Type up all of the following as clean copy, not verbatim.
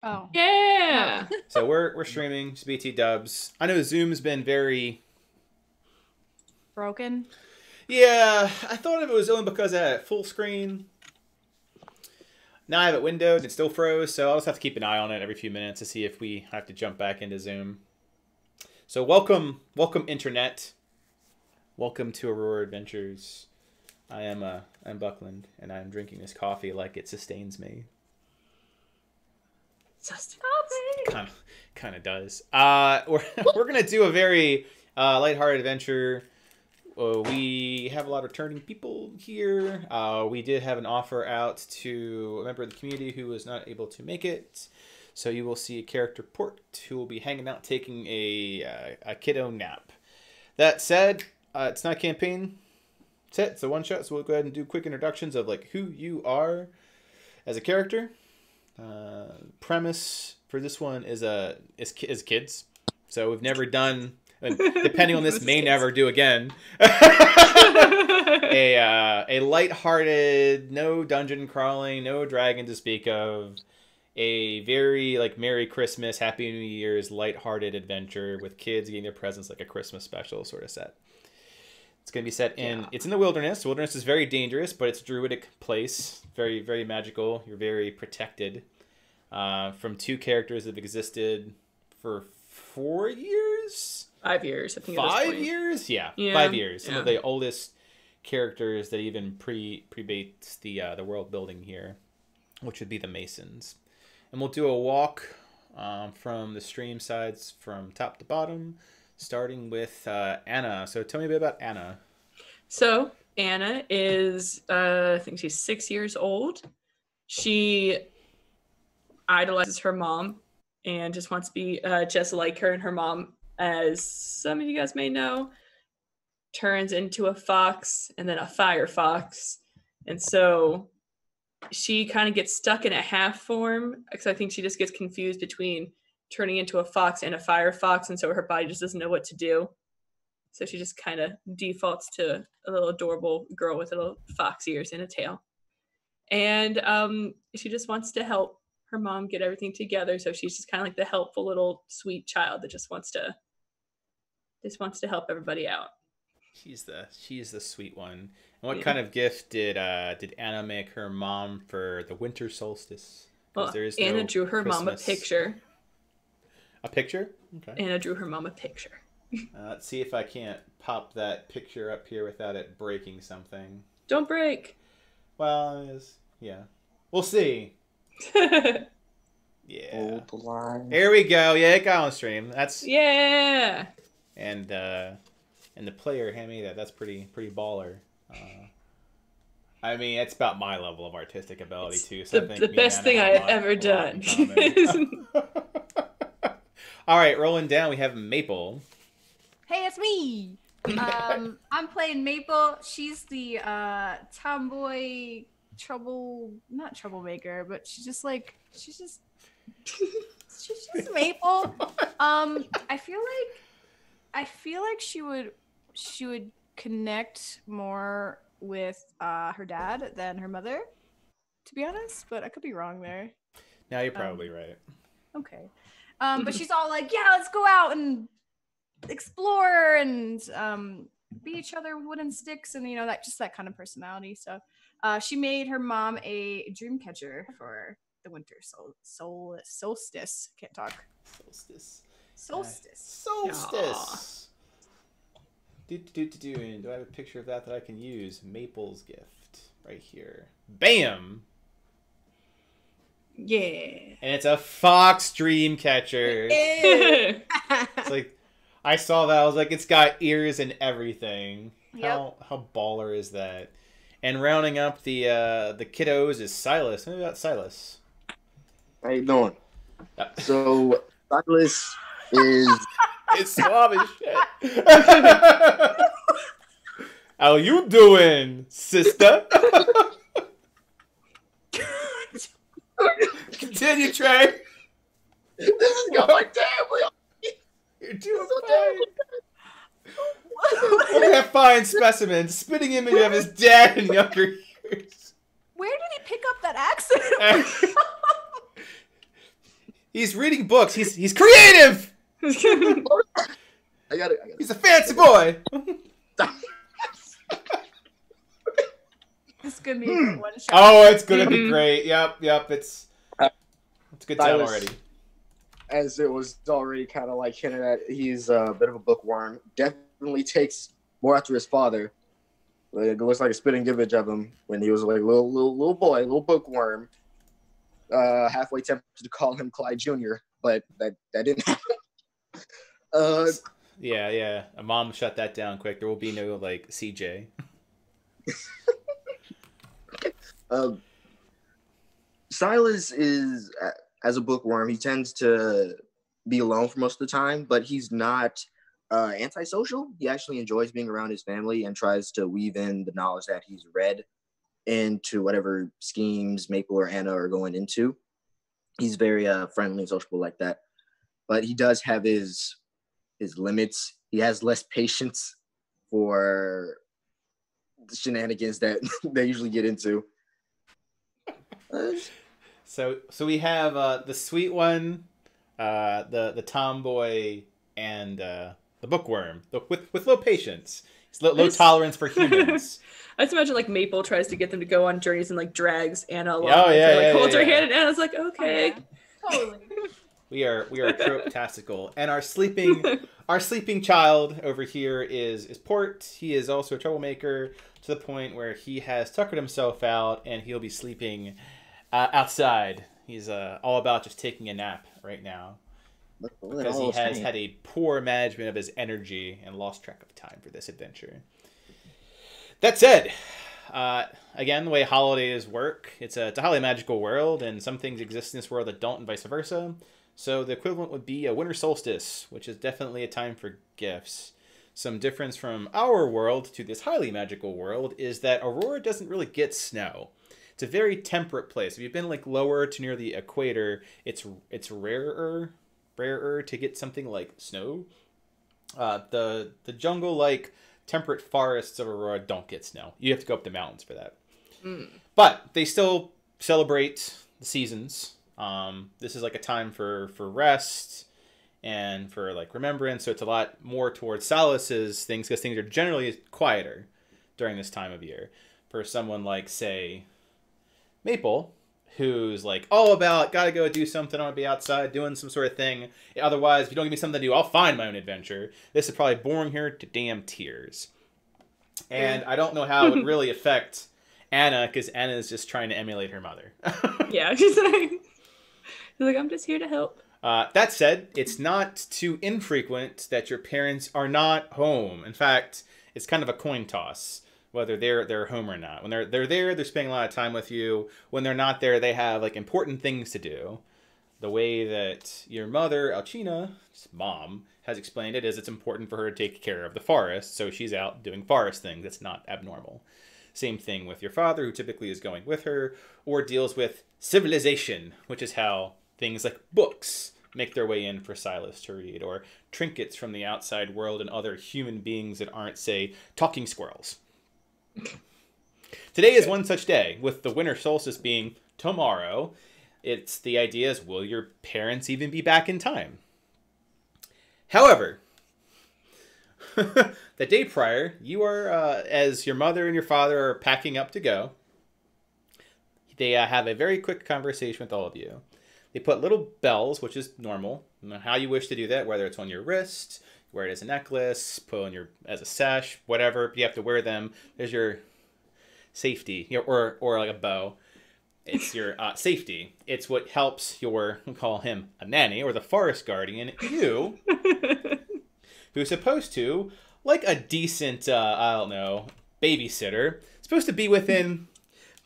Oh. Yeah. So we're streaming just BT dubs. I know Zoom's been very Broken. Yeah, I thought it was only because I had it full screen. Now I have it windowed and it still froze, so I'll just have to keep an eye on it every few minutes to see if we have to jump back into Zoom. So welcome internet. Welcome to Arhor'ha Adventures. I'm Buckland, and I'm drinking this coffee like it sustains me. Kind of does. We're gonna do a very lighthearted adventure. We have a lot of returning people here. We did have an offer out to a member of the community who was not able to make it. So you will see a character port who will be hanging out taking a kiddo nap. That said, it's not a campaign. It's a one-shot, so we'll go ahead and do quick introductions of like who you are as a character. Premise for this one is kids. So we've never done... depending on this, may never do again. a lighthearted, no dungeon crawling, no dragon to speak of. A very like Merry Christmas, Happy New Year's, lighthearted adventure with kids getting their presents like a Christmas special sort of set. It's gonna be set in. It's in the wilderness. The wilderness is very dangerous, but it's a druidic place. Very very magical. You're very protected from two characters that have existed for 4 years. 5 years, I think. 5 years? Yeah, 5 years. Some of the oldest characters that even predates the world building here, which would be the Masons. And we'll do a walk from the stream sides from top to bottom, starting with Anna. So tell me a bit about Anna. So Anna is, I think she's 6 years old. She idolizes her mom and just wants to be just like her, and her mom, as some of you guys may know, turns into a fox and then a fire fox. And so she kind of gets stuck in a half form, because I think she just gets confused between turning into a fox and a fire fox, and so her body just doesn't know what to do. So she just kind of defaults to a little adorable girl with little fox ears and a tail. And she just wants to help her mom get everything together, so she's just kind of like the helpful little sweet child that just wants to help everybody out. She's the sweet one. And what kind of gift did Anna make her mom for the winter solstice? Well, Anna drew her mom a picture. A picture? Okay. Anna drew her mom a picture. Let's see if I can't pop that picture up here without it breaking something. Don't break. Well, yeah. We'll see. Yeah. There we go. Yeah, it got on stream. That's And the player hand me that. That's pretty baller. I mean, it's about my level of artistic ability too. So the best thing I have ever done. All right, rolling down. We have Maple. Hey, it's me. I'm playing Maple. She's the tomboy not troublemaker, but she's just Maple. I feel like she would connect more with her dad than her mother, to be honest, but I could be wrong there. No, you're probably right. Okay. But she's all like, yeah, let's go out and explore and beat each other with wooden sticks, and that kind of personality. So she made her mom a dream catcher for the winter solstice. Can't talk. Solstice. Do I have a picture of that I can use? Maple's gift right here. Bam. Yeah. And it's a fox dream catcher. It's like, I saw that. I was like, it's got ears and everything. Yep. How baller is that? And rounding up the kiddos is Silas. Tell me about Silas. How you doing? So Silas is it's suave as shit. How you doing, sister? Continue, Trey. This has got my family. You're doing fine. Look at that fine specimen. Spitting image of his dad in younger years. Where did he pick up that accent? He's reading books. He's creative. I got it. He's a fancy boy. This is gonna be a great one shot. Oh, it's gonna be great. Yep. It's a good time Silas, already. As it was already kind of like hinted at, he's a bit of a bookworm. Definitely takes more after his father. It looks like a spitting image of him when he was like a little boy, little bookworm. Halfway tempted to call him Clyde Jr., but that didn't happen. Yeah. A mom shut that down quick. There will be no like CJ. Silas is, as a bookworm, he tends to be alone for most of the time, but he's not antisocial. He actually enjoys being around his family and tries to weave in the knowledge that he's read into whatever schemes Maple or Anna are going into. He's very friendly and sociable like that, but he does have his limits. He has less patience for the shenanigans that they usually get into. So we have the sweet one, the tomboy, and the bookworm with low patience. He's low tolerance for humans. I just imagine like Maple tries to get them to go on journeys and like drags Anna along. Oh yeah, like holds her yeah. hand and Anna's like, okay. Oh, yeah. Totally. We are trope-tastical, and our sleeping child over here is Port. He is also a troublemaker to the point where he has tuckered himself out, and he'll be sleeping outside. He's all about just taking a nap right now because he has had a poor management of his energy and lost track of time for this adventure. That said, again, the way holidays work, it's a highly magical world, and some things exist in this world that don't, and vice versa. So the equivalent would be a winter solstice, which is definitely a time for gifts. Some difference from our world to this highly magical world is that Arhor'ha doesn't really get snow. It's a very temperate place. If you've been like lower to near the equator, it's rarer to get something like snow. The jungle-like temperate forests of Arhor'ha don't get snow. You have to go up the mountains for that. But they still celebrate the seasons. This is like a time for rest and for like remembrance. So it's a lot more towards Silas's things because things are generally quieter during this time of year. For someone like, say, Maple, who's like all about gotta go do something, I want to be outside doing some sort of thing. Otherwise, if you don't give me something to do, I'll find my own adventure. This is probably boring her to damn tears. And I don't know how it would really affect Anna, because Anna is just trying to emulate her mother. Yeah, she's like, I'm just here to help. That said, it's not too infrequent that your parents are not home. In fact, it's kind of a coin toss whether they're home or not. When they're there, they're spending a lot of time with you. When they're not there, they have like important things to do. The way that your mother, Alcina's mom, has explained it is it's important for her to take care of the forest, so she's out doing forest things. That's not abnormal. Same thing with your father, who typically is going with her, or deals with civilization, which is how things like books make their way in for Silas to read, or trinkets from the outside world and other human beings that aren't, say, talking squirrels. Today is one such day, with the winter solstice being tomorrow. It's the idea is, will your parents even be back in time? However, the day prior, you are, as your mother and your father are packing up to go, they have a very quick conversation with all of you. They put little bells, which is normal. You know, how you wish to do that, whether it's on your wrist, wear it as a necklace, put on your as a sash, whatever. You have to wear them. There's your safety, or like a bow. It's your safety. It's what helps your, we'll call him a nanny, or the forest guardian, you, who's supposed to, like a decent, I don't know, babysitter, supposed to be within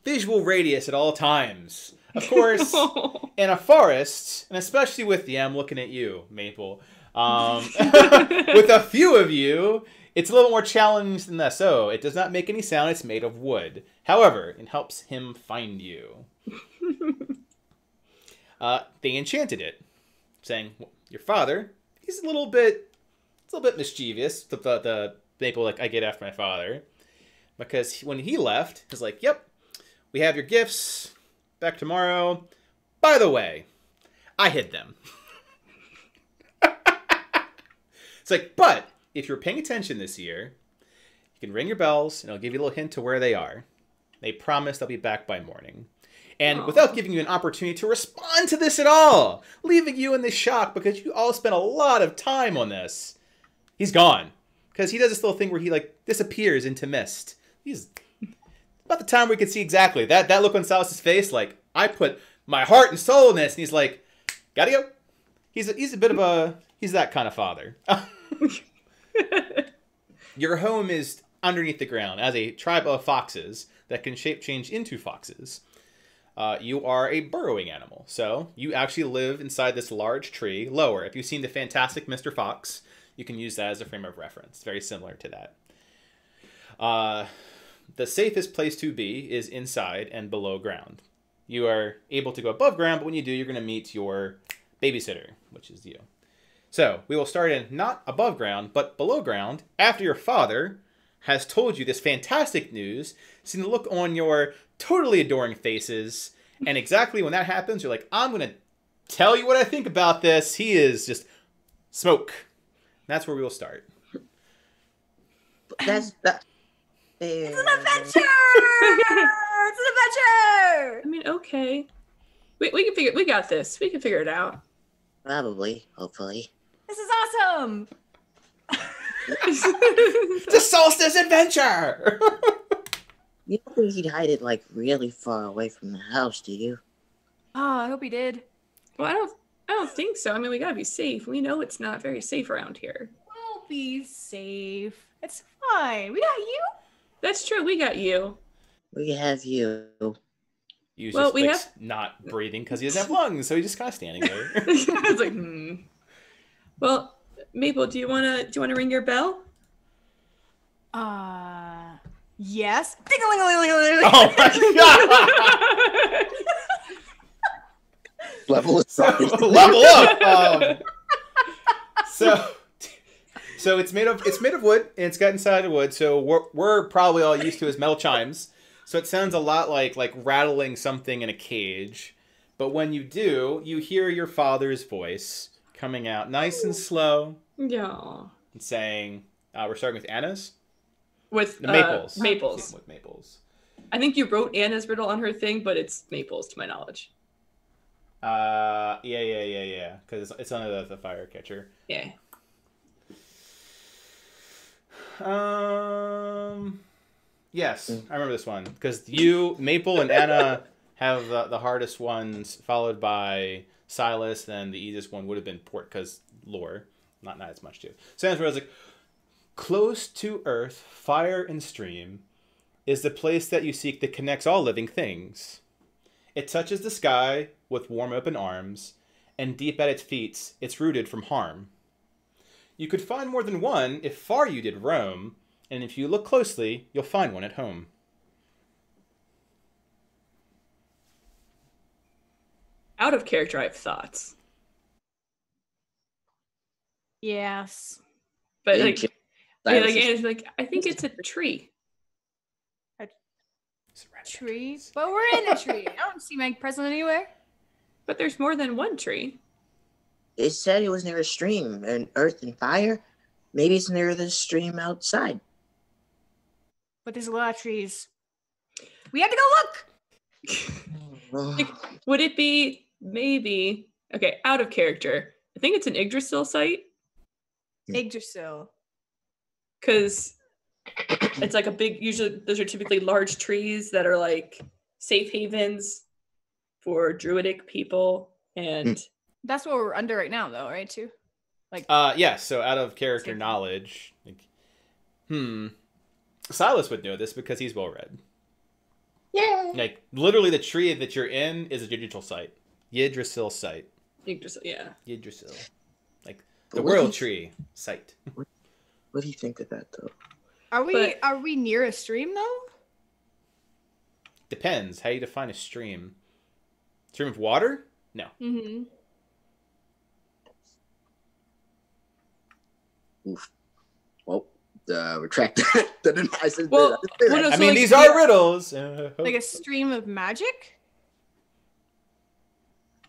visual radius at all times. Of course, in a forest, and especially with, I'm looking at you, Maple, with a few of you, it's a little more challenged than that. So it does not make any sound. It's made of wood. However, it helps him find you. They enchanted it, saying, your father, he's a little bit mischievous. The Maple, like, I get after my father. Because when he left, he's like, yep, we have your gifts. Back tomorrow. By the way, I hid them. It's like, but if you're paying attention this year, you can ring your bells, and I'll give you a little hint to where they are. They promise they'll be back by morning. And without giving you an opportunity to respond to this at all, leaving you in this shock because you all spent a lot of time on this, he's gone. Because he does this little thing where he, like, disappears into mist. He's about the time we could see exactly that look on Silas's face, like, I put my heart and soul in this, and he's like, gotta go. He's a bit of a, he's that kind of father. Your home is underneath the ground as a tribe of foxes that can shape change into foxes. You are a burrowing animal, so you actually live inside this large tree lower. If you've seen the Fantastic Mr. Fox, you can use that as a frame of reference. Very similar to that. The safest place to be is inside and below ground. You are able to go above ground, but when you do, you're going to meet your babysitter, which is you. So we will start in not above ground, but below ground after your father has told you this fantastic news, seeing the look on your totally adoring faces. And exactly when that happens, you're like, I'm going to tell you what I think about this. He is just smoke. That's where we will start. That's that. It's an adventure! It's an adventure! I mean, okay. We can figure. We got this. We can figure it out. Probably, hopefully. This is awesome! The solstice adventure! You don't think he'd hide it like really far away from the house, do you? Oh, I hope he did. Well, I don't think so. I mean, we gotta be safe. We know it's not very safe around here. We'll be safe. It's fine. We got you. That's true. We got you. We have you. He's Well, just we like, have- not breathing because he doesn't have lungs, so he's just kind of standing there. I was like, Well, Maple, do you wanna ring your bell? Yes. Ding-a-ling-a-ling-a-ling-a-ling. Oh my god! Level is Level up. So it's made of wood, and it's got inside of wood. So we're probably all used to as metal chimes. So it sounds a lot like rattling something in a cage. But when you do, you hear your father's voice coming out nice and slow. Yeah. And saying, we're starting with Anna's? With The Maples. Maples. With Maples. I think you wrote Anna's riddle on her thing, but it's Maples to my knowledge. Yeah. Because it's under the fire catcher. Yeah. Yes, I remember this one because you, Maple, and Anna have the hardest ones, followed by Silas. Then the easiest one would have been Port because lore, not as much too. So that's where I was like, close to earth, fire and stream, is the place that you seek that connects all living things. It touches the sky with warm open arms, and deep at its feet, it's rooted from harm. You could find more than one if far you did roam, and if you look closely, you'll find one at home. Out of character, I have thoughts. Yes. But Thank you. Anna's like, I think it's a tree. Tree? But we're in a tree. I don't see Meg present anywhere. But there's more than one tree. It said it was near a stream and earth and fire. Maybe it's near the stream outside. But there's a lot of trees. We have to go look! Like, would it be maybe out of character? I think it's an Yggdrasil site Yggdrasil. because it's like a big. Usually, those are typically large trees that are like safe havens for druidic people, and That's what we're under right now, though, right? Too. Like. Yes. So out of character knowledge, Silas would know this because he's well read. Yeah. Like literally, the tree that you're in is a Yggdrasil site. Yggdrasil site. Yggdrasil, yeah. Yggdrasil, like But the what world if- tree site. What do you think of that, though? Are we near a stream though? Depends how you define a stream. Stream of water? No. Mm-hmm. Oof. Well, retract that. I said Well, that. I didn't say what that. else- I So, mean, like, these yeah. are riddles. Like a stream of magic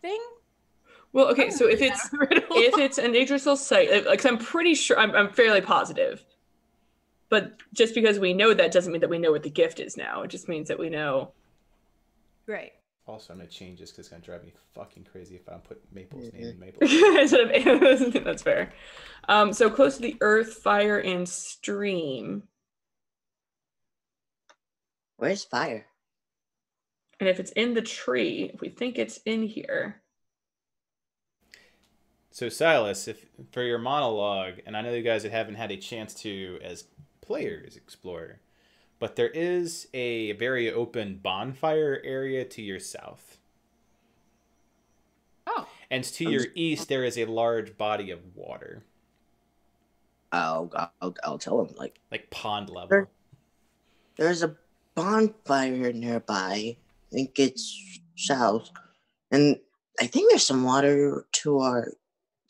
thing? Well, okay, so if it's an Yggdrasil site, like I'm pretty sure, I'm fairly positive. But just because we know that doesn't mean that we know what the gift is now. It just means that we know. Right. Also, I'm gonna change this because it's gonna drive me fucking crazy if I don't put Maple's name in Maple. Instead of that's fair. So close to the earth, fire, and stream. Where's fire? And if it's in the tree, if we think it's in here. So Silas, if for your monologue, and I know you guys haven't had a chance to, as players, explore, but there is a very open bonfire area to your south. Oh. And to your east, there is a large body of water. I'll tell him like pond level. There's a bonfire nearby. I think it's south, and I think there's some water to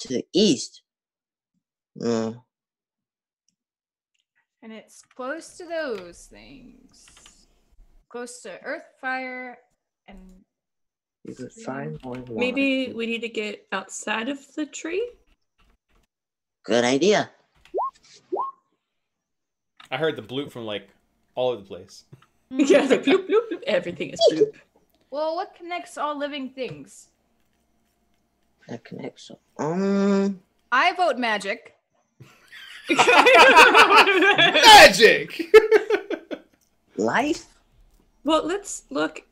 the east. And it's close to those things. Close to earth, fire, and You could find more water. Maybe we need to get outside of the tree? Good idea. I heard the bloop from like all over the place. Yeah, it's like bloop, bloop, bloop. Everything is bloop. Well, what connects all living things? That connects. I vote magic. Magic! Life? Well, let's look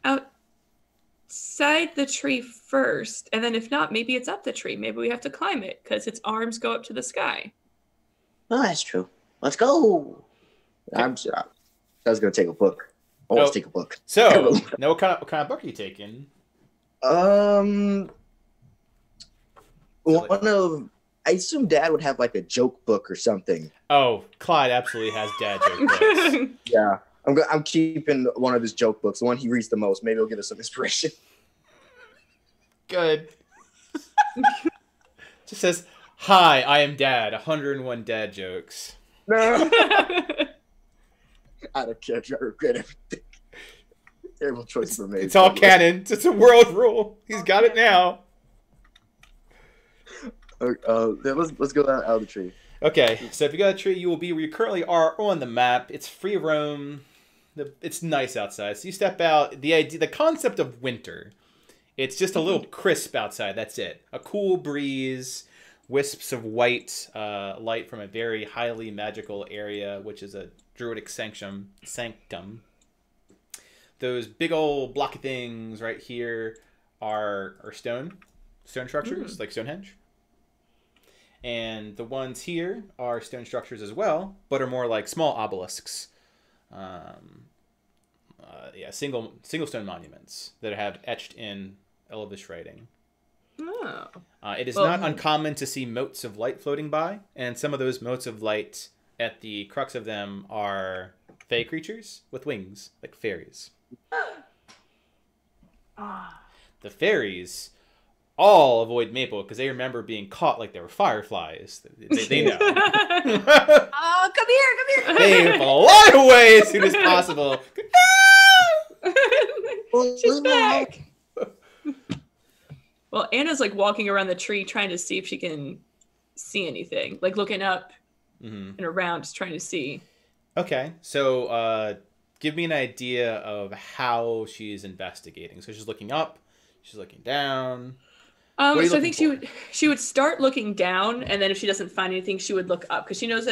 outside the tree first, and then if not, maybe it's up the tree. Maybe we have to climb it because its arms go up to the sky. Oh, that's true. Let's go. I was gonna take a book. Always take a book. So, now what kind of book are you taking? I assume Dad would have like a joke book or something. Oh, Clyde absolutely has dad joke books. Yeah, I'm keeping one of his joke books, the one he reads the most. Maybe it'll give us some inspiration. Good. Just says, "Hi, I am Dad. 101 dad jokes." No, I don't care. I regret everything. Terrible choice for me. It's all canon. It's a world rule. He's got it now. Let's go out of the tree. Okay, so if you got a tree, you will be where you currently are on the map. It's free roam. It's nice outside. So you step out. The concept of winter. It's just a little crisp outside. That's it. A cool breeze, wisps of white light from a very highly magical area, which is a druidic sanctum. Those big old blocky things right here are stone structures, like Stonehenge. And the ones here are stone structures as well, but are more like small obelisks. Single stone monuments that have etched in Elvish writing. Oh. It is not uncommon to see motes of light floating by, and some of those motes of light, at the crux of them, are fey creatures with wings, like fairies. The fairies all avoid Maple because they remember being caught like they were fireflies. They know. Oh, come here. They fly away as soon as possible. She's back. Well, Anna's like walking around the tree trying to see if she can see anything. Like looking up and around, just trying to see. Okay, so give me an idea of how she's investigating. So she's looking up, she's looking down. So I think she would start looking down, and then if she doesn't find anything, she would look up because she knows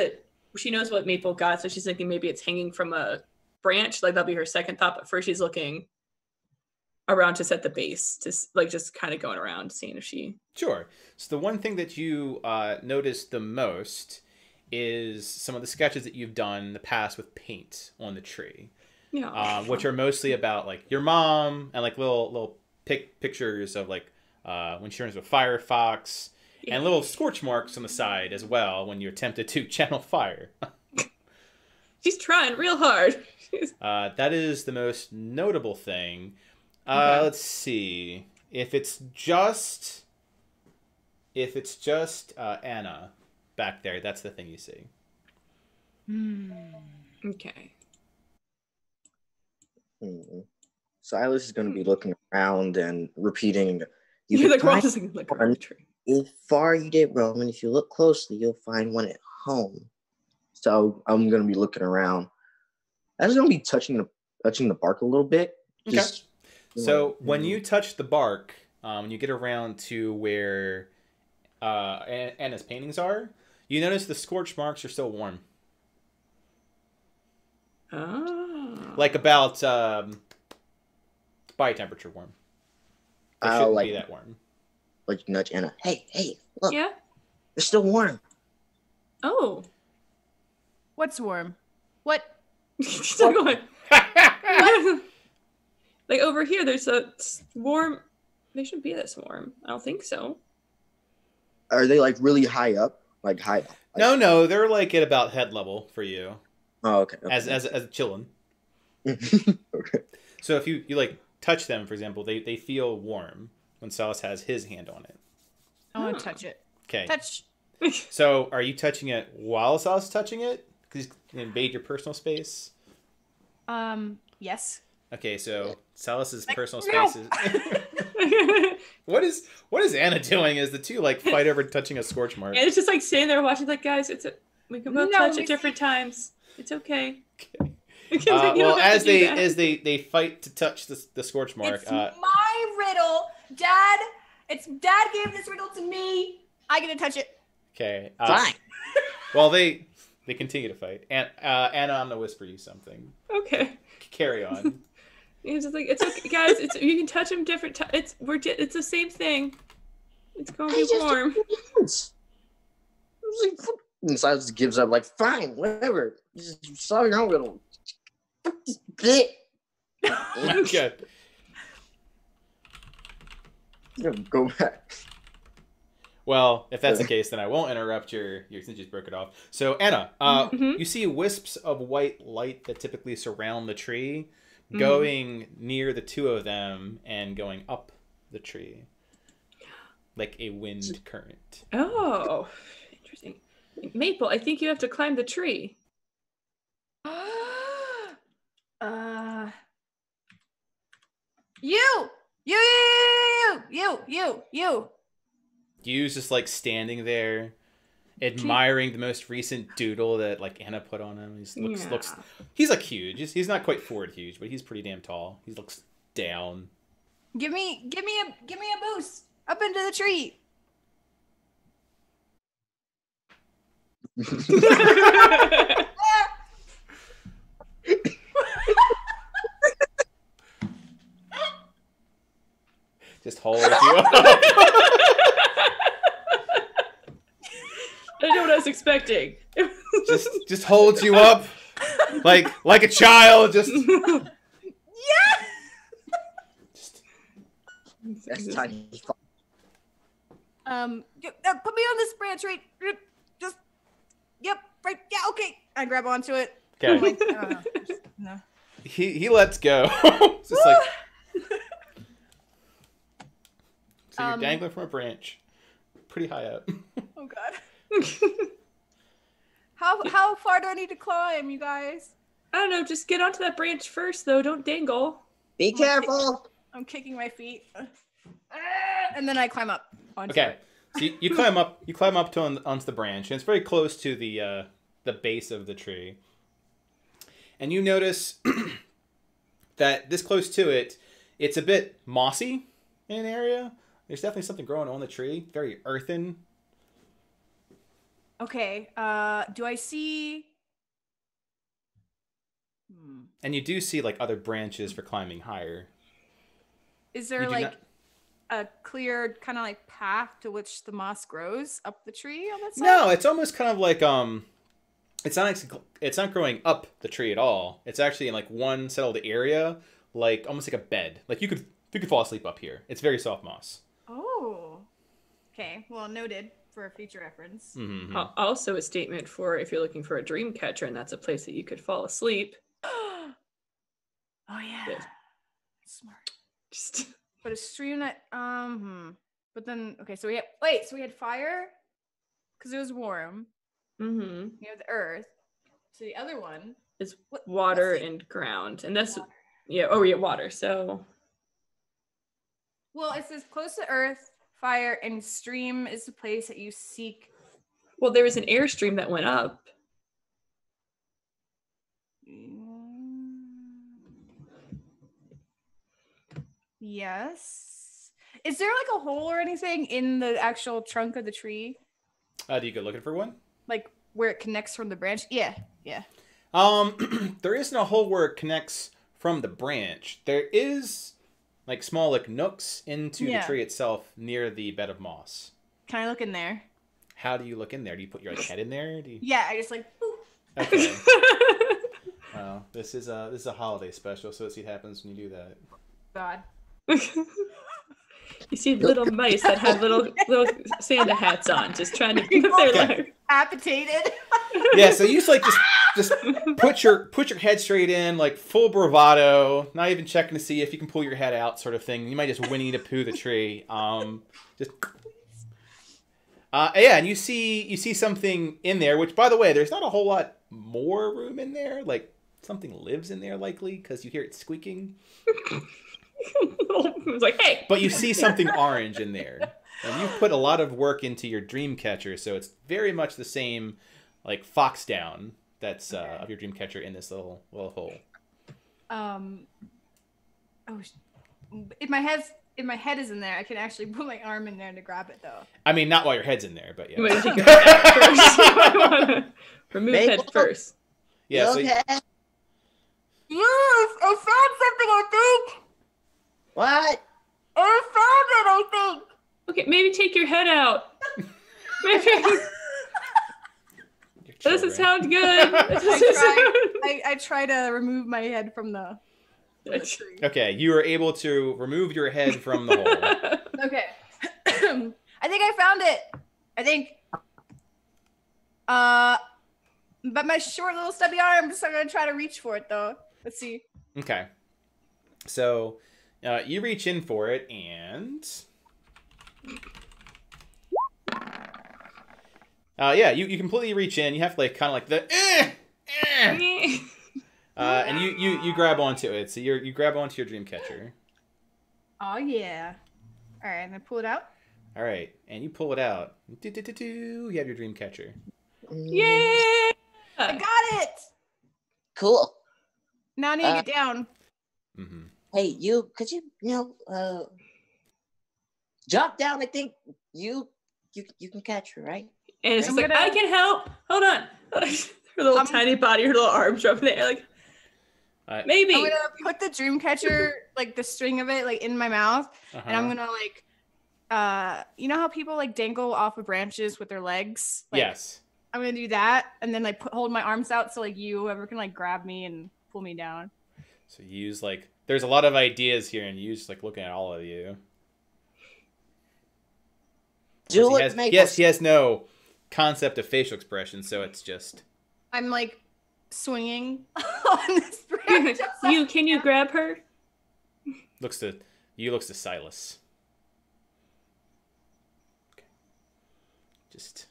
what Maple got. So she's thinking maybe it's hanging from a branch. Like that'll be her second thought. But first, she's looking around to set the base, to like just kind of going around, seeing if she. Sure. So the one thing that you notice the most is some of the sketches that you've done in the past with paint on the tree. Yeah. Which are mostly about like your mom and like little pictures of like when she turns into a firefox and little scorch marks on the side as well when you attempted to channel fire. She's trying real hard. That is the most notable thing. Let's see if it's just Anna back there. That's the thing you see. Okay. Silas is going to be looking around and repeating You You're can like, we're all find just like around one the tree. if far you did roam, and if you look closely, you'll find one at home. So I'm gonna be looking around. I'm just gonna be touching the bark a little bit. Okay. Just So when you touch the bark, when you get around to where Anna's paintings are, you notice the scorch marks are still warm. Oh. Like about body temperature warm. They I'll shouldn't like be that warm. like nudge Anna. Hey, look, Yeah. they're still warm. Oh. What's warm? What? Still going. Like over here, there's a warm. They shouldn't be this warm. I don't think so. Are they like really high up? Like high up? No, they're like at about head level for you. Oh, okay. As chillin'. Okay. So if you like touch them, for example, they feel warm when Silas has his hand on it. I want to touch it. Okay. Touch. So are you touching it while Silas is touching it? Because he's invade your personal space. Yes. Okay, so Silas's personal no. space is. What is Anna doing? As the two like fight over touching a scorch mark? And it's just like sitting there watching, like, guys, we can both touch at different times. It's okay. Well, as they fight to touch the scorch mark. It's my riddle, Dad. Dad gave this riddle to me. I get to touch it. Okay. Fine. Well, they continue to fight, and Anna, I'm gonna whisper you something. Okay. Carry on. It's just like, it's okay, guys. You can touch them different times. It's the same thing. It's gonna be warm. And Silas gives up. Like, fine, whatever. Just solve your own riddle. Fuck this bit. Okay. Go back. Well, if that's the case, then I won't interrupt your since you just broke it off. So Anna, you see wisps of white light that typically surround the tree, going near the two of them and going up the tree, like a wind current. Oh, interesting. Maple, I think you have to climb the tree. You. Yu's just like standing there, admiring the most recent doodle that like Anna put on him. He looks. He's like huge. He's not quite forward huge, but he's pretty damn tall. He looks down. Give me a boost up into the tree. Just hold you up. I know what I was expecting. just holds you up, like a child. Just Yeah. That's tiny. Put me on this branch, right? Just, yep, right. Yeah, okay. I grab onto it. okay. Like, I don't know. No. He lets go. It's just like so you're dangling from a branch, pretty high up. Oh God. How far do I need to climb, you guys? I don't know. Just get onto that branch first, though. Don't dangle. Be careful. I'm kicking my feet, and then I climb up onto Okay, it. so you climb up. You climb up onto the branch, and it's very close to the base of the tree. And you notice that this close to it, it's a bit mossy in an area. There's definitely something growing on the tree, very earthen. Okay. Do I see? And you do see like other branches for climbing higher. Is there You do like not- a clear kind of like path to which the moss grows up the tree on that side? No, it's almost kind of like it's not growing up the tree at all. It's actually in like one settled area, like almost like a bed. Like you could fall asleep up here. It's very soft moss. Oh. Okay. Well, noted for future reference. Mm-hmm. Also a statement for if you're looking for a dream catcher, and that's a place that you could fall asleep. Oh yeah. Yeah. Smart. Just But a stream that But then okay, so we had fire because it was warm. mm-hmm. We have the earth. So the other one It's what- water what's the- and ground, and that's water. yeah. Oh yeah, water. So Well, it says close to earth, fire, and stream is the place that you seek. Well, there was an airstream that went up. Yes. Is there like a hole or anything in the actual trunk of the tree? Do you go looking for one? Like where it connects from the branch? Yeah. There isn't a hole where it connects from the branch. There is like small like nooks into the tree itself near the bed of moss. Can I look in there? How do you look in there? Do you put your head in there? Do you... Yeah, I just like. Boop. Okay. Well, this is a holiday special, so let's see what happens when you do that. God. You see little mice that have little Santa hats on, just trying to live their life. Appetated. Yeah, so you like just put your head straight in, like full bravado, not even checking to see if you can pull your head out, sort of thing. You might just Winnie the Pooh the tree. Just. Yeah, and you see something in there, which, by the way, there's not a whole lot more room in there. Like, something lives in there, likely, because you hear it squeaking. It was like, hey! But you see something orange in there. And you've put a lot of work into your dream catcher, so it's very much the same, like, fox down that's of your dream catcher in this little hole. If my head is in there, I can actually put my arm in there to grab it, though. I mean, not while your head's in there, but yeah. You might take your head first. You might want to remove head first. Yeah. So okay? Yes, I found something, I think. What? I found it, I think. Okay, maybe take your head out. Maybe. Doesn't sound good. I try to remove my head from the tree. Okay, you were able to remove your head from the hole. Okay. I think I found it. I think. But my short little stubby arms, so I'm gonna try to reach for it though. Let's see. Okay. So, you reach in for it, and yeah, you completely reach in. You have to like kind of like the and you grab onto it. So you grab onto your dream catcher. Oh yeah. All right, I'm gonna pull it out. All right, and you pull it out. You have your dream catcher. Yeah! I got it. Cool. Now I need to get down. Mm-hmm. Hey, could you jump down? I think you can catch her, right? And it's just like, I can help. Hold on. Her little tiny body, her little arms are up in the air, like, maybe. I'm gonna put the dream catcher, like the string of it, like in my mouth, and I'm gonna like, you know how people like dangle off of branches with their legs? Like, yes. I'm gonna do that, and then like hold my arms out so like whoever can like grab me and pull me down. So you use like, there's a lot of ideas here, and you use like looking at all of you. He has no concept of facial expression, so it's just. I'm like swinging on this branch. Can you grab her? Looks to Silas. Okay. Just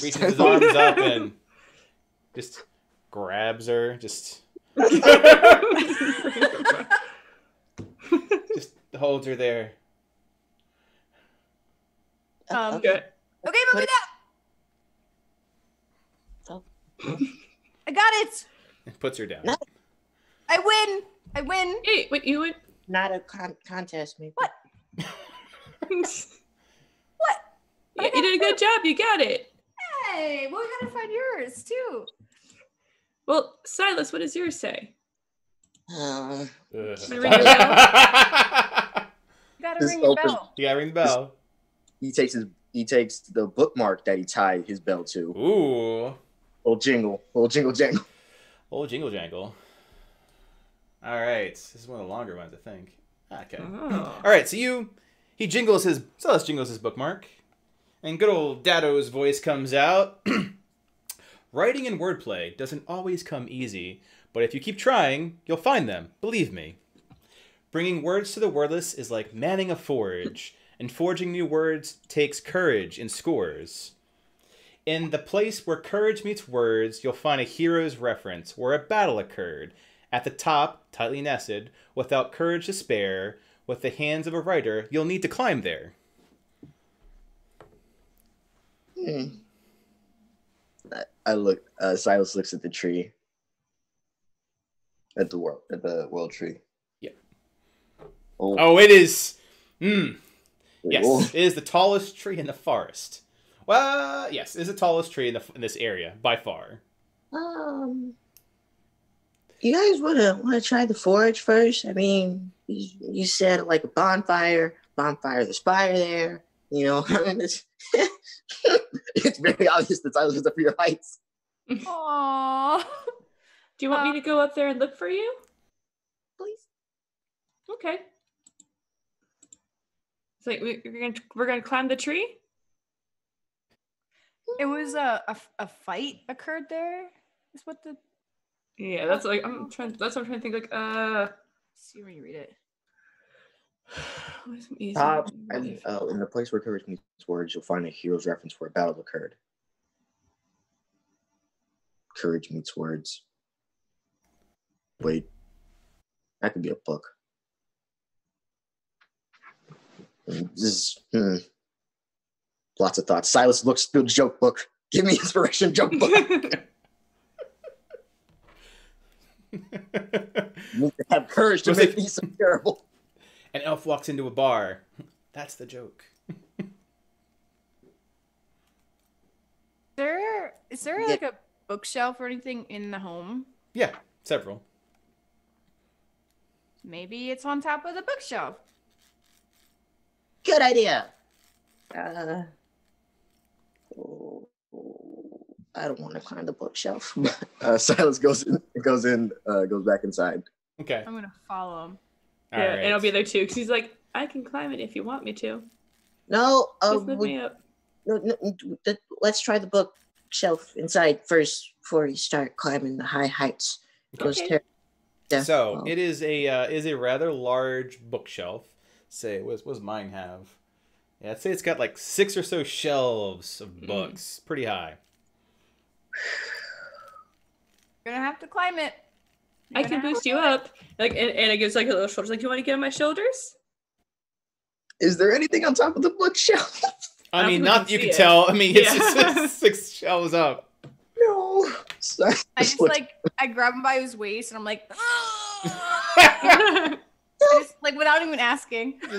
reaches his arms up and just grabs her. Just holds her there. Okay. Okay, move it up. I got it. And puts her down. No. I win. Hey, wait, you would? Not a contest, maybe. What? What? Yeah, you did a good job. You got it. Hey, well, we gotta find yours too. Well, Silas, what does yours say? Ugh. You gotta ring the bell. You gotta ring the bell. He takes the bookmark that he tied his bell to. Ooh. Little jingle jangle. Old jingle jangle. All right, this is one of the longer ones, I think. Okay. Oh. All right, so Silas jingles his bookmark, and good old Dado's voice comes out. Writing and wordplay doesn't always come easy, but if you keep trying, you'll find them. Believe me. Bringing words to the wordless is like manning a forge, and forging new words takes courage in scores. In the place where courage meets words, you'll find a hero's reference where a battle occurred, At the top, tightly nested, without courage to spare, with the hands of a writer, you'll need to climb there. I look. Silas looks at the tree. At the world tree. Yep. Oh, Oh, it is. Yes, oh. it is the tallest tree in the forest. Well, yes, it is the tallest tree in this area by far. You guys wanna try the forge first? I mean, you said like a bonfire. There's fire there. You know, it's It's very obvious that Silas is up for your heights. Aww. Do you want me to go up there and look for you? please. Okay. So we're gonna climb the tree. It was a fight occurred there. Is what the Yeah, that's like That's what I'm trying to think. Like, see where you read it. Top and in the place where courage meets words, you'll find a hero's reference where a battle occurred. Courage meets words. Wait, that could be a book. This is lots of thoughts. Silas looks through the joke book. Give me inspiration, joke book. You need to have courage to make me so terrible. An elf walks into a bar. That's the joke. Is there like a bookshelf or anything in the home? Yeah, several. Maybe it's on top of the bookshelf. Good idea. I don't want to climb the bookshelf. Silas goes back inside. Okay. I'm gonna follow him. All Yeah, right. and I'll be there too. Because he's like, I can climb it if you want me to. No, Just lift me up. let's try the bookshelf inside first before you start climbing the high heights. Those Okay. So it is a rather large bookshelf. Say, what does mine have? Yeah, I'd say it's got like 6 or so shelves of books. Pretty high. You're gonna have to climb it. I can boost you up. Like, and it gives like a little shoulders. Like, do you want to get on my shoulders? Is there anything on top of the bookshelf? I don't mean, think not we that you can can see it. tell. I mean, it's Yeah. just 6 shelves up. No. Silas I just looks- I grab him by his waist and I'm like, I just, like without even asking. Just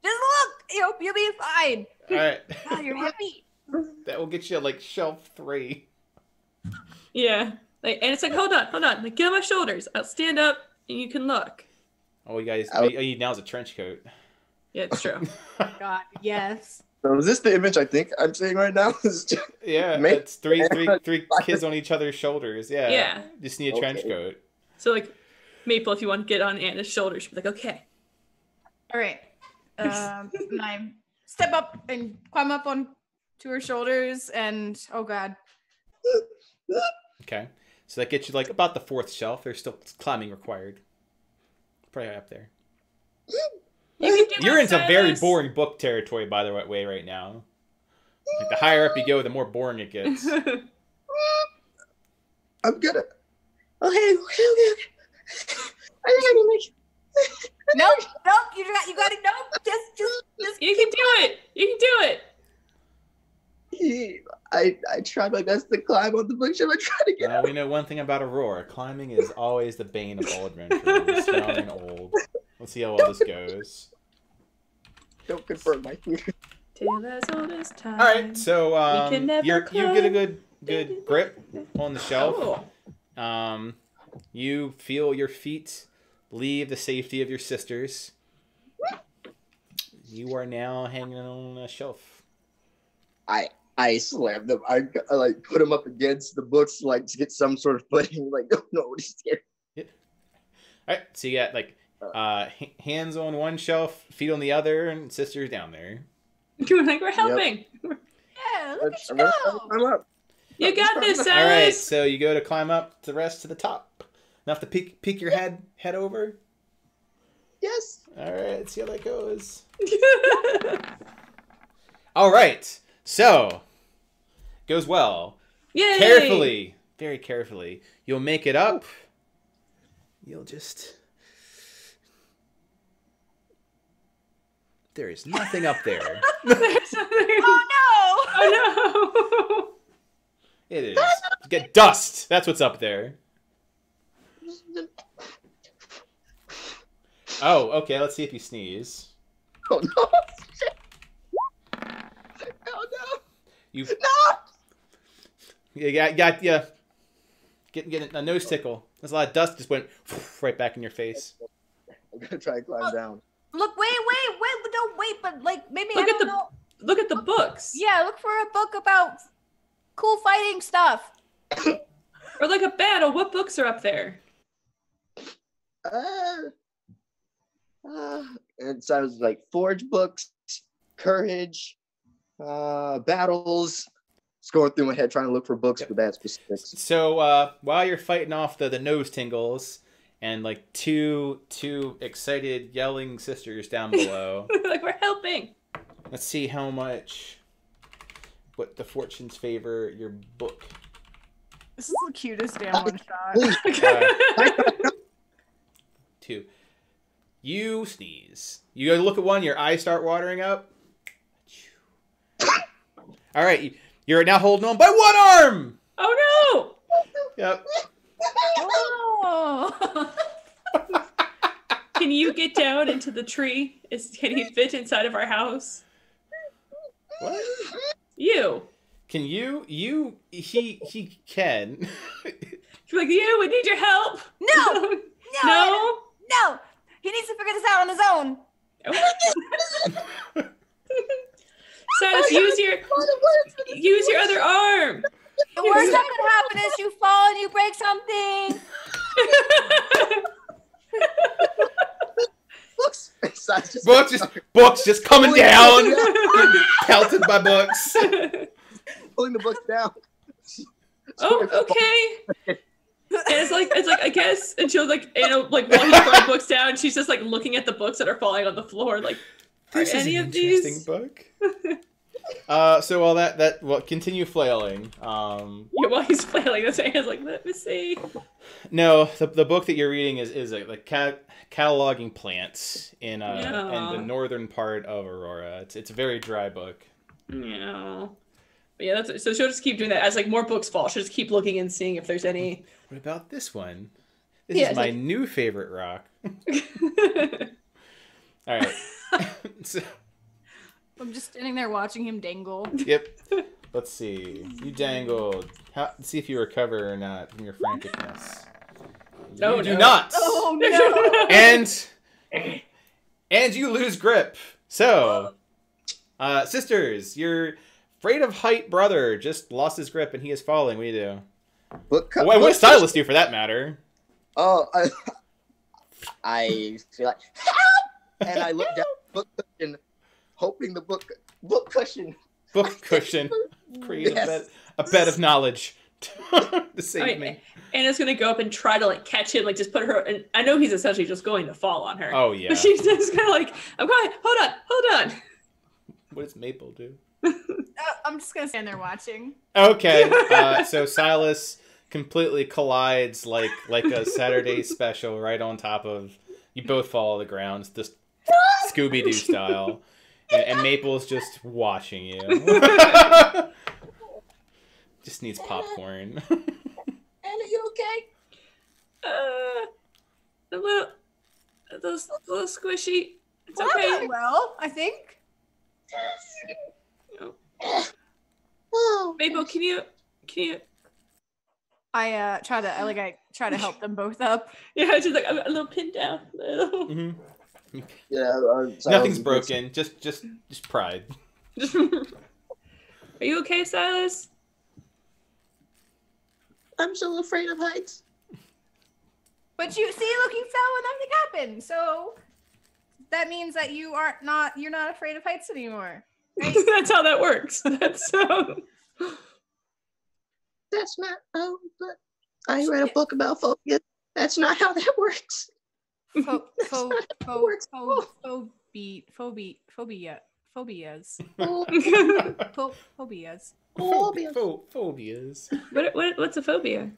look, you'll be fine. All right. God, you're heavy. That will get you like shelf 3. Yeah. Like, and it's like, hold on. Like, get on my shoulders. I'll stand up and you can look. Oh, you guys, all you need now is a trench coat. Yeah, it's true. God, yes. So is this the image I think I'm seeing right now? Yeah, Make- it's three kids on each other's shoulders. Yeah. Yeah. Just need a trench Okay. coat. So like, Maple, if you want to get on Anna's shoulders, she'll be like, okay. All right. And I step up and climb up on to her shoulders, and oh God. Okay. So that gets you like about the 4th shelf. There's still climbing required. Probably up there. You can do You're it, into very Silas. boring book territory, by the way, right now. Like the higher up you go, the more boring it gets. I'm gonna. Okay. I think I can make it. Nope, you got it. Nope, just. You can do it. You can do it. I tried my best to climb on the bookshelf. I tried to get out. We know one thing about Arhor'ha. Climbing is always the bane of all adventurers, young and old. Let's see how well this goes. Don't confirm my fear. Till as old as time. All right, so We can never you get a climb. good grip on the shelf. Oh. You feel your feet leave the safety of your sisters. You are now hanging on a shelf. I slammed them. I like put them up against the books like to get some sort of footing. Like, no, nobody's here. All right, so you got like hands on one shelf, feet on the other, and sisters down there. You're like, we're helping. Yeah, look at I'm you gonna go. climb up. You got this, All right, Silas. so you go to climb up the rest to the top. Enough to peek your head over. Yes. All right, let's see how that goes. All right, so goes well. Yay. Carefully, very carefully, you'll make it up You'll just... There is nothing up there. Oh no! Oh no! It is. Get dust. That's what's up there. Oh, okay. Let's see if you sneeze. Oh no! Oh no! You No! You getting a nose tickle. There's a lot of dust just went right back in your face. I'm gonna try and climb down. Look, wait, don't wait, but like maybe Look I at don't know. Look at the books. Yeah, look for a book about cool fighting stuff. Or like a battle. What books are up there? It sounds like forge books, courage, battles. Just going through my head trying to look for books with that specifics. So while you're fighting off the nose tingles and like two excited yelling sisters down below, Like we're helping. let's see what the fortunes favor your book. This is the cutest damn one shot. 2. You sneeze. You go look at one, your eyes start watering up. All right, you're now holding on by one arm. Oh Yep. Oh. Can you get down into the tree? Can he fit inside of our house? What? You. Can you? He can. You're like, we need your help. No! No? No! He needs to figure this out on his own. Silas, use your other arm. The worst that could happen is you fall and you break something. Books just coming down. Pelted by books. Pulling the books down. Oh, okay. And it's like I guess, and she'll like while he's throwing books down, she's just like looking at the books that are falling on the floor, like, This are is any an of interesting these? book. So while that continue flailing. Yeah, while he's flailing, his hands like, let me see. No, the book that you're reading is like cataloging plants in the northern part of Aurora. It's a very dry book. Yeah. But yeah, so she'll just keep doing that as like more books fall. She'll just keep looking and seeing if there's any. What about this one? This is my new favorite rock. All right. So, I'm just standing there watching him dangle. yep. Let's see. You dangled. Let's see if you recover or not from your franticness. You do not. Oh no! And you lose grip. So, sisters, your afraid of height brother just lost his grip and he is falling. What do you do? What does Silas do for that matter? Oh, I feel like and I look down at the book cushion, hoping the book cushion create a bed of knowledge to save me. Anna's gonna go up and try to like catch him, like just put her. And I know he's essentially just going to fall on her. Oh yeah. But she's just kind of like, I'm going. Hold on. What does Maple do? I'm just gonna stand there watching. Okay. So Silas completely collides like a Saturday special right on top of you. Both fall to the ground, just Scooby-Doo style, and Maple's just watching you. Just needs popcorn. Anna, you okay? A little squishy. It's okay. Well, I think. Oh, Maple, can you? I try to help them both up. Yeah, just like a little pin down. Mm-hmm. Yeah, Nothing's broken. Just pride. Are you okay, Silas? I'm so afraid of heights. But you see, look, you fell when nothing happened. So that means that you're not afraid of heights anymore. Right? That's how that works. That's That's not. Oh, but I read a book about phobias. That's not how that works. Phobias. Phobias. Phobias. What's a phobia?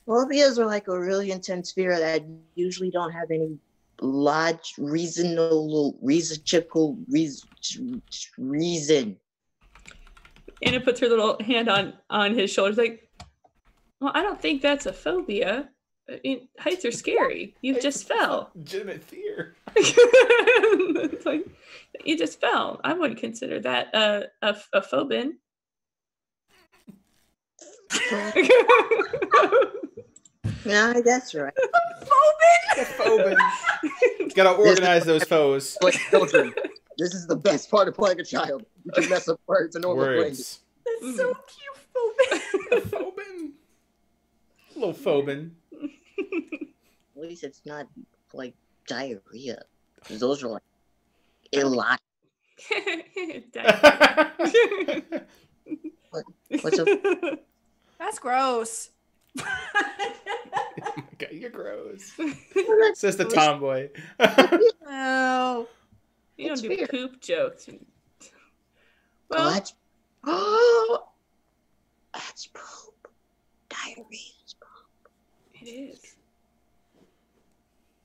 Phobias are like a really intense fear that usually don't have any reasonable reason. Anna puts her little hand on his shoulders, like, well, I don't think that's a phobia. Heights are scary. You just fell. Legitimate fear. It's like, you just fell. I wouldn't consider that a phobin. Yeah, that's right. Phobin. Gotta organize those foes. Like children. This is the best part of playing a child. You can mess up words and normal language. Words. That's so cute, Phobin. Phobin. Little Phobin. At least it's not like diarrhea. Those are like illogical. What's a That's gross. Oh my God, you're gross. Says the tomboy. Oh. You don't It's do weird. poop jokes. Well, what? Oh, that's poop. Diarrhea is poop. it is.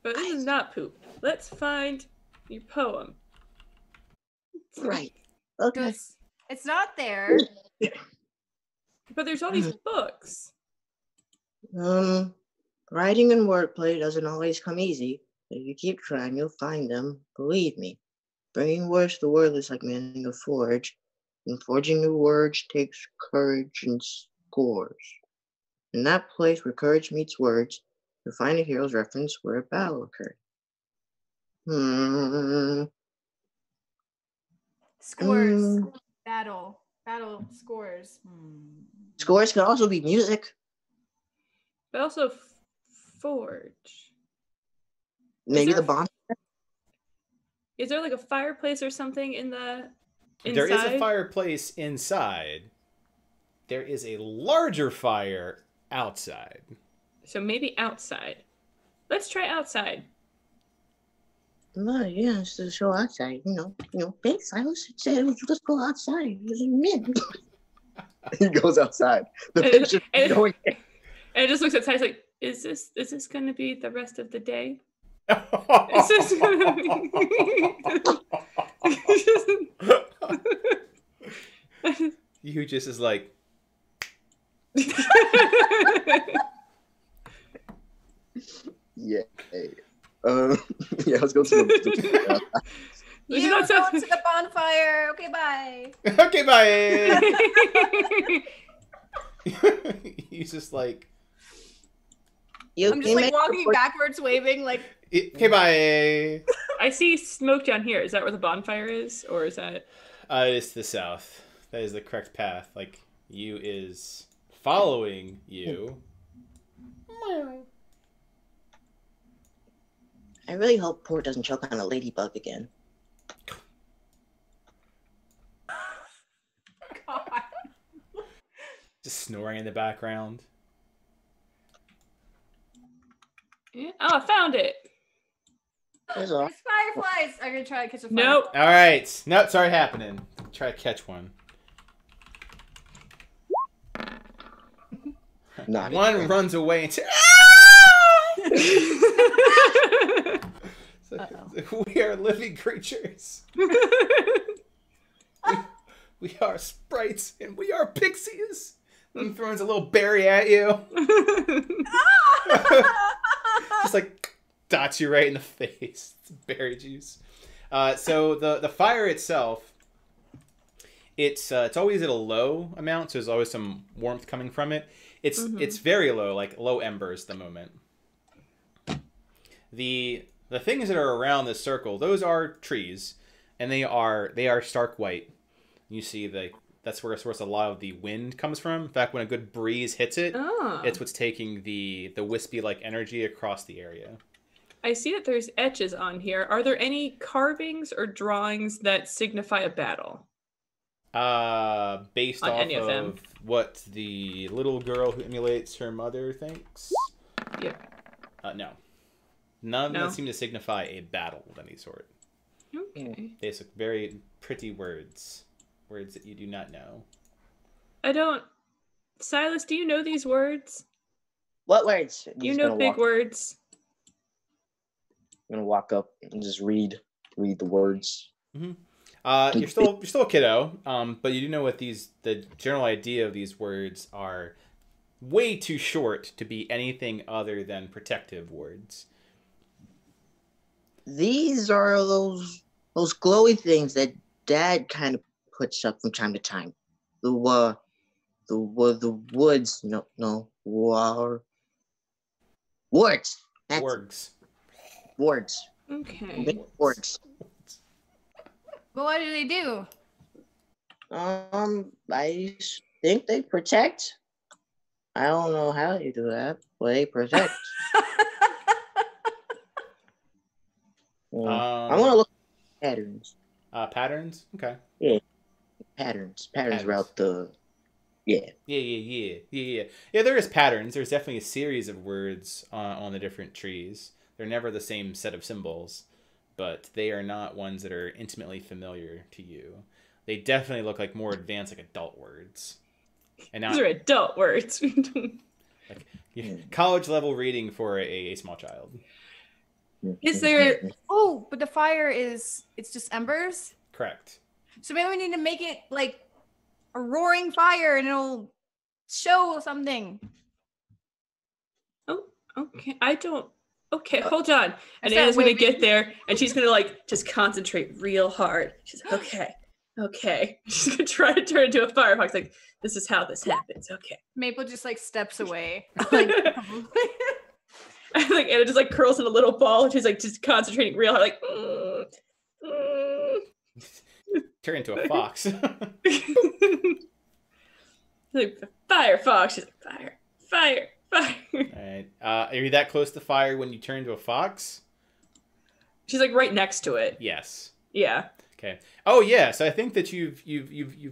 But this is not poop. Let's find your poem. Right. Okay. It's not there. But there's all these books. Writing and wordplay doesn't always come easy. If you keep trying, you'll find them. Believe me. Bringing words to the wordless like manning a forge, and forging new words takes courage and scores. In that place where courage meets words, you'll find a hero's reference where a battle occurred. Scores. Battle. Scores. Scores can also be music. But also forge. Maybe there- the bomb. Is there like a fireplace or something in the inside? There is a fireplace inside. There is a larger fire outside. So maybe outside. Let's try outside. No, yeah, it's the show outside. You know, Big Silas said, let's go outside. He goes outside. The And- picture and- going. And it just looks at Ty's like, is this gonna be the rest of the day? Is this gonna be You just is like, Yeah. Yeah, let's go to the There's You not go so- to the bonfire. Okay, bye. okay, bye. He's just like, I'm just like walking backwards, waving like. okay, bye. I see smoke down here. Is that where the bonfire is? Or is that It's to the south. That is the correct path. Like, you is following you. I really hope Port doesn't choke on a ladybug again. God. Just snoring in the background. Yeah. Oh, I found it. There's all. There's fireflies. I'm gonna try to catch a firefly. Nope. All right. No, it's already happening. Try to catch one. Not One runs away and we are living creatures. We are sprites and we are pixies. And throws a little berry at you. Just like dots you right in the face. It's berry juice. So the fire itself, it's always at a low amount, so there's always some warmth coming from it. It's very low, like low embers at the moment. The things that are around this circle, those are trees, and they are stark white. You see that's where a source a lot of the wind comes from. In fact, when a good breeze hits it, it's what's taking the wispy like energy across the area. I see that there's etches on here. Are there any carvings or drawings that signify a battle? Based On off any of them. of what the little girl who emulates her mother thinks. Yep. No. None of them No? that seem to signify a battle of any sort. Okay. They have very pretty words. Words that you do not know. I don't... Silas, do you know these words? What words? You know big words. I'm gonna walk up and just read the words. Mm-hmm. You're still a kiddo, but you do know what the general idea of these words are way too short to be anything other than protective words. These are those glowy things that Dad kind of puts up from time to time. The woods. No. Words. Words. Words. Okay. Words. But what do they do? I think they protect. I don't know how they do that, but they protect. I want to look at patterns. Patterns? Okay. Yeah. Patterns throughout the... Yeah. Yeah, there is patterns. There's definitely a series of words on the different trees. They're never the same set of symbols, but they are not ones that are intimately familiar to you. They definitely look like more advanced, like adult words. And not, These are adult words. like college level reading for a small child. Is there... Oh, but the fire it's just embers? Correct. So maybe we need to make it like a roaring fire and it'll show something. Oh, okay. I don't... Okay, hold on. And start Anna's going to waving. get there, and she's going to, like, just concentrate real hard. She's like, okay. She's going to try to turn into a firefox. Like, this is how this happens. Okay. Maple just like steps away. Like, And, like, Anna just, like, curls in a little ball, and she's, like, just concentrating real hard, like, Turn into a fox. like, firefox. She's like, fire. All right. Are you that close to fire when you turn into a fox? She's like right next to it. Yes. Yeah. Okay. Oh yeah. So I think that you've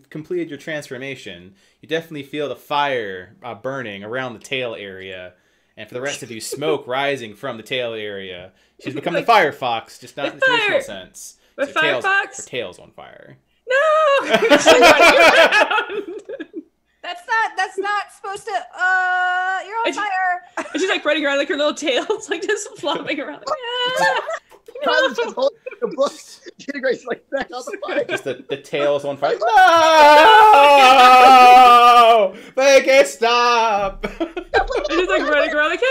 completed your transformation. You definitely feel the fire burning around the tail area, and for the rest of you, smoke rising from the tail area. She's become the fire fox, just not in the traditional sense. The fire fox. Her tail's on fire. No. She's running around. That's not supposed to. You're on fire. And she's like running around like her little tail's like just flopping around. Like, Probably just holding the book, getting ready to like back out the fire. Just the tail's on fire. No! Make it stop! And she's like running around like,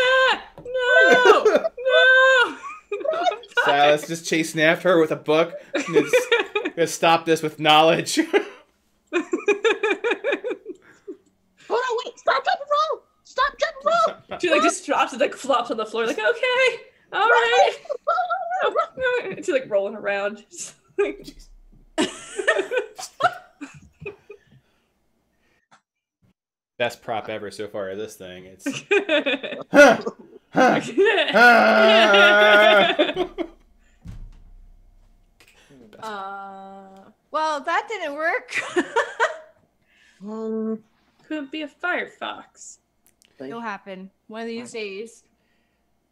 no. Silas just chasing after her with a book. Gonna stop this with knowledge. Hold on, wait! Stop, jump, and roll! Stop, jump, and roll! She like just drops and like flops on the floor like, okay, all right. She's like rolling around. Best prop ever so far of this thing. It's Well, that didn't work. Could be a firefox. It'll happen one of these days.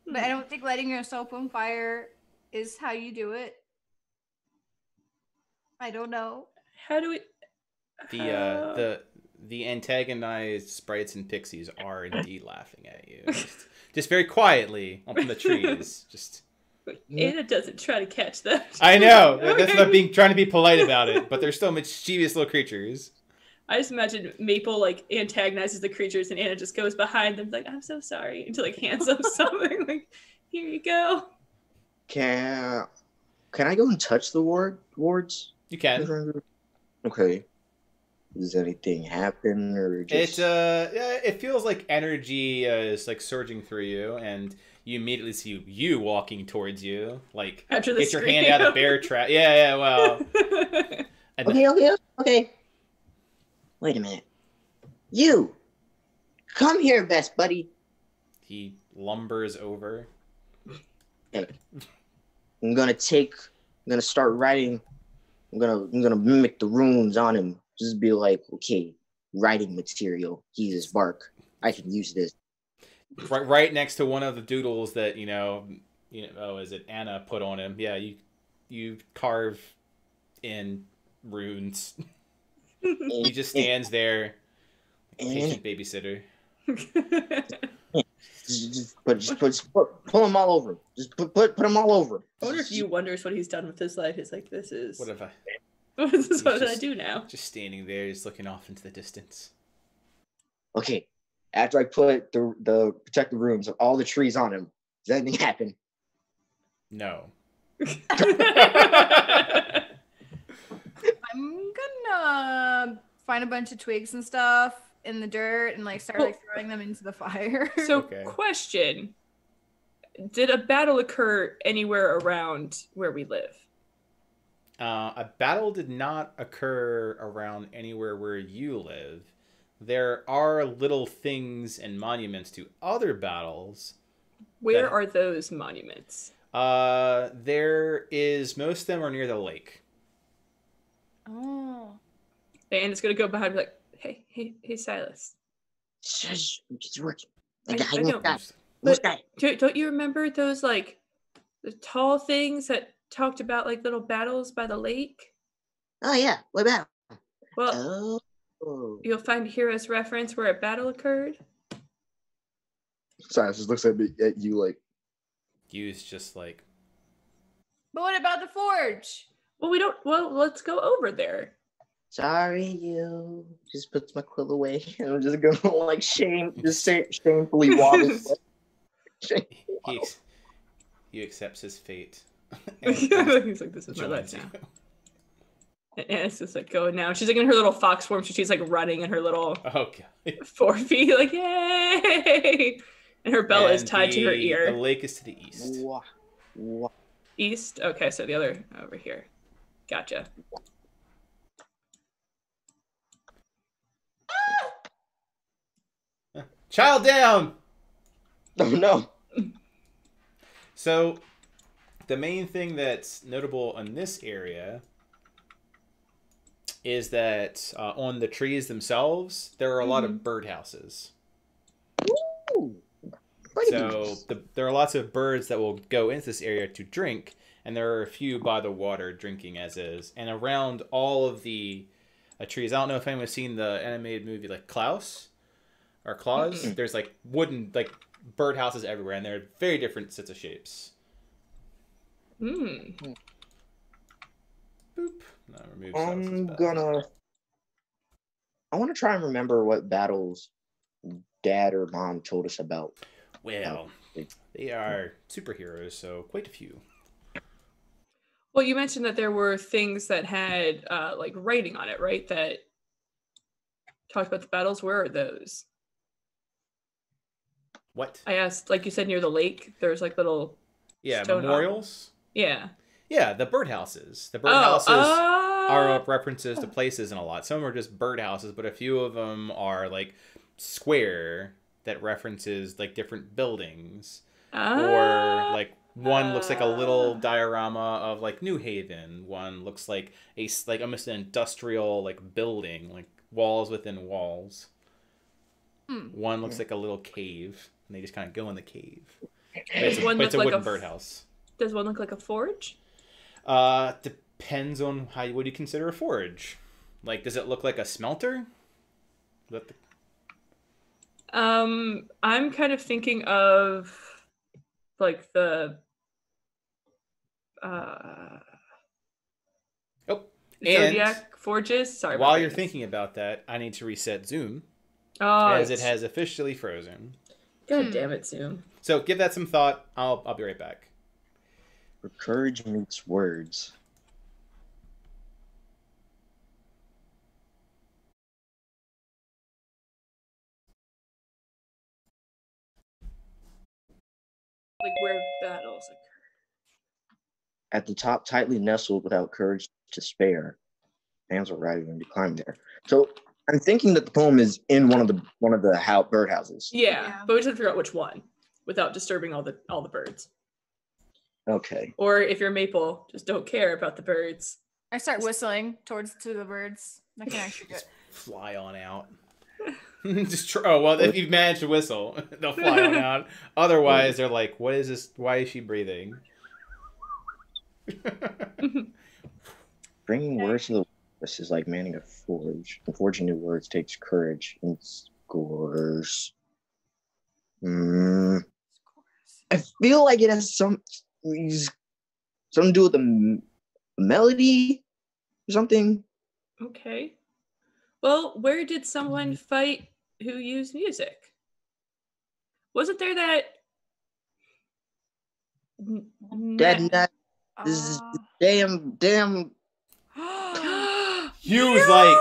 But I don't think lighting yourself on fire is how you do it. I don't know. How do we? The antagonized sprites and pixies are indeed laughing at you, just very quietly up in the trees. Just Anna doesn't try to catch that. I know that's not trying to be polite about it, but they're still mischievous little creatures. I just imagine Maple like antagonizes the creatures and Anna just goes behind them like, I'm so sorry, and to like hands them something like, here you go. Can I go and touch the wards? You can. Okay. Does anything happen or just... It feels like energy is like surging through you, and you immediately see you walking towards you, like After the get your hand out of the bear trap. Yeah, well. Okay. Wait a minute. You! Come here, best buddy. He lumbers over. Okay. I'm gonna start writing. I'm gonna mimic the runes on him. Just be like, okay, writing material. He's his bark. I can use this. Right next to one of the doodles that is it Anna put on him? Yeah, you carve in runes. He just stands there, like a patient babysitter. pull them all over. Just put them all over. I wonder if you wonders what he's done with his life. He's like, this is What have I? what did I do now? Just standing there, just looking off into the distance. Okay. After I put the protective rooms of all the trees on him, does anything happen? No. I'm gonna find a bunch of twigs and stuff in the dirt and like start like throwing them into the fire. So, Okay. question: did a battle occur anywhere around where we live? A battle did not occur around anywhere where you live. There are little things and monuments to other battles. Where are those monuments? There is, most of them are near the lake. Oh. And it's gonna go behind and be like, hey, Silas. Shush, it's working. I I know. got But that. don't you remember those like the tall things that talked about like little battles by the lake? Oh yeah, what about? Well, Oh, you'll find a hero's reference where a battle occurred. Silas just looks at you like, Yu's just like, But what about the forge? Well, let's go over there. sorry, you. Just puts my quill away, and I'm just gonna like shamefully waddle. he accepts his fate. He's like, this is my life joins now. you. And it's just like going now. She's like in her little fox form, so she's like running in her little Okay. 4 feet, like yay! And her bell is tied to her ear. The lake is to the east. Wah. East? Okay, so the other over here. Gotcha. Child down! oh no. So, the main thing that's notable in this area is that on the trees themselves, there are a lot of birdhouses. Ooh. So there are lots of birds that will go into this area to drink, and there are a few by the water drinking as is. And around all of the trees, I don't know if anyone's seen the animated movie like Klaus or Claus. There's like wooden like birdhouses everywhere, and they're very different sets of shapes. Mm. Boop. No, remove Silas's I want to try and remember what battles Dad or Mom told us about. Well, they are superheroes, so quite a few. Well, you mentioned that there were things that had like writing on it, right? That talked about the battles. Where are those? What? I asked, like you said, near the lake. There's like little stone memorials. Yeah. Yeah, the birdhouses. The birdhouses are references to places in a lot. Some are just birdhouses, but a few of them are like square that references like different buildings. Or like one looks like a little diorama of like New Haven. One looks like almost an industrial like building, like walls within walls. One looks like a little cave, and they just kind of go in the cave. It's a wooden birdhouse. Does one look like a forge? Depends on what you consider a forge. Like, does it look like a smelter? I'm kind of thinking of like the Zodiac forges. Sorry. While you're thinking about that, I need to reset Zoom as it has officially frozen. God damn it, Zoom. So give that some thought. I'll be right back. Where courage meets words. Like where battles occur. At the top, tightly nestled without courage to spare. Hands are ready when you climb there. So I'm thinking that the poem is in one of the birdhouses. Yeah, but we just have to figure out which one without disturbing all the birds. Okay. Or if you're Maple, just don't care about the birds. I start whistling to the birds. I can actually do it. Fly on out. If you've managed to whistle, they'll fly on out. Otherwise, they're like, what is this? Why is she breathing? Bringing words to the this is like manning a forge. And forging new words takes courage and scores. Mm, I feel like it has something to do with the melody or something. Okay. Well, where did someone fight who used music? Wasn't there that? That this is damn. You was like,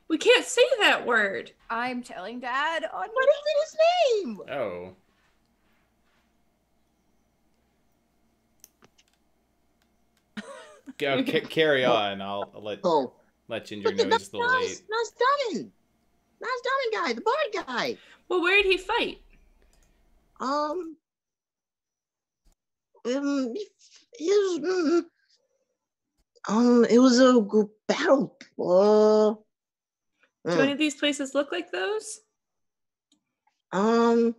We can't say that word. I'm telling Dad on What is his name? oh. Go, carry on. I'll let Ginger know he's a little late. Nas Dunnan guy, the bard guy. Well, where did he fight? It was a good battle. Do any of these places look like those? I'm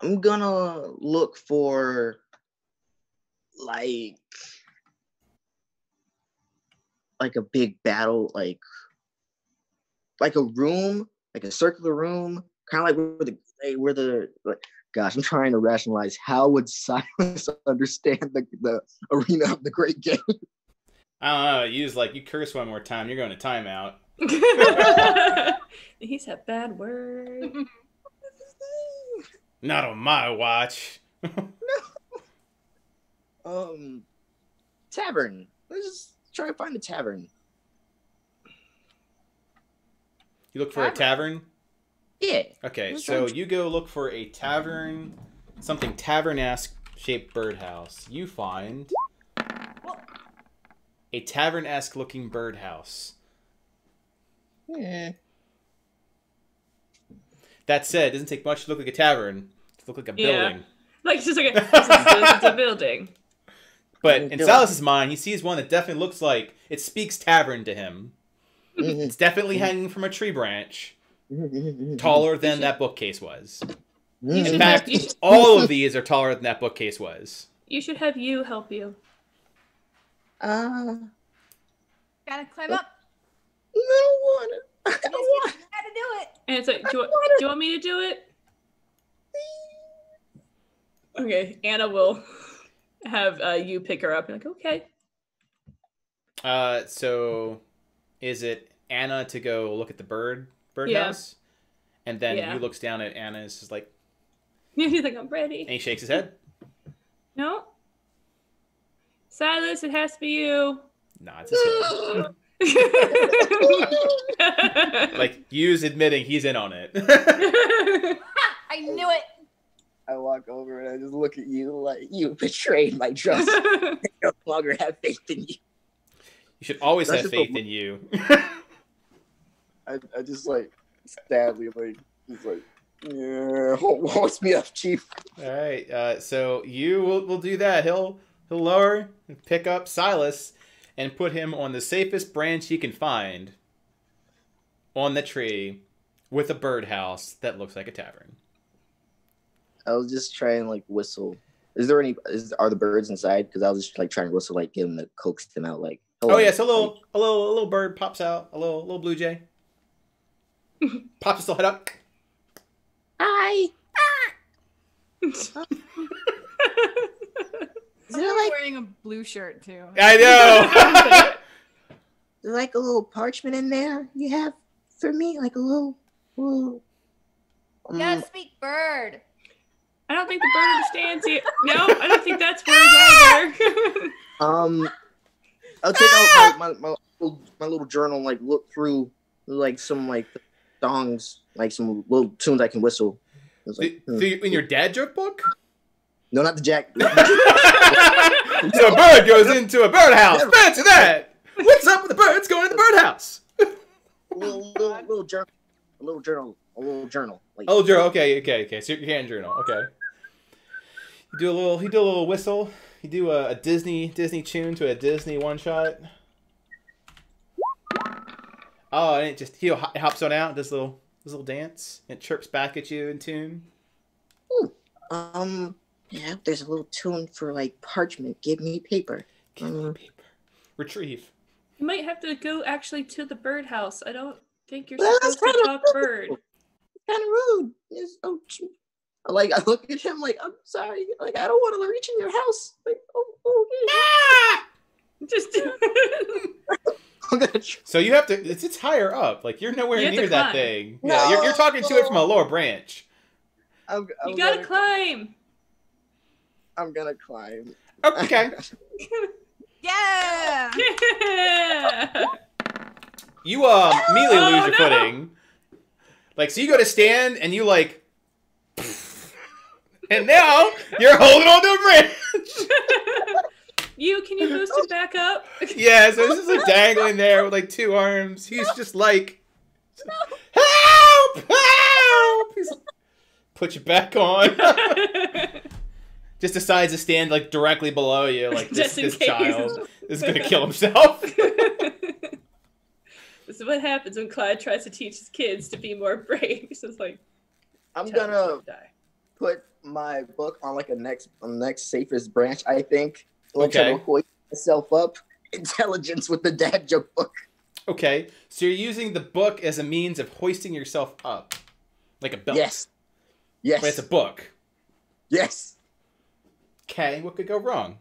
gonna look for like a big battle, like a room, like a circular room, kind of like where the like, gosh, I'm trying to rationalize how would Silas understand the arena of the Great Game. I don't know. You curse one more time, you're going to timeout. He said bad word. Not on my watch. Tavern. Let's just try to find a tavern. You look for a tavern? Yeah. Okay, so you go look for a tavern, something tavern-esque shaped birdhouse. You find a tavern-esque looking birdhouse. Yeah. That said, it doesn't take much to look like a tavern. To look like a building. Like, it's just like it's a building. But in Silas's mind, he sees one that definitely looks like it speaks tavern to him. It's definitely hanging from a tree branch, taller than that bookcase was. In fact, all of these are taller than that bookcase was. You should have you help you. Gotta climb up. I don't want it. Gotta do it. And it's like, do you want me to do it? Okay, Anna will have you pick her up. You're like, okay. So is it Anna to go look at the birdhouse? Yeah. And then he looks down at Anna and is just like, he's like, I'm ready. And he shakes his head. No. Silas, it has to be you. Nods his head. Like, Yu's admitting he's in on it. I knew it. I walk over and I just look at you like, you betrayed my trust. I no longer have faith in you. You should always have faith in you. I just like, sadly, like, he's like, yeah, hoist me up, Chief. All right, so you will do that. He'll lower and pick up Silas and put him on the safest branch he can find on the tree with a birdhouse that looks like a tavern. I was just trying like whistle. Are the birds inside? Because I was just like trying to whistle, like get them to coax them out. Like, hello. Oh yes, a little bird pops out, a little blue jay. Pops his little head up. Hi. Is I'm there wearing a blue shirt too. I know. like a little parchment in there you have for me? Like a little Yeah, speak bird. I don't think the bird understands you. No, I don't think that's words either. I'll take out my little journal and like look through like some like songs, like some little tunes I can whistle. Like, in your dad joke book? No, not the Jack. So a bird goes into a birdhouse. Fancy that! What's up with the birds going to the birdhouse? a little journal. Like, Oh, journal. Okay. So your hand journal. Okay. You do a little whistle. You do a Disney tune to a Disney one shot. Oh, and it hops on out, does this little dance. It chirps back at you in tune. Yeah, there's a little tune for like parchment. Give me paper. Give me paper. Retrieve. You might have to go actually to the birdhouse. I don't think you're supposed to talk bird. kind of rude. Like, I look at him like, I'm sorry. Like, I don't want to reach in your house. Like, Just do it. I'm gonna try. So you have to. It's higher up. Like you're nowhere You have near to that climb. thing. No. Yeah, you're talking to it from a lower branch. You gotta climb. I'm gonna climb. Okay. Yeah. Yeah. You immediately Oh, lose your no. footing. Like so, you go to stand and you like, and now you're holding on to a branch. Can you boost it back up? Yeah, so this is like dangling there with like 2 arms. He's just like, help, help. He's put you back on. Just decides to stand like directly below you, like this Just in case. child is gonna kill himself. This is what happens when Clyde tries to teach his kids to be more brave. He's just like, I'm tell gonna them to die. put my book on like on the next safest branch. I think. Like, Okay. to hoist myself up. Intelligence with the dad joke book. Okay, so you're using the book as a means of hoisting yourself up, like a belt. Yes. Yes. But it's a book. Yes. Okay, what could go wrong?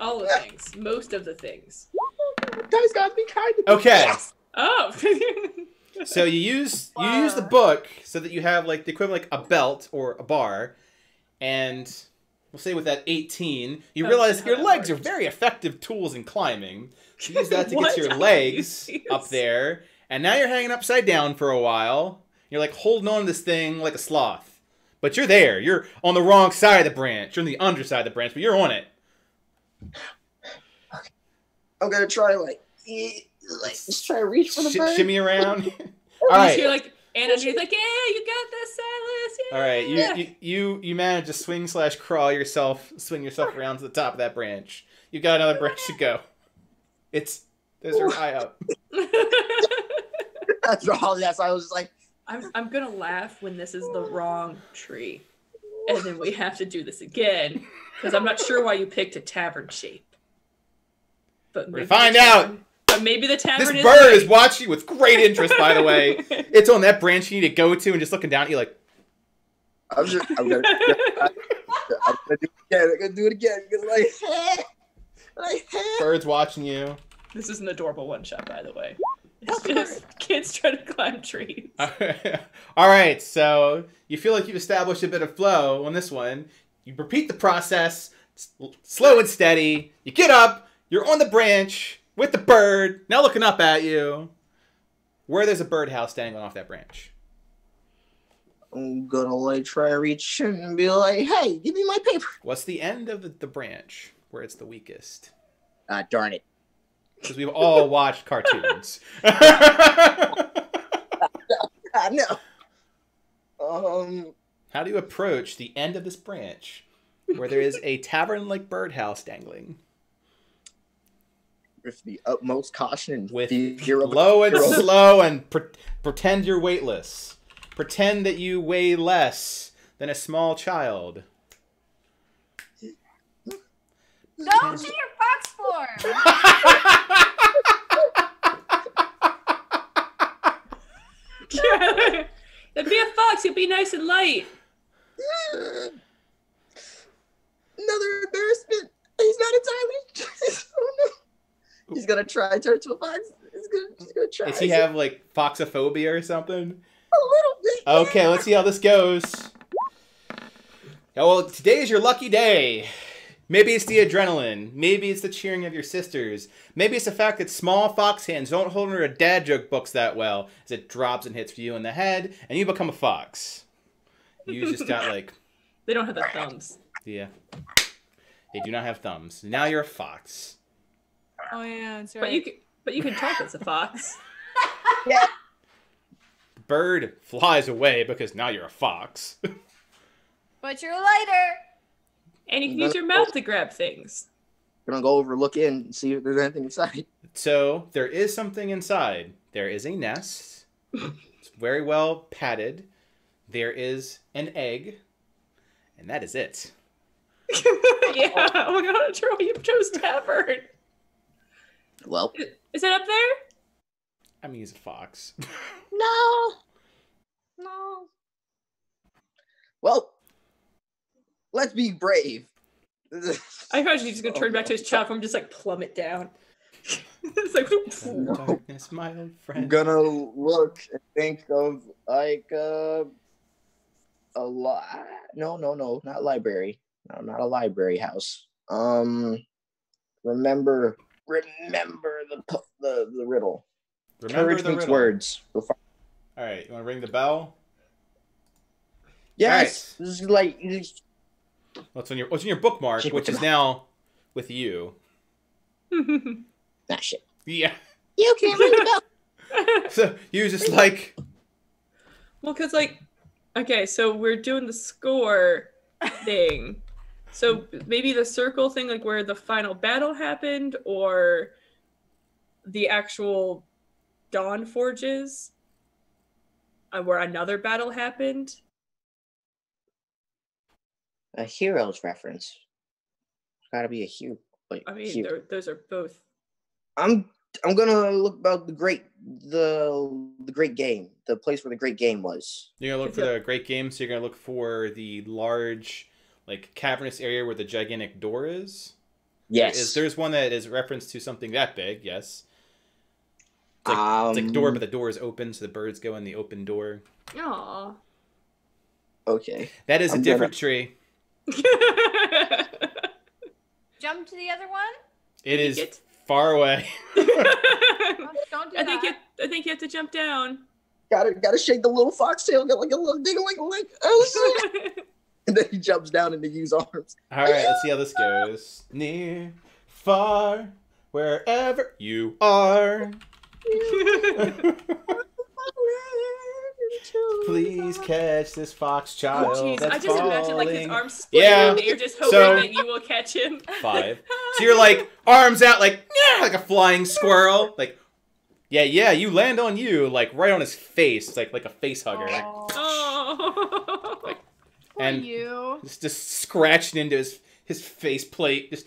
All the things. Most of the things. Guys gotta be kind to me. Okay. Yes. Oh. So you use the book so that you have like the equivalent like a belt or a bar, and we'll say with that 18, you realize your legs are very effective tools in climbing. So use that to get What to your are legs you up there, and now you're hanging upside down for a while. You're like holding on to this thing like a sloth, but you're there. You're on the wrong side of the branch. You're on the underside of the branch, but you're on it. I'm gonna try just try to reach for the bird. Shimmy around. All right. You're like, and underneath, like, yeah, you got this, Silas. Yeah. All right, you manage to swing / crawl yourself, swing yourself around to the top of that branch. You got another branch to go. Those are high up. After all that, so I was just like, I'm gonna laugh when this is the wrong tree, and then we have to do this again because I'm not sure why you picked a tavern shape. But We're gonna find out. But maybe the tavern. This bird is watching you with great interest. By the way, it's on that branch you need to go to, and just looking down at you like. I'm gonna do it again because Bird's watching you. This is an adorable one shot, by the way. It's just kids trying to climb trees. All right, so you feel like you've established a bit of flow on this one. You repeat the process, slow and steady. You get up. You're on the branch with the bird, now looking up at you. Where there's a birdhouse dangling off that branch. I'm gonna try to reach and be like, hey, give me my paper. What's the end of the branch where it's the weakest? Darn it. Because we've all watched cartoons. No. How do you approach the end of this branch where there is a tavern-like birdhouse dangling? With the utmost caution and With fear of low and slow and pretend you're weightless. Pretend that you weigh less than a small child. Don't do your fox form. That'd be a fox. You'd be nice and light. Another embarrassment. He's not entirely. Oh no. He's gonna try to turn to a fox. He's gonna try. Does he have like foxophobia or something? A little bit. Okay, let's see how this goes. Oh, well, today is your lucky day. Maybe it's the adrenaline. Maybe it's the cheering of your sisters. Maybe it's the fact that small fox hands don't hold under a dad joke books that well, as it drops and hits you in the head, and you become a fox. You just got like... They don't have the thumbs. Yeah. They do not have thumbs. Now you're a fox. Oh yeah, that's right. But you can talk as a fox. Yeah. Bird flies away because now you're a fox. But you're lighter. And you can use your mouth to grab things. Gonna go over, look in, and see if there's anything inside. So there is something inside. There is a nest. It's very well padded. There is an egg. And that is it. Yeah. Oh my god, Charlie, you chose tavern. Well, Is it up there? I mean, he's a fox. no. Well, let's be brave. I imagine he's just gonna turn back to his chat form, just like plummet down. It's like Darkness, my old friend. I'm gonna look and think of like a no, not library. No, not a library house. Remember the riddle. Remember Courage the meets riddle. words. All right, you want to ring the bell? Yes. This is like What's on your bookmark, which is now with you? that shit. Yeah. You can't ring the bell. So you just like. well, because like, okay, so we're doing the score thing. So maybe the circle thing, like where the final battle happened, or the actual Dawn Forges, where another battle happened. A hero's reference. It's gotta be a hero. Like, I mean, hero. those are both. I'm gonna look about the great game, the place where the great game was. You're gonna look for the great game, so you're gonna look for the large, like cavernous area where the gigantic door is. Yes. There's one that is referenced to something that big. Yes. It's like door, but the door is open, so the birds go in the open door. Aww. Okay. That is a different tree. Jump to the other one? It is far away. Don't do I think you have to jump down. Gotta shake the little foxtail, get like a little ding-a-ling-a-ling. Oh shit! And then he jumps down into Yu's arms. All right, let's see how this goes. Near, far, wherever you are. Please catch this fox child. Oh, jeez. That's I just imagine like his falling. arms split and you're just hoping that you will catch him. 5. So you're like arms out, like yeah, like a flying squirrel. Like yeah, you land on you, like right on his face, like a face hugger. Oh. Like, Poor and you. just scratching into his face plate.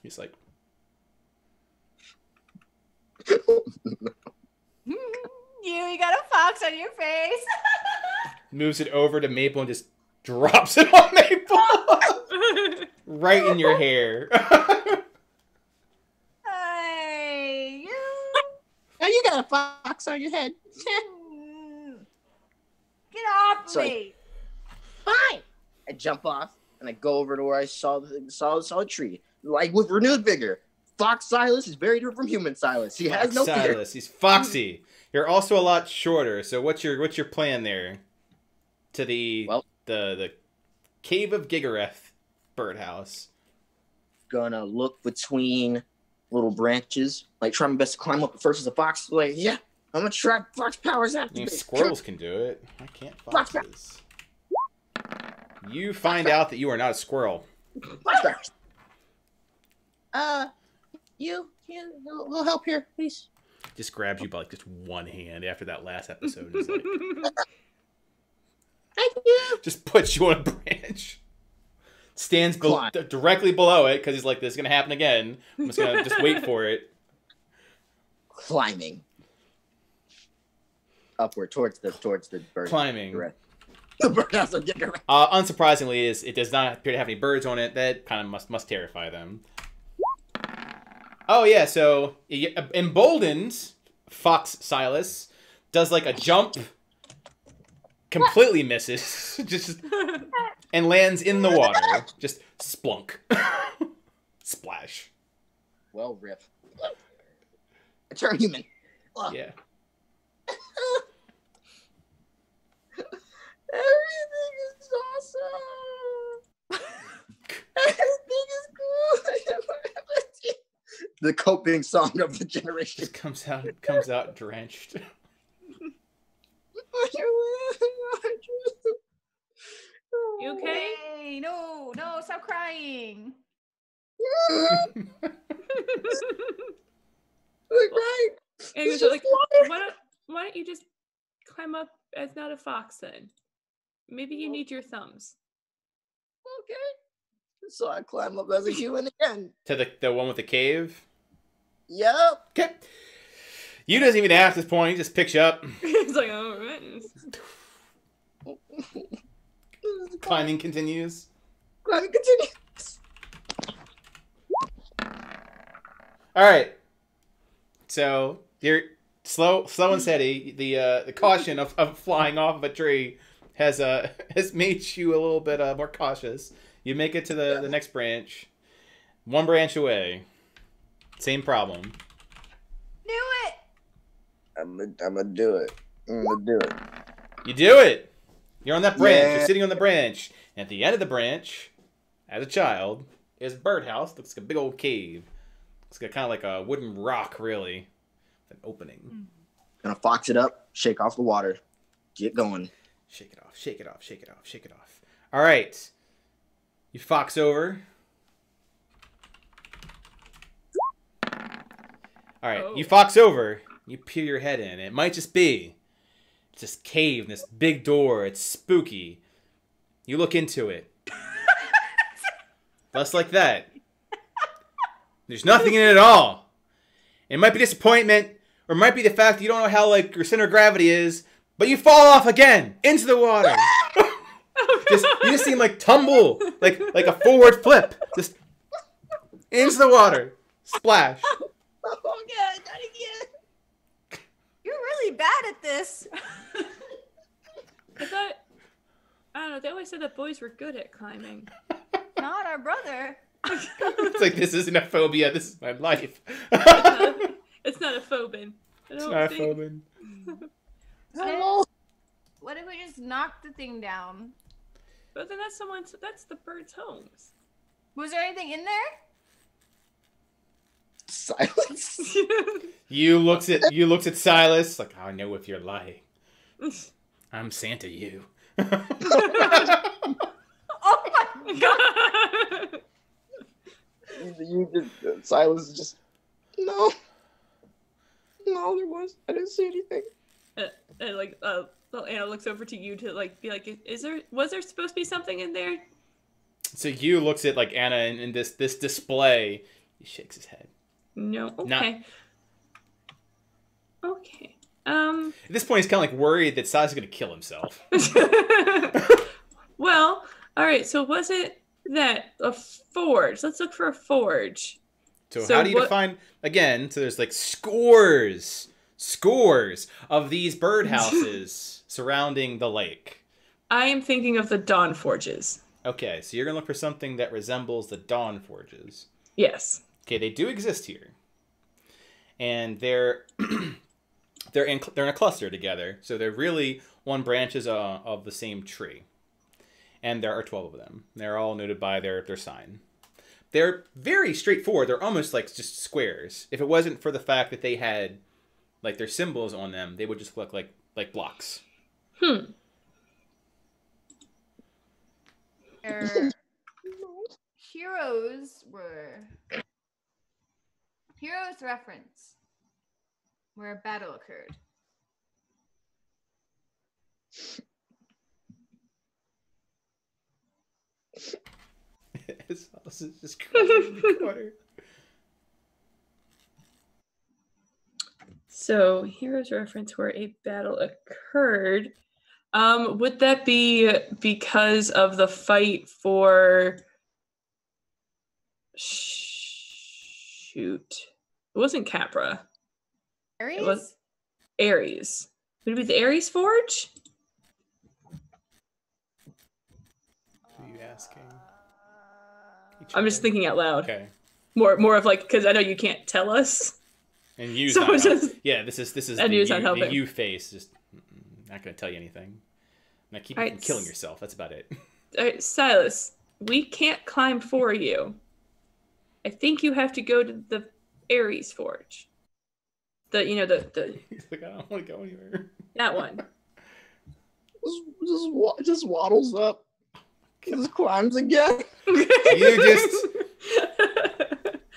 He's like. You got a fox on your face. Moves it over to Maple and just drops it on Maple. Right in your hair. Hey, you. Now you got a fox on your head. Get off So me. Fine. I jump off and I go over to where I saw the tree, like with renewed vigor. Fox Silas is very different from human Silas. He has no fear. Silas, he's foxy. You're also a lot shorter. So what's your plan there? To the Cave of Gigareth birdhouse. Gonna look between little branches, like try my best to climb up first as a fox. Like, yeah, I'm gonna try fox powers I after mean, this. squirrels can do it. I can't foxes. You find out that you are not a squirrel. Fox powers. You, a little help here, please. Just grabs you by like just one hand after that last episode. Is like, Thank you. just puts you on a branch. Stands directly below it because he's like, this is gonna happen again. I'm just gonna just wait for it. Climbing upward towards the bird. Climbing. The birdhouse of Gigareth. Unsurprisingly, it does not appear to have any birds on it. That kind of must terrify them. Oh yeah, so emboldened Fox Silas does like a jump, completely misses, just and lands in the water. Just splunk, splash. Well, rip. I turn human. Yeah. Everything is awesome. Everything is cool. The coping song of the generation. Just comes out drenched. You okay? Hey, no, stop crying. Right. And so like, why don't you just climb up as not a fox then? Maybe you need your thumbs. Okay. So I climb up as a human again. To the one with the cave. Yep. Okay. You doesn't even ask at this point. He just picks you up. It's like, all right. Climbing continues. Climbing continues. All right. So you're slow and steady. The caution of flying off of a tree has made you a little bit more cautious. You make it to the next branch. One branch away. Same problem. Do it. I'm gonna do it. I'm gonna do it. You do it. You're on that branch. Yeah. You're sitting on the branch. And at the end of the branch, as a child, is a birdhouse. Looks like a big old cave. It's got kind of like a wooden rock, really. With an opening. Gonna fox it up, shake off the water, get going. Shake it off, shake it off, shake it off, shake it off. All right. You fox over. All right, you fox over. You peer your head in. It might just be this cave, and this big door. It's spooky. You look into it. Just like that. There's nothing in it at all. It might be disappointment, or it might be the fact that you don't know how your center of gravity is, but you fall off again into the water. You just seem tumble, like a forward flip, just into the water, splash. Oh God, not again. You're really bad at this. I don't know, they always said that boys were good at climbing. Not our brother. It's like, this isn't a phobia, this is my life. It's not a phobin. It's not a phobin. What if we just knock the thing down? But then that's the birds' homes. Was there anything in there? Silence. You looks at Silas like, I know if you're lying. I'm Santa, you. Oh my god! Silas just no, there was. I didn't see anything. And Anna looks over to you to be like, was there supposed to be something in there? So you looks at Anna in this display. He shakes his head. No. Okay. Okay. At this point, he's kind of worried that Silas is going to kill himself. Well, all right. So was it that a forge? Let's look for a forge. So how do you define, again, so there's scores of these birdhouses surrounding the lake. I am thinking of the Dawn Forges. Okay, so you're going to look for something that resembles the Dawn Forges. Yes. Okay, they do exist here. And they're in a cluster together. So they're really one branches of the same tree. And there are 12 of them. They're all noted by their sign. They're very straightforward. They're almost just squares. If it wasn't for the fact that they had their symbols on them, they would just look like blocks. Heroes reference where a battle occurred. His house is just crying in the corner. So, heroes reference where a battle occurred. Would that be because of the fight for... Shoot. It wasn't Capra. Ares? It was Ares. Would it be the Ares Forge? Who are you asking? I'm just thinking out loud. Okay. More of because I know you can't tell us. And you So it's just, this is and you's not the helping. you face. Just not going to tell you anything. Not keep Alright, killing yourself. That's about it. All right, Silas, we can't climb for you. I think you have to go to the Ares Forge. The He's like, I don't want to go anywhere. that one. Just waddles up. Just climbs again. You just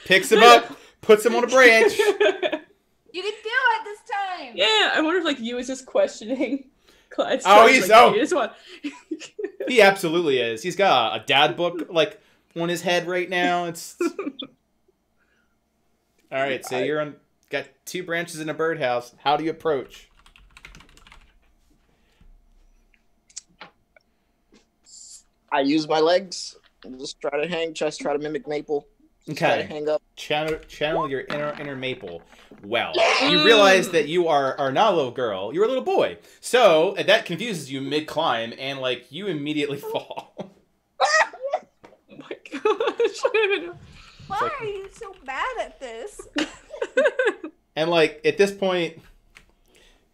picks him up, puts him on a branch. You can do it this time. Yeah, I wonder if you was just questioning Clyde's. Oh, choice, he's you just want... He absolutely is. He's got a dad book on his head right now. It's all right. So you're got 2 branches in a birdhouse. How do you approach? I use my legs. Just try to hang. Just try to mimic Maple. Just try to Okay. hang up. Channel your inner Maple. Well, you realize that you are not a little girl. You're a little boy. So that confuses you mid climb, and like you immediately fall. Oh my gosh. I don't even know. Why are you so bad at this? And like at this point,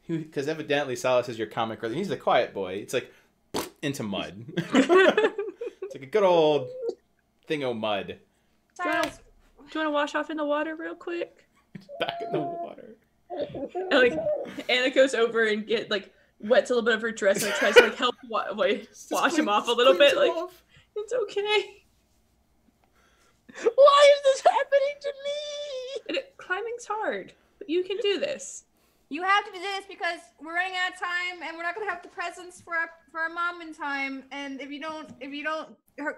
because evidently Silas is your comic relief. He's the quiet boy. It's like into mud. It's like a good old thing of mud. Silas, Do you want to wash off in the water real quick? Back in the water. And like Anna goes over and wets a little bit of her dress and tries to like help wash him off a little bit. Like it's okay. Why is this happening to me? Climbing's hard, but you can do this. you have to do this because we're running out of time and we're not gonna have the presents for our mom in time. And if you don't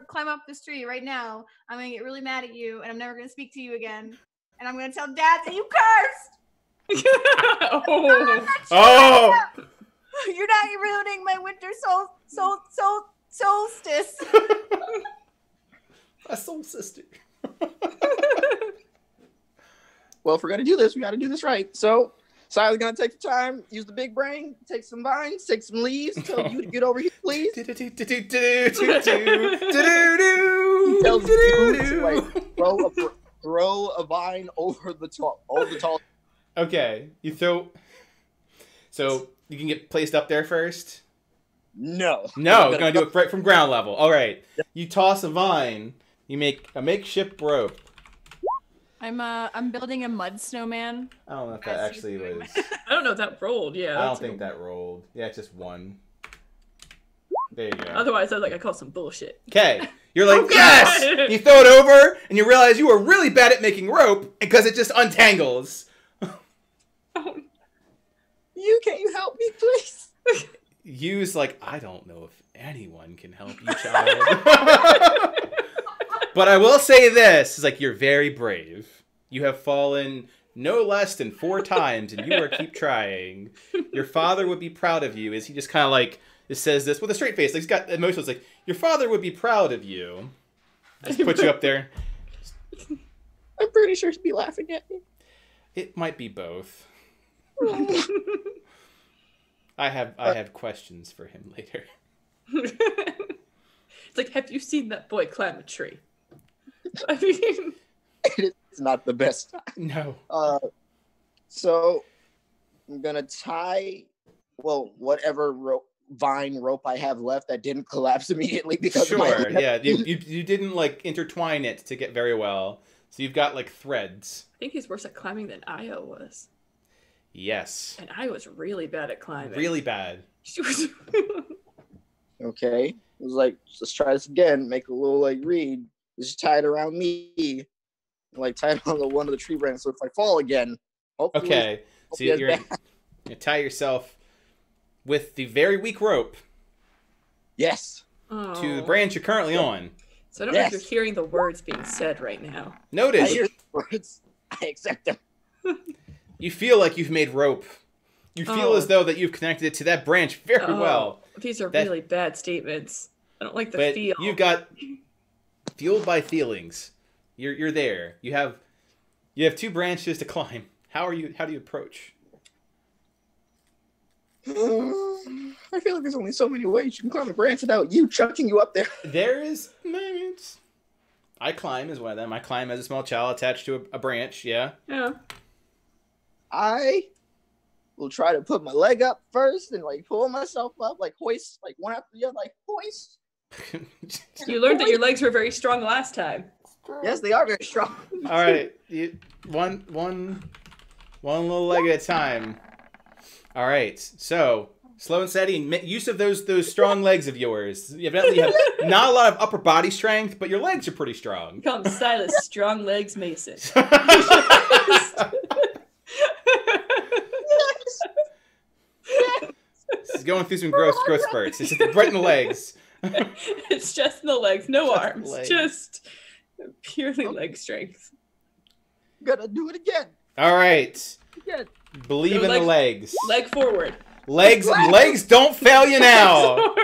climb up this tree right now, I'm gonna get really mad at you and I'm never gonna speak to you again. And I'm gonna tell Dad that you cursed. Oh! You're not ruining my winter solstice. A soul sister. Well, if we're gonna do this, we got to do this right. So, Silas gonna take the time, use the big brain, take some vines, take some leaves, tell you to get over here, please. He tells you to like throw a vine over the tall. Okay, you throw. So you can get placed up there first. No, gonna do it right from ground level. All right, you toss a vine. You make a makeshift rope. I'm building a mud snowman. I don't know if that actually was. I don't know if that rolled. Yeah. I don't think that rolled. Yeah, it's just one. There you go. Otherwise, I call some bullshit. Okay, you're like, yes! You throw it over, and you realize you were really bad at making rope because it just untangles. Can you help me, please? Use I don't know if anyone can help you, child. But I will say this, is you're very brave. You have fallen no less than 4 times, and you are keep trying. Your father would be proud of you, as he just kind of it says this with a straight face. He's got emotions your father would be proud of you. Just put you up there. I'm pretty sure he'd be laughing at me. It might be both. I have questions for him later. It's have you seen that boy climb a tree? I mean, it's not the best time. No. So I'm gonna tie, whatever vine rope I have left that didn't collapse immediately because of my yeah. You didn't intertwine it to get very well, so you've got threads. I think he's worse at climbing than Io was. Yes. And I was really bad at climbing. Really bad. She was. Okay. It was let's try this again. Make a little reed. Just tie it around me. Tie it on one of the tree branches. So if I fall again, hopefully. Okay. So you're you tie yourself with the very weak rope. Yes. To the branch you're currently on. So I don't know if you're hearing the words being said right now. Notice. I hear the words. I accept them. You feel like you've made rope. You feel as though that you've connected it to that branch very well. These are really bad statements. I don't like the feel. You've got fueled by feelings. You're there. You have 2 branches to climb. How do you approach? I feel like there's only so many ways you can climb a branch without you chucking you up there. There is moments. I climb as one of them. I climb as a small child attached to a branch. Yeah. Yeah. I will try to put my leg up first and pull myself up, hoist, one after the other, hoist. You learned that your legs were very strong last time. Yes, they are very strong. All right, one little leg at a time. All right, so slow and steady, and make use of those strong legs of yours. You evidently have not a lot of upper body strength, but your legs are pretty strong. Call him Silas Strong Legs Mason. He's going through some growth spurts. It's just right in the legs. It's just in the legs, no arms, legs. just purely leg strength. Gonna do it again. All right. Again. Believe in the legs. Leg forward. Legs don't fail you now.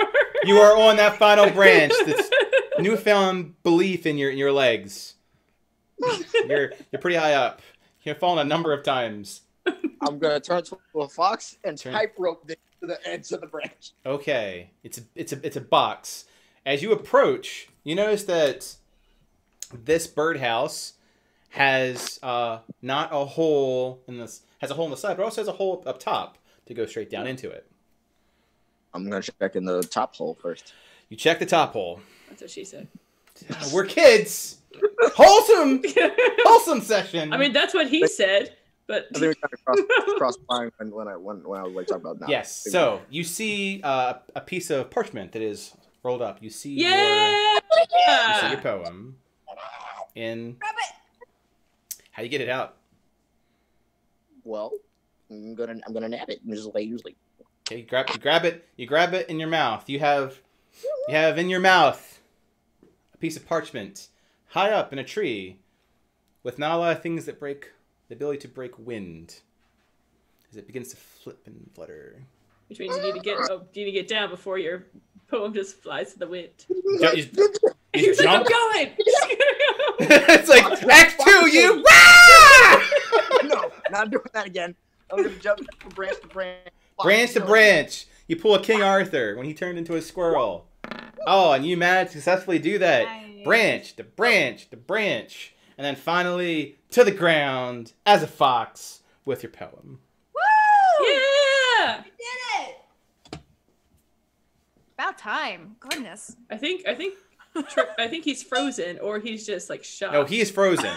You are on that final branch. This newfound belief in your legs. You're pretty high up. You've fallen a number of times. I'm gonna turn to a fox and tightrope this to the edge of the branch. Okay, it's a box. As you approach, you notice that this birdhouse has not a hole in this. Has a hole in the side, but also has a hole up top to go straight down into it. I'm gonna check in the top hole first. You check the top hole. That's what she said. We're kids. Wholesome session. I mean, that's what he said, but I think we kind of crossed the line when I was like talking about now. Yes. So you see a piece of parchment that is rolled up. You see you see your poem in. How do you get it out? Well, I'm gonna nab it and just like usually. Okay, you grab it in your mouth. You have in your mouth a piece of parchment high up in a tree with not a lot of things that break the ability to break wind as it begins to flip and flutter. which means you need to get down before your poem just flies to the wind. You Like, I'm going. It's like Act 2, you. No, not doing that again. I'm gonna jump from branch to branch. Branch to branch. You pull a King Arthur when he turned into a squirrel. Oh, and you managed to successfully do that. Nice. Branch to branch to branch. And then finally to the ground as a fox with your poem. Woo! Yeah. We did it! About time. Goodness. I think he's frozen, or he's just like shocked. No, he is frozen.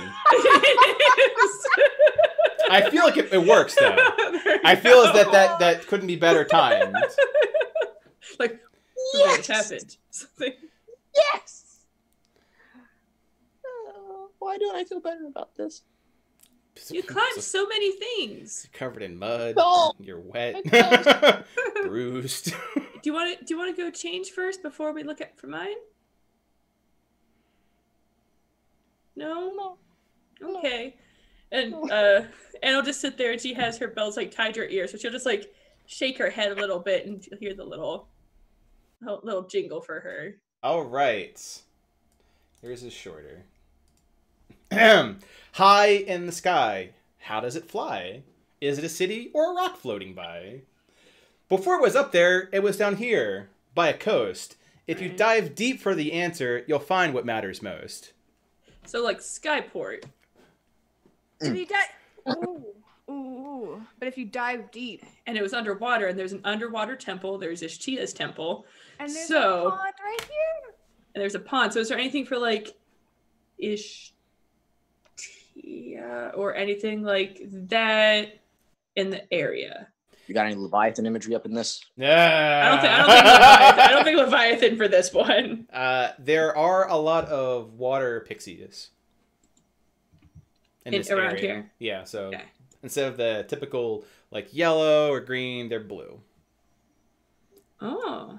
I feel like it works though. I feel as that couldn't be better timed. Like Yes! something happened. Something. Yes! Why don't I feel better about this? You climbed so many things. You're covered in mud. No. You're wet. I Bruised. Do you want to go change first before we look at for mine? No. Okay. And I'll just sit there, and she has her bells like tied to her ears, so she'll just like shake her head a little bit, and you'll hear the little jingle for her. All right. Yours is shorter. High in the sky, how does it fly? Is it a city or a rock floating by? Before it was up there, it was down here, by a coast. If you dive deep for the answer, you'll find what matters most. So like Skyport. If you ooh. But if you dive deep. And it was underwater, and there's an underwater temple. There's Ishtia's temple. And there's So- a pond right here. And there's a pond. So is there anything for like Ishtia or anything like that in the area? You got any Leviathan imagery up in this? I don't think Leviathan for this one. There are a lot of water pixies in this around area. here? Yeah, so Okay. instead of the typical like yellow or green, they're blue. Oh.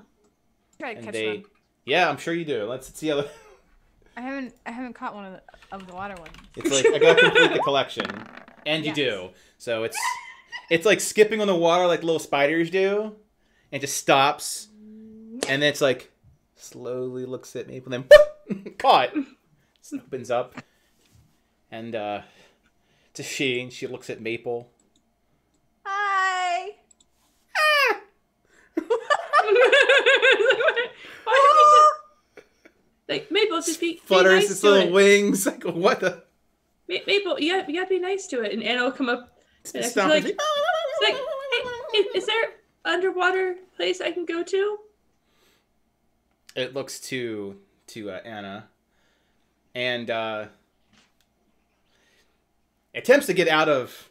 Try to And catch they, one. yeah, I'm sure you do. Let's see how. I haven't caught one of the water ones. It's like I gotta complete the collection, and you Yes. do. So it's like skipping on the water like little spiders do, and just stops, and then it's like slowly looks at Maple, and then caught. Just opens up, and it's a she, and she looks at Maple. Hi. Why did he just, like Maple just be Flutters nice its to little it. wings. Like what the? Maple, you gotta be nice to it, and Anna will come up. And she's Stomping. like, hey, is there an underwater place I can go to? It looks to Anna, and attempts to get out of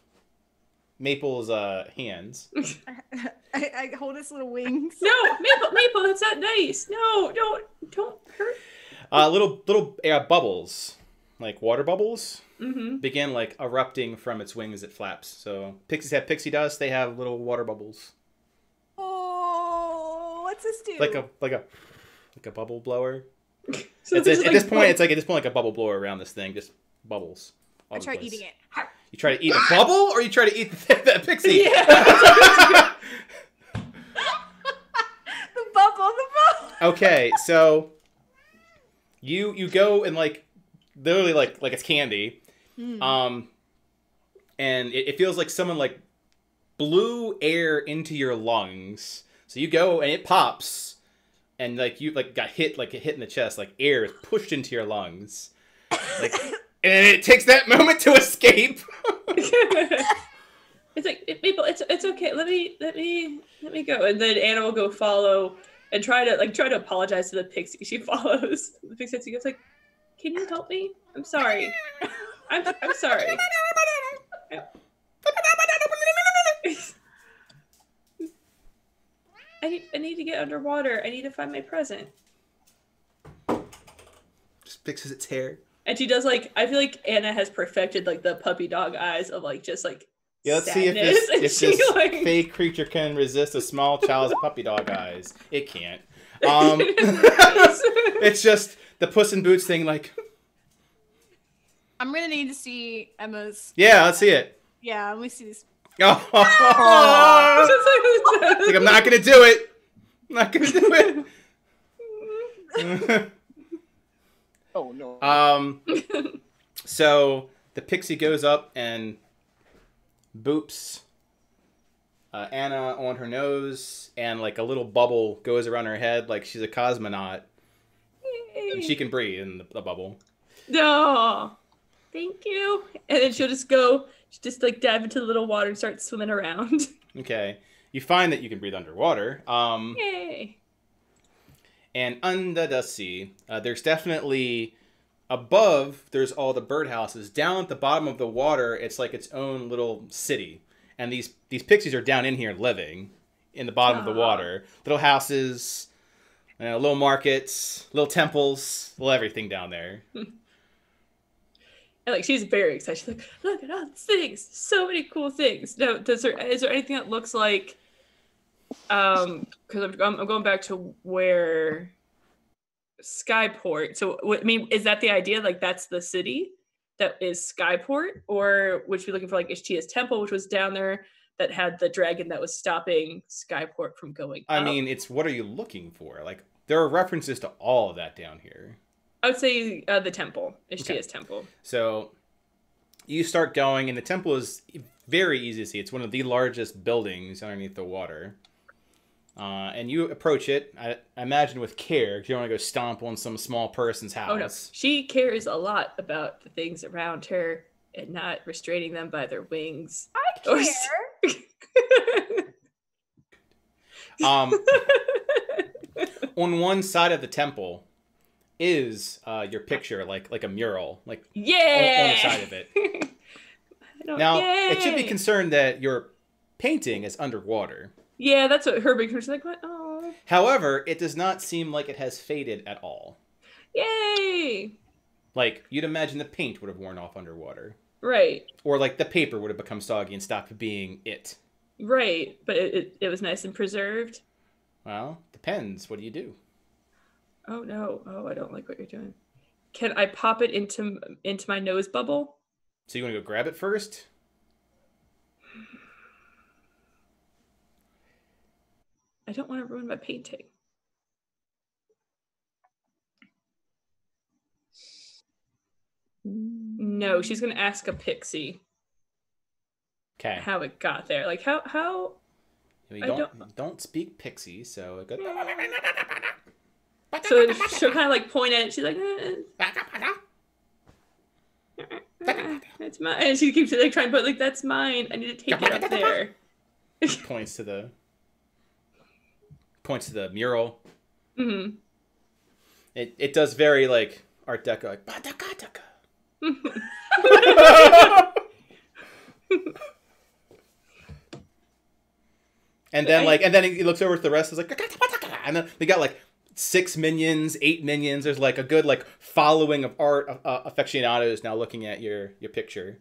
Maple's hands. I hold its little wings. No, Maple, that's not nice. No, don't hurt. Little bubbles, like water bubbles, Mm-hmm. begin like erupting from its wings as it flaps. So pixies have pixie dust. They have little water bubbles, Oh, what's this do? like a bubble blower. So At this is this like point, like a bubble blower around this thing, just bubbles. all I over try the place. eating it. You try to eat a bubble, or you try to eat that pixie? Yeah. The bubble. Okay, so you go and like literally like it's candy, and it feels like someone like blew air into your lungs. So you go and it pops, and like you like got hit like a hit in the chest, like air is pushed into your lungs, like, and it takes that moment to escape. It's like people. It's okay. Let me go. And then Anna will go follow and try to apologize to the pixie. She follows the pixie. It's like, can you help me? I'm sorry. I'm sorry. I need to get underwater. I need to find my present. Just fixes its hair. And she does like, I feel like Anna has perfected like the puppy dog eyes of like just like yeah, let's sadness. see if this like... fake creature can resist a small child's puppy dog eyes. It can't. It's just the Puss in Boots thing. Like, I'm gonna need to see Emma's. Yeah, let's see it. Yeah, let me see this. Oh. Like, I'm not gonna do it. I'm not gonna do it. Oh no. So the pixie goes up and boops Anna on her nose, and like a little bubble goes around her head, like she's a cosmonaut. Yay. And she can breathe in the bubble. No, thank you. And then she'll just like dive into the little water and start swimming around. Okay, you find that you can breathe underwater. Yay. And under the sea, there's definitely above. There's all the birdhouses. Down at the bottom of the water, it's like its own little city. And these pixies are down in here living in the bottom of the water. Little houses, little markets, little temples, little everything down there. And like she's very excited. She's like, look at all these things, so many cool things. Now, is there anything that looks like? Because I'm going back to where Skyport. So I mean, is that the idea? Like that's the city that is Skyport, or would you be looking for like Ishtia's temple, which was down there that had the dragon that was stopping Skyport from going up? I mean, it's what are you looking for? Like there are references to all of that down here. I would say the temple, Ishtia's temple. So you start going, and the temple is very easy to see. It's one of the largest buildings underneath the water. And you approach it, I imagine, with care, because you don't want to go stomp on some small person's house. Oh, no. She cares a lot about the things around her and not restraining them by their wings. I care. On one side of the temple is your picture, like a mural, like on the side of it. Now, it should be concerned that your painting is underwater. Yeah, that's what her big was like. What? Oh. However, it does not seem like it has faded at all. Yay! Like, you'd imagine the paint would have worn off underwater. Right. Or, like, the paper would have become soggy and stopped being it. Right, but it was nice and preserved. Well, depends. What do you do? Oh, no. Oh, I don't like what you're doing. Can I pop it into my nose bubble? So you want to go grab it first? I don't want to ruin my painting. No, she's going to ask a pixie. Okay. How it got there. Like, how... We don't speak pixie, so... So she'll kind of, like, point at it. She's like... That's mine. And she keeps, like, trying to put, like, that's mine. I need to take it up there. Points to the mural. Mm-hmm. It does very like Art Deco, like ba-da-ka-da-ka. And then he looks over at the rest. Is like, and then they got like 6 minions, 8 minions. There's like a good like following of art aficionados now looking at your picture.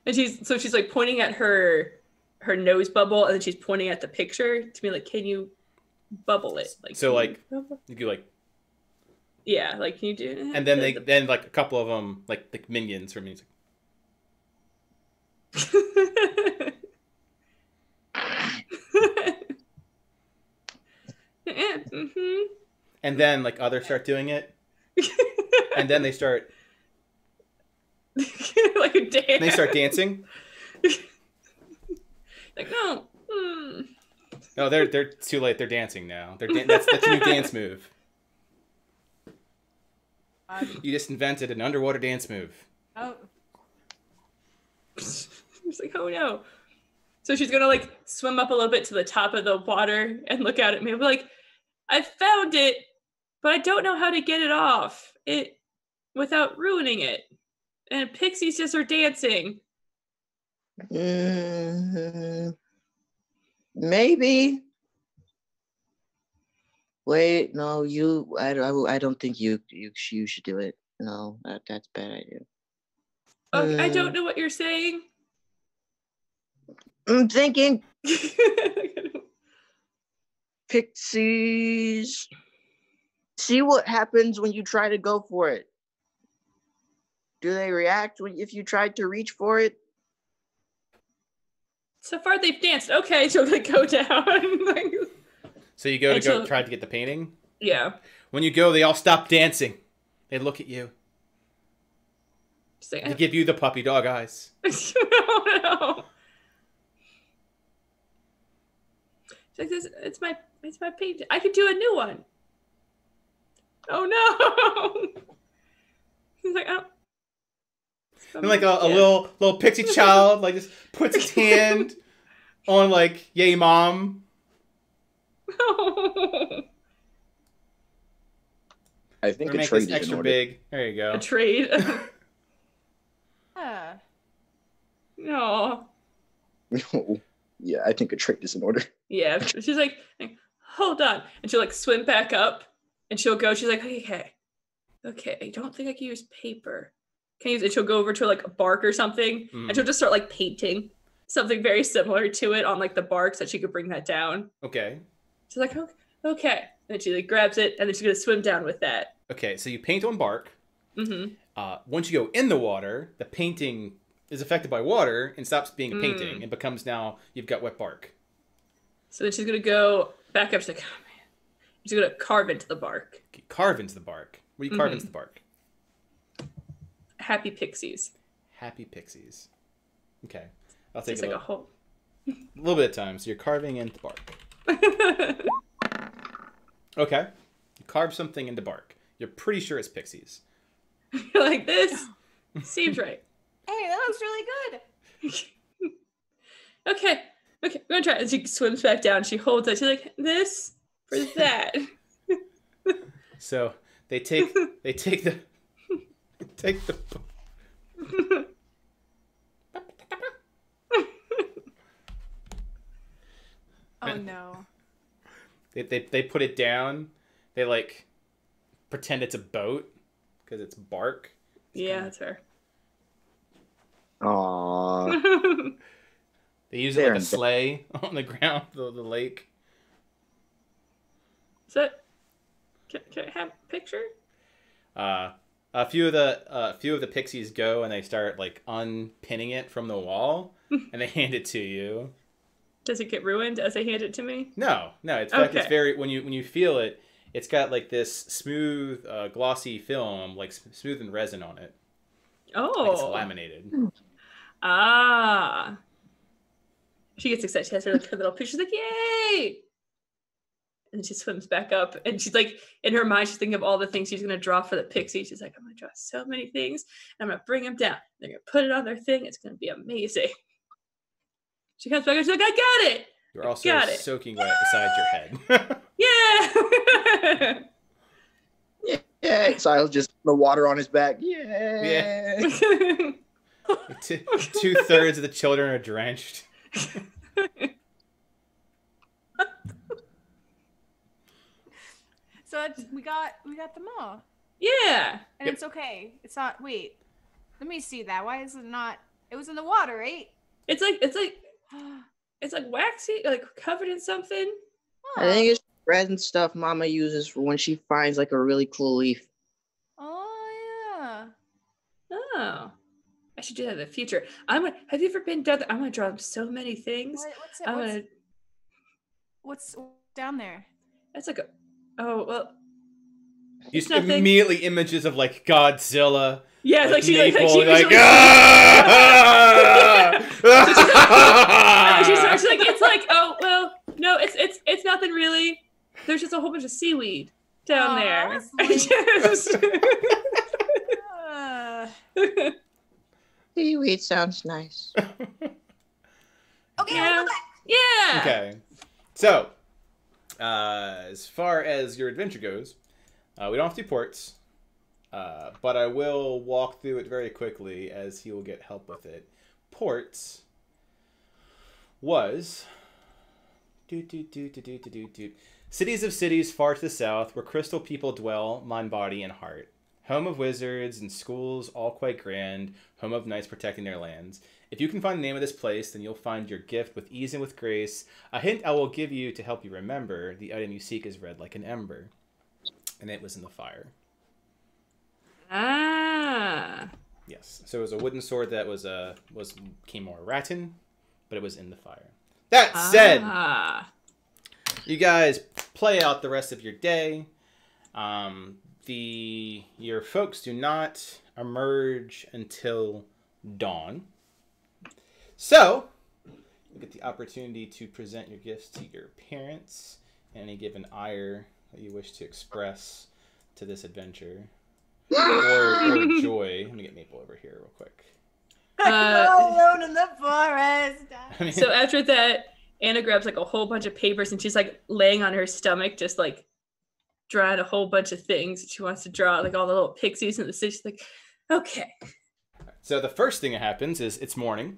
And she's like pointing at her nose bubble, and then she's pointing at the picture to be like, can you bubble it? Like, so like you do like, yeah, like can you do it? And then then like a couple of them like minions from music. Mm-hmm. And then like others start doing it. And then they start like a dance. they start dancing. Like, no. Mm. No, they're too late. They're dancing now. That's a new dance move. You just invented an underwater dance move. Oh. It's like, oh no. So she's gonna like swim up a little bit to the top of the water and look out at me and be like, I found it, but I don't know how to get it off it without ruining it. And pixies just are dancing. Maybe. Wait, no, I don't think you should do it. No, that's a bad idea. Okay, I don't know what you're saying. I'm thinking pixies. See what happens when you try to go for it. Do they react if you tried to reach for it? So far they've danced. Okay, so they go down. So you go try to get the painting? Yeah. When you go, they all stop dancing. They look at you. They give you the puppy dog eyes. Oh no. It's like it's my painting. I could do a new one. Oh no. He's like, oh. And like a little pixie child like just puts its hand on like, yay mom. I think or a make trade this is extra in order. big. There you go. A trade. No. No. Yeah, I think a trade is in order. Yeah. She's like, hold on. And she'll like swim back up and she'll go. She's like, okay. I don't think I can use paper. Can I use it? She'll go over to like a bark or something and she'll just start like painting something very similar to it on like the bark so that she could bring that down. Okay. She's like, okay. And then she like grabs it and then she's going to swim down with that. Okay, so you paint on bark. Mm-hmm. Once you go in the water, the painting is affected by water and stops being a painting and becomes now you've got wet bark. So then she's going to go back up. She's like, oh man. She's going to carve into the bark. Okay, carve into the bark. What do you carve into the bark? Happy pixies. Happy pixies. Okay. I'll take a whole little bit of time. So you're carving into bark. Okay. You carve something into bark. You're pretty sure it's pixies. You're like, this seems right. Hey, that looks really good. Okay, we're gonna try it. And she swims back down. She holds it. She's like, this for that. So they take the Oh no. They put it down. They like pretend it's a boat because it's bark. Yeah, that's her. Aww. They use it like a sleigh on the ground of the lake. Is that? Can I have a picture? A few of the pixies go and they start like unpinning it from the wall and they hand it to you. Does it get ruined as they hand it to me? No. It's Okay. it's very when you feel it, it's got like this smooth, glossy film, like smooth and resin on it. Oh. Like it's laminated. Ah. She gets excited. She has her little picture. She's like, yay! And then she swims back up. And she's like, in her mind, she's thinking of all the things she's going to draw for the pixie. She's like, I'm going to draw so many things. And I'm going to bring them down. They're going to put it on their thing. It's going to be amazing. She comes back and she's like, I got it! You're also soaking wet beside your head. Yeah! Yeah, Silas just the water on his back. Yeah. 2/3 of the children are drenched. So we got them all. Yeah. And it's okay. It's not. Wait. Let me see that. Why is it not? It was in the water, right? It's like waxy, like covered in something. I think it's resin stuff Mama uses for when she finds like a really cool leaf. Oh yeah. Oh. I should do that in the future. Have you ever been down there? I'm gonna draw so many things. What's down there? It's like a, oh well. You It's nothing. immediately images of like Godzilla. Yeah, it's like she Maple, she like, visually- ah! she's like, it's like, oh well, no, it's nothing really. There's just a whole bunch of seaweed down there. That's Just- Seaweed sounds nice. Okay, Yeah. let's go back. Yeah. Okay. So, as far as your adventure goes, we don't have to do ports, but I will walk through it very quickly as he will get help with it. Ports was... Cities of cities far to the south, where crystal people dwell, mind, body, and heart. Home of wizards and schools, all quite grand. Home of knights protecting their lands. If you can find the name of this place, then you'll find your gift with ease and with grace. A hint I will give you to help you remember, the item you seek is red like an ember. And it was in the fire. Ah. Yes. So it was a wooden sword that came more rattan, but it was in the fire. That said, Ah. you guys play out the rest of your day. Your folks do not emerge until dawn. So, you get the opportunity to present your gifts to your parents and any given ire that you wish to express to this adventure. or joy. Let me get Maple over here real quick. All alone in the forest. I mean, So after that, Anna grabs like a whole bunch of papers and she's like laying on her stomach, just like drawing a whole bunch of things. She wants to draw like all the little pixies in the city. She's like, okay. so the first thing that happens is it's morning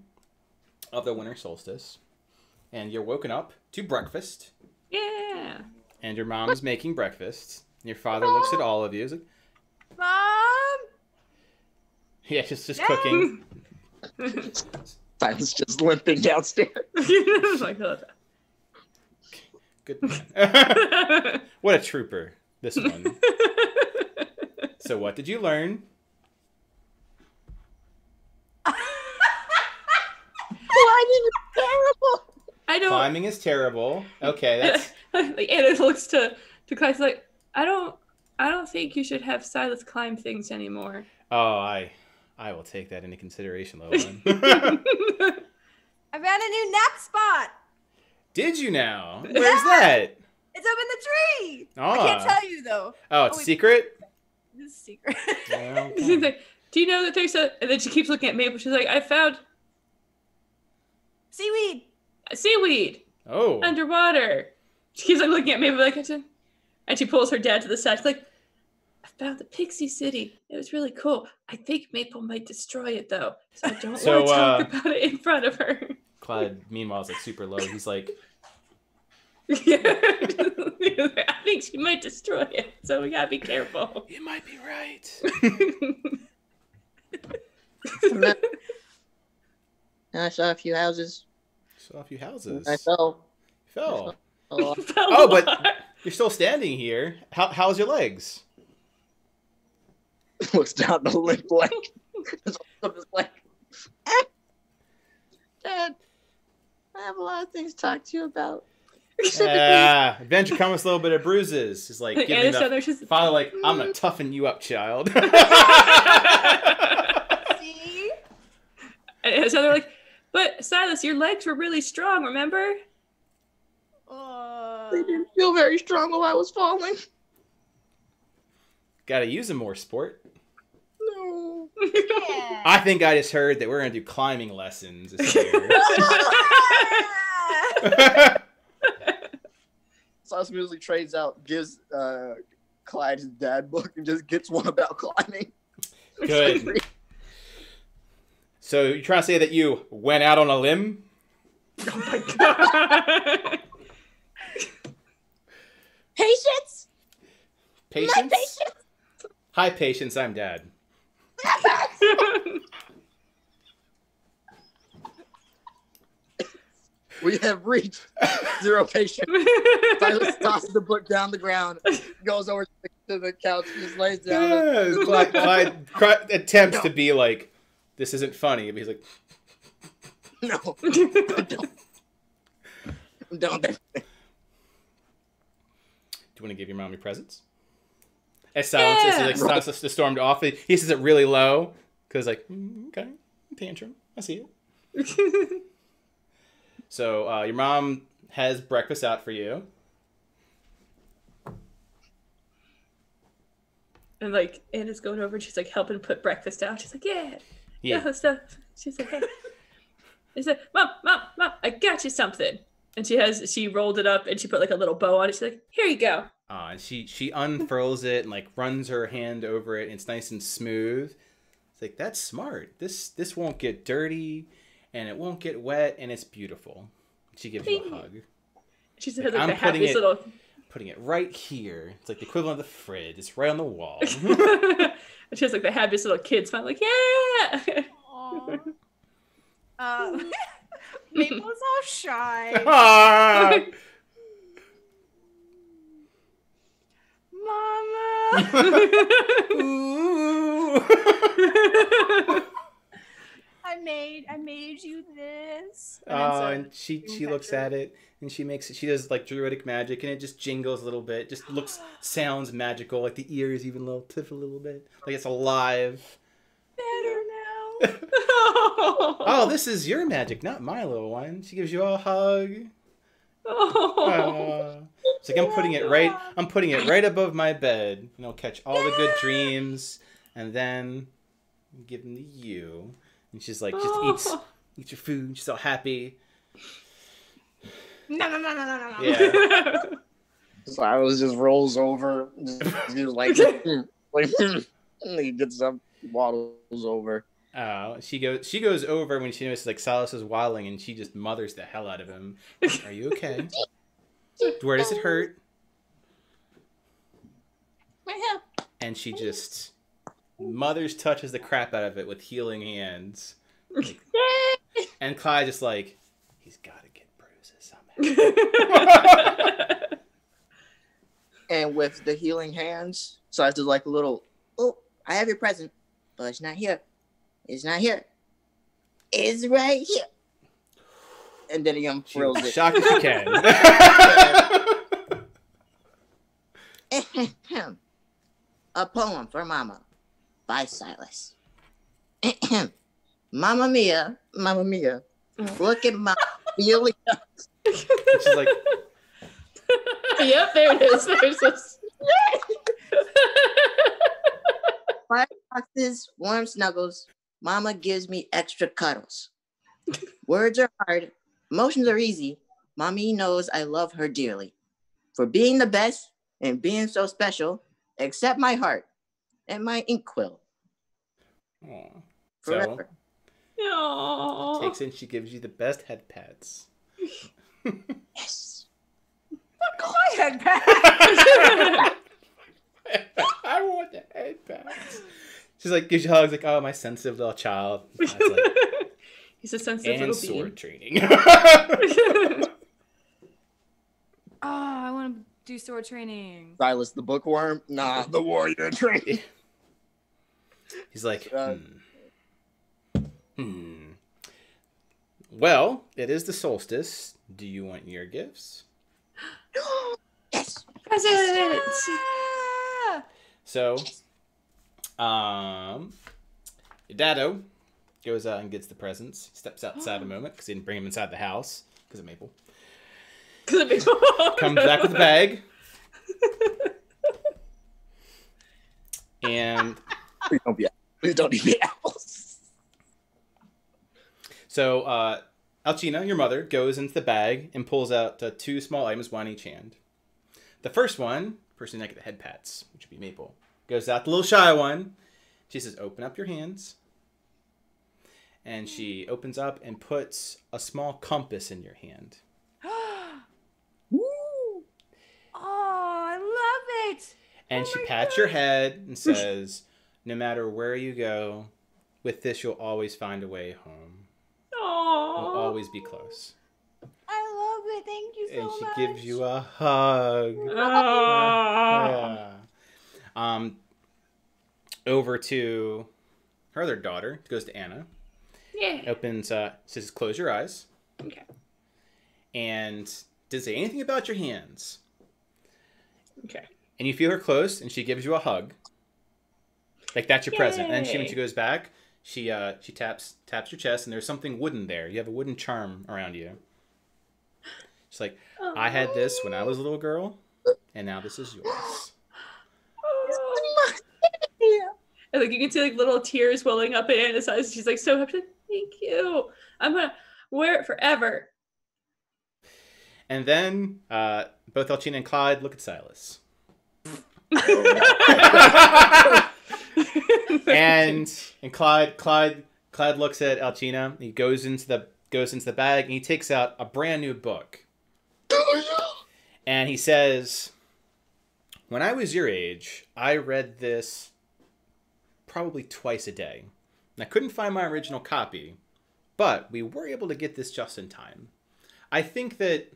of the winter solstice, and you're woken up to breakfast, Yeah. and your mom is making breakfast. And your father looks at all of you. He's like, Mom. yeah, just cooking. Silas just limping downstairs. Like, oh. Good man. What a trooper, this one. So what did you learn? Climbing is terrible. I don't. Climbing is terrible. Okay, that's... Like Anna looks to Clyde. She's like, I don't think you should have Silas climb things anymore. Oh, I will take that into consideration, Lowen. I found a new nap spot. Did you now? Where's that? It's up in the tree. Oh. I can't tell you though. Oh, it's Oh, wait. secret? This is secret. Yeah, She's okay. like, do you know that there's a? And then she keeps looking at Maple. She's like, I found Seaweed. seaweed Oh. underwater. She keeps like looking at Maple like, and she pulls her dad to the side. She's like, I found the Pixie City. It was really cool. I think Maple might destroy it though, so I don't So, want to talk about it in front of her. Clyde, meanwhile, is like super low. He's like, Yeah. I think she might destroy it, so we gotta be careful. you might be right. And I saw a few houses. Saw a few houses. I fell. Fell. Oh, Oh, but you're still standing here. How's your legs? Looks down the limp leg. Dad, I have a lot of things to talk to you about. Adventure comes with a little bit of bruises. He's like, Like, giving Anna's down the there, she's father like, I'm gonna toughen you up, child. See? and so they're like, but Silas, your legs were really strong, remember? They didn't feel very strong while I was falling. Gotta use them more, sport. No. Yeah. I think I just heard that we're gonna do climbing lessons this year. Silas immediately trades out, gives Clyde his dad book, and just gets one about climbing. Good. So you're trying to say that you went out on a limb? Oh my god. Patience? Patience? My patience? Hi, Patience. I'm Dad. We have reached 0 patience. Silas tosses the book down the ground, goes over to the couch, just lays down. Yeah, Clyde attempts to be like, this isn't funny, but he's like, No, don't. Don't. Do you want to give your mom your presents? As silence as he like starts to storm off, he says it really low because like okay, tantrum. I see it. So your mom has breakfast out for you. And like Anna's going over and she's like helping put breakfast out. She's like, yeah, stuff. She's like, hey. She's like, Mom, I got you something. And she rolled it up and she put like a little bow on it. She's like, here you go. And she unfurls it and like runs her hand over it and it's nice and smooth. It's like, that's smart. This won't get dirty and it won't get wet and it's beautiful. She gives you a hug. She said like the happiest little... Putting it right here. It's like the equivalent of the fridge. It's right on the wall. And she has like the happiest little kid smile, like, yeah! Maple's all shy. Mama! Ooh. I made you this. And she looks at it and she does like druidic magic and it just jingles a little bit. Just sounds magical. Like the ears even tiff a little bit. Like it's alive. Better now. Oh, this is your magic, not my little one. She gives you a hug. It's like I'm putting it right above my bed. And it'll catch all the good dreams and then give them to you. And she's like, just eats your food. She's all happy. No. Yeah. Silas just rolls over, just like he gets up, waddles over. She goes over when she notices like Silas is waddling, and she just mothers the hell out of him. Are you okay? Where does it hurt? And she just touches the crap out of it with healing hands. Like, and Clyde just like, he's got to get bruises somehow. And with the healing hands, Silas does like a little, oh, I have your present, but it's not here. It's not here. It's right here. And then he unfurls it. Shocked as she can. A poem for Mama by Silas. Mamma mia, look at my feeling. She's like, yep, there it is. There's this. Fire boxes, warm snuggles. Mama gives me extra cuddles. Words are hard, emotions are easy. Mommy knows I love her dearly. For being the best and being so special, accept my heart and my inkwell. Aww. Forever. Aww. Takes in, she gives you the best head pats. Yes. Not quite head pat. I want the head pats. She's like, gives you hugs, like, oh, my sensitive little child. That's like, He's a sensitive and little sword being. training. I want to do sword training. Silas the bookworm? Nah, the warrior training. He's like, Well, it is the solstice. Do you want your gifts? Yes. Presents. Ah! So, your daddo goes out and gets the presents. Steps outside a moment because he didn't bring him inside the house because of Maple. Comes back with a bag. And Please don't eat the apples. so, Alcina, your mother, goes into the bag and pulls out 2 small items, one in each hand. The first one, person that get the head pats, which would be Maple, goes out the little shy one. She says, open up your hands. And she opens up and puts a small compass in your hand. Oh, I love it. And she pats your head and says, no matter where you go, with this you'll always find a way home. Aww. We'll always be close. I love it. Thank you so much. And she gives you a hug. Aww. Yeah. Over to her other daughter. Goes to Anna. Yeah. Opens, says, close your eyes. Okay. And didn't say anything about your hands. Okay. And you feel her close, and she gives you a hug. Like that's your present. And then when she goes back, she taps your chest, and there's something wooden there. You have a wooden charm around you. She's like, I had this when I was a little girl, and now this is yours. And like you can see like little tears welling up in Anna's eyes. She's like so happy. Thank you. I'm gonna wear it forever. And then both Alcina and Clyde look at Silas. and Clyde looks at Alcina. He goes into the bag and he takes out a brand new book. And he says, when I was your age, I read this probably twice a day. And I couldn't find my original copy, but we were able to get this just in time. I think that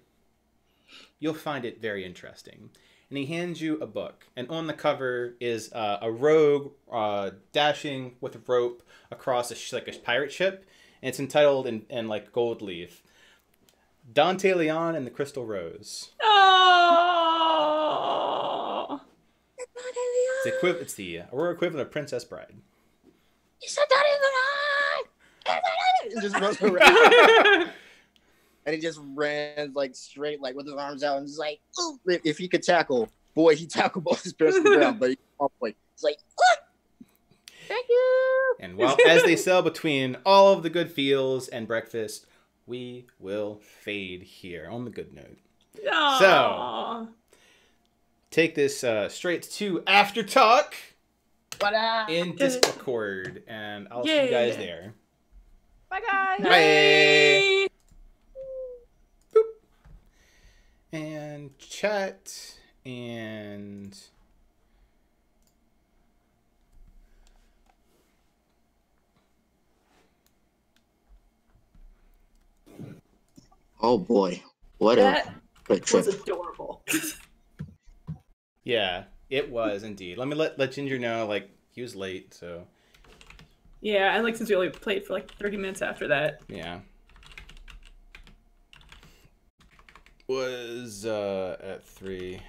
you'll find it very interesting. And he hands you a book. And on the cover is a rogue dashing with a rope across a pirate ship. And it's entitled in like gold leaf, Dante Leon and the Crystal Rose. Oh! It's the Aurora equivalent of Princess Bride. You said that He just runs around. And he just ran like straight, like with his arms out, and just like, ooh. If he could tackle, boy, he tackled both his parents to the ground, but he like, it's like, ooh. Thank you. And as they sail between all of the good feels and breakfast, we will fade here on the good note. Aww. So, take this straight to After Talk in Discord, and I'll see you guys there. Bye, guys. Bye. Boop. And chat and... Oh boy, what a trip. Was adorable. Yeah, it was indeed. Let me let Ginger know, like, he was late, so... Yeah, and like since we only played for like 30 minutes after that. Yeah. Was at 3.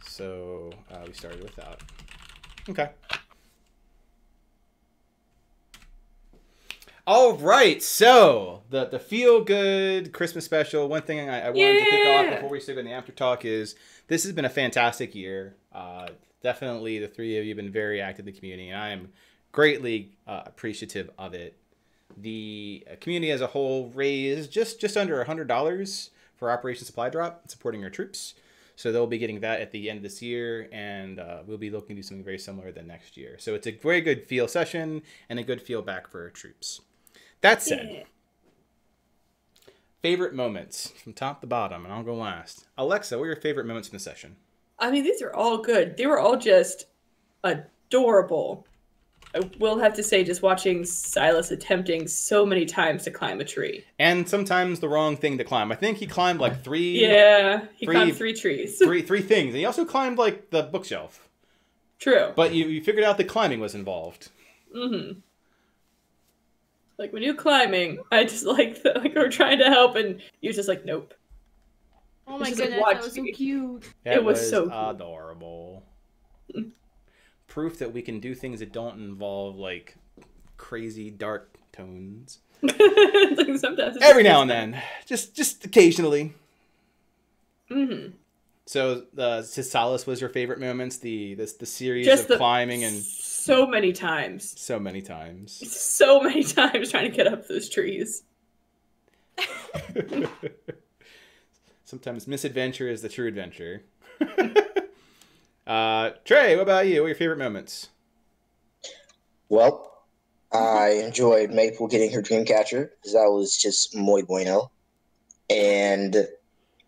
So we started with that. Okay. All right, so the feel good Christmas special. One thing I wanted to kick off before we stick on the after talk is this has been a fantastic year. Definitely, the three of you have been very active in the community, and I am greatly appreciative of it. The community as a whole raised just under $100 for Operation Supply Drop, supporting our troops. So they'll be getting that at the end of this year, and we'll be looking to do something very similar the next year. So it's a very good feel session and a good feel back for our troops. That said, favorite moments from top to bottom, and I'll go last. Alexa, what are your favorite moments in the session? I mean, these are all good. They were all just adorable. I will have to say, just watching Silas attempting so many times to climb a tree. And sometimes the wrong thing to climb. I think he climbed like three... Yeah, he climbed 3 trees. Three things. And he also climbed like the bookshelf. True. But you figured out that climbing was involved. Mm-hmm. Like, when you're climbing, I just like we're trying to help, and you're just like, nope. Oh my It's goodness, just like, that was so cute. It was so cute. adorable. Proof that we can do things that don't involve like crazy dark tones. Like sometimes every now and then, just occasionally. Mm-hmm. So Sisalis was your favorite moments, the series just of climbing and so many times trying to get up those trees. Sometimes misadventure is the true adventure. Trey, what about you? What are your favorite moments? Well, I enjoyed Maple getting her dream catcher because that was just muy bueno, and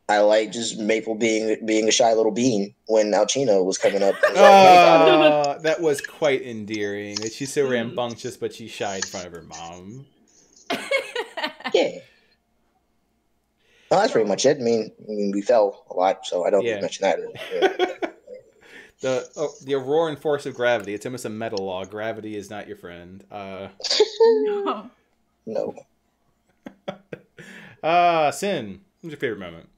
I like just Maple being a shy little bean when Alcina was coming up. That was quite endearing. That she's so rambunctious, but she's shy in front of her mom. Yeah. Well, that's pretty much it. I mean, we fell a lot, so I don't need to mention that. The Auroran force of gravity. It's almost a meta law. Gravity is not your friend. No. Sin, what's your favorite moment?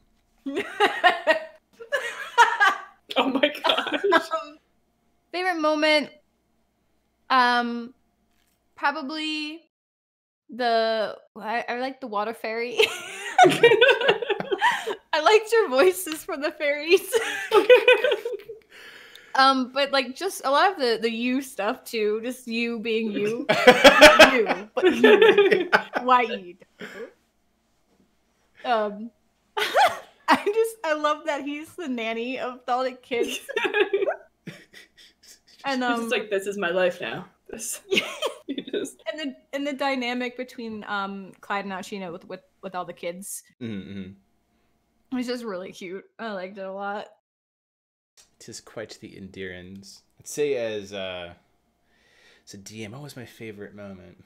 Oh my gosh. Favorite moment, probably I like the water fairy. I liked your voices for the fairies. But like just a lot of the you stuff too, just you being you. Not you, but you. YE. I love that he's the nanny of all the kids. And He's just like, this is my life now. This you just and the dynamic between Clyde and Alcina with all the kids. Mm-hmm. It was just really cute. I liked it a lot. Tis quite the endearance. I'd say as a DM, what was my favorite moment?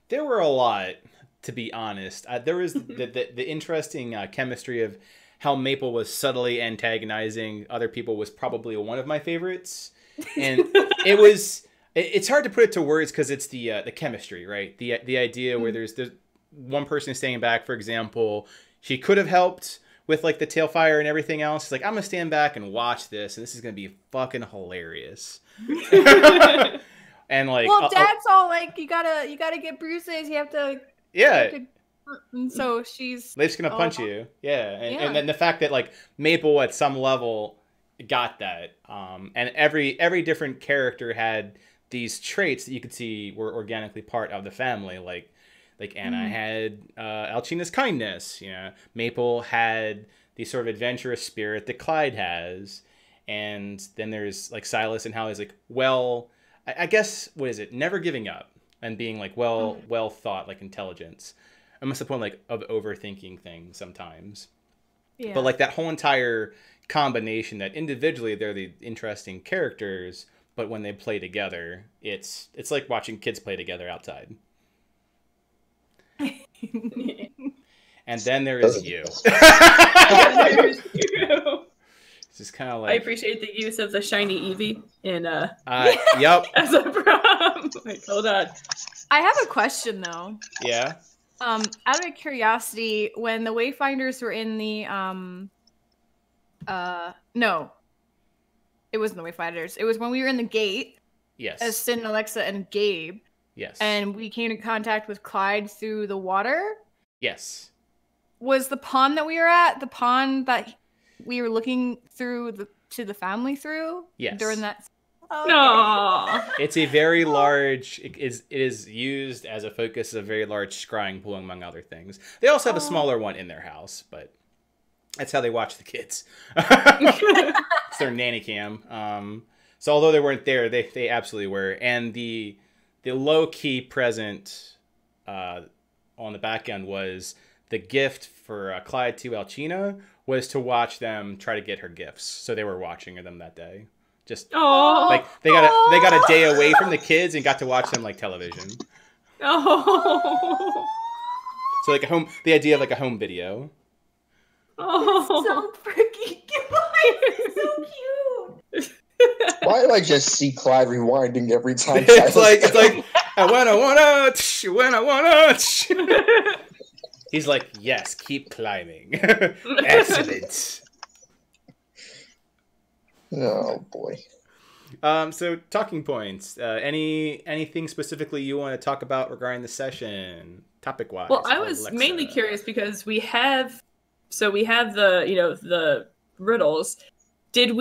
There were a lot, to be honest. There was the interesting chemistry of how Maple was subtly antagonizing other people was probably one of my favorites. And it's hard to put it to words because it's the chemistry, right? The idea where there's one person staying back, for example, she could have helped with like the tailfire and everything else. She's like, I'm gonna stand back and watch this, and this is gonna be fucking hilarious. And like, well, Dad's all like, you gotta get bruises. You have to. Yeah. And so she's. They're just gonna punch you. Yeah. And then the fact that like Maple at some level got that, and every different character had these traits that you could see were organically part of the family, like Anna had Alcina's kindness, Maple had the sort of adventurous spirit that Clyde has, and then there's like Silas and how he's like, well, I guess, what is it, never giving up and being like well thought, like intelligence. Almost the point like of overthinking things sometimes. Yeah. But like that whole entire combination that individually they're the interesting characters, but when they play together, it's like watching kids play together outside. And then there is you. There's you. It's just kind of like, I appreciate the use of the shiny Eevee in yep. as a prop. Like, hold on. I have a question though. Yeah. Out of curiosity, when the Wayfinders were in the no, it wasn't the Wayfinders. It was when we were in the gate. Yes. As Sin, Alexa, and Gabe. Yes. And we came in contact with Clyde through the water. Yes. Was the pond that we were at the pond that we were looking through to the family through? Yes. During that. Okay. No. It's a very large. It is used as a focus of a very large scrying pool, among other things. They also have a smaller one in their house, but that's how they watch the kids. It's their nanny cam. So although they weren't there, they absolutely were. And the low key present on the back end was the gift for Clyde to Alcina was to watch them try to get her gifts. So they were watching them that day. Just like they got a day away from the kids and got to watch them like television. Oh. So like the idea of like a home video. Oh. So freaking cute. So cute. Why do I just see Clyde rewinding every time? It's like I wanna. He's like, yes, keep climbing. Excellent. Oh boy. So talking points. Anything specifically you want to talk about regarding the session, topic wise? Well, I was mainly curious because we have the the riddles. Did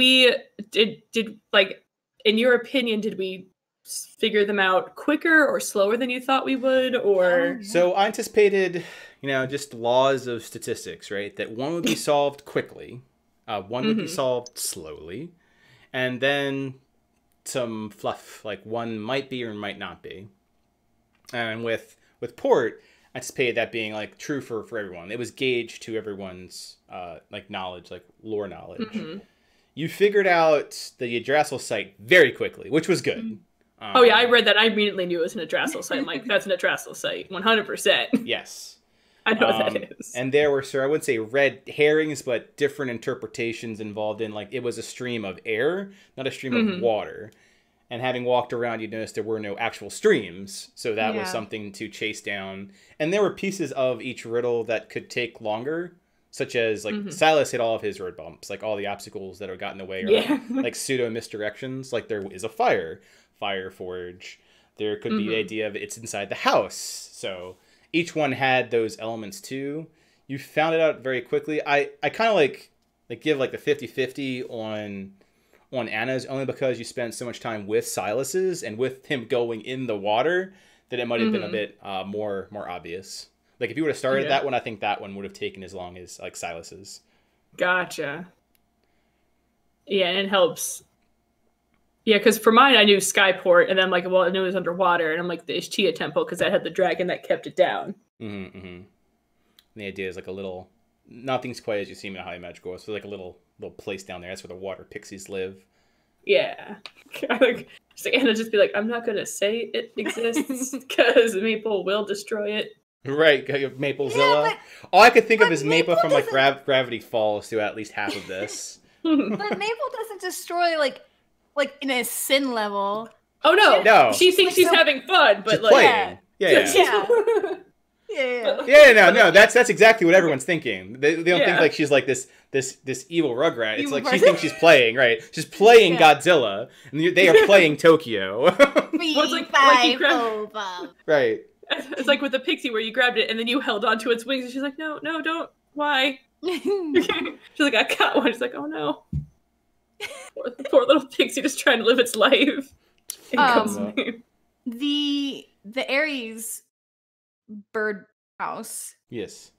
like, in your opinion, did we figure them out quicker or slower than you thought we would? Or so I anticipated, just laws of statistics, right? That one would be solved quickly, one would be solved slowly, and then some fluff, like one might be or might not be. And with Port, I anticipated that being like true for everyone. It was gauged to everyone's like knowledge, like lore knowledge. Mm-hmm. You figured out the Yggdrasil site very quickly, which was good. Oh yeah, I read that. I immediately knew it was an Yggdrasil site. I'm like, that's an Yggdrasil site, 100%. Yes. I know what that is. And there were, I wouldn't say red herrings, but different interpretations involved in, like, it was a stream of air, not a stream of water. And having walked around, you noticed there were no actual streams. So that was something to chase down. And there were pieces of each riddle that could take longer. such as like Silas hit all of his road bumps, like all the obstacles that are got in the way are like pseudo misdirections. Like there is a fire forge. There could be the idea of it's inside the house. So each one had those elements too. You found it out very quickly. I kind of like give like the 50-50 on Anna's, only because you spent so much time with Silas's and with him going in the water that it might have been a bit more obvious. Like if you would have started that one, I think that one would have taken as long as like Silas's. Gotcha. Yeah, and it helps. Yeah, because for mine, I knew Skyport, and then I knew it was underwater, and I'm like the Ishtia Temple because that had the dragon that kept it down. And the idea is like a little, nothing's quite as you see in High Magical. So like a little place down there. That's where the water pixies live. Yeah, Anna just be like, I'm not gonna say it exists because Maple will destroy it. Right, Maplezilla. All I could think of is Maple from like Gravity Falls through at least half of this. But Maple doesn't destroy like in a sin level. Oh no! No. She thinks she's having fun, but she's playing. No. That's exactly what everyone's thinking. They don't think like she's like this evil Rugrat. It's like she thinks she's playing, right? She's playing Godzilla, and they are playing Tokyo. Right. It's like with the pixie where you grabbed it and then you held onto its wings, and she's like, no, don't. Why? She's like, I got one. She's like, oh no. Poor little pixie just trying to live its life. The Aries bird house. Yes.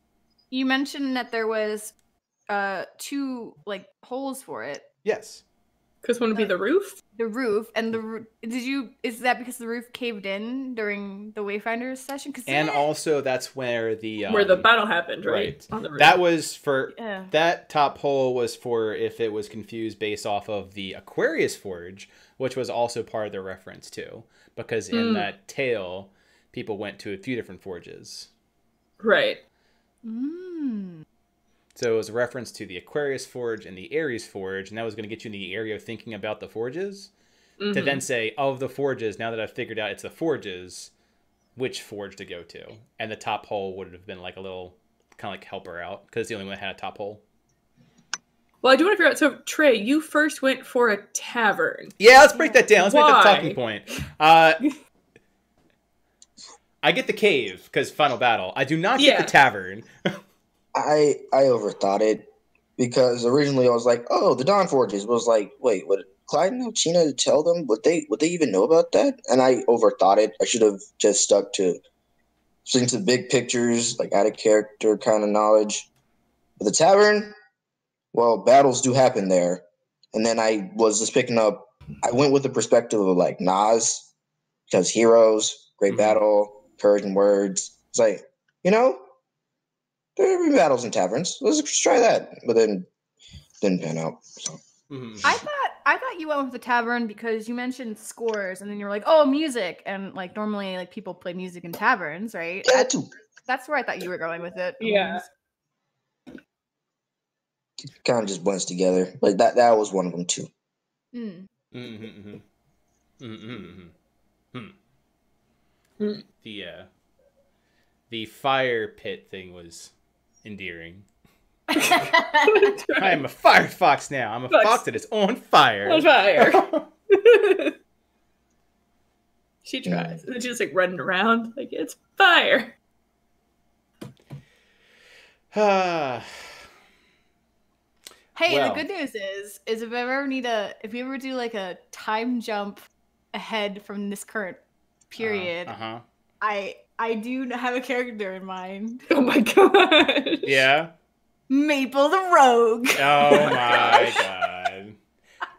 You mentioned that there was 2 like holes for it. Yes. Because one would be the roof? The roof. And is that because the roof caved in during the Wayfinders session? And also that's where where the battle happened, right? On the roof. That was for, that top hole was for if it was confused based off of the Aquarius Forge, which was also part of the reference too. Because in that tale, people went to a few different forges. Right. So it was a reference to the Aquarius Forge and the Aries Forge, and that was going to get you in the area of thinking about the forges. To then say, of the forges, now that I've figured out it's the forges, which forge to go to. And the top hole would have been like a little, kind of like help her out, because it's the only one that had a top hole. Well, I do want to figure out, so Trey, you first went for a tavern. Yeah, let's break that down. Let's make that a talking point. I get the cave, because Final Battle. I do not get the tavern. I overthought it, because originally I was like, oh, the Dawn Forges. I was like, wait, would Clyde and Alcina tell them? Would they even know about that? And I overthought it. I should have just stuck to big pictures, like out of character kind of knowledge. But the tavern, well, battles do happen there. And then I was just picking up, I went with the perspective of like Nas, because heroes, great battle, courage and words. It's like, there have been battles in taverns. Let's try that. But then didn't pan out. So. I thought you went with the tavern because you mentioned scores, and then you were like, oh, music. And like normally like people play music in taverns, right? Yeah, too. That's where I thought you were going with it. Yeah. It kind of just blends together. Like that was one of them too. The fire pit thing was endearing. I am a fire fox now. I'm a fox that is on fire. On fire. She tries. And then she's just like running around like it's fire. Hey, the good news is if you ever do like a time jump ahead from this current period, I do have a character in mind. Oh my god. Yeah. Maple the Rogue. Oh my god.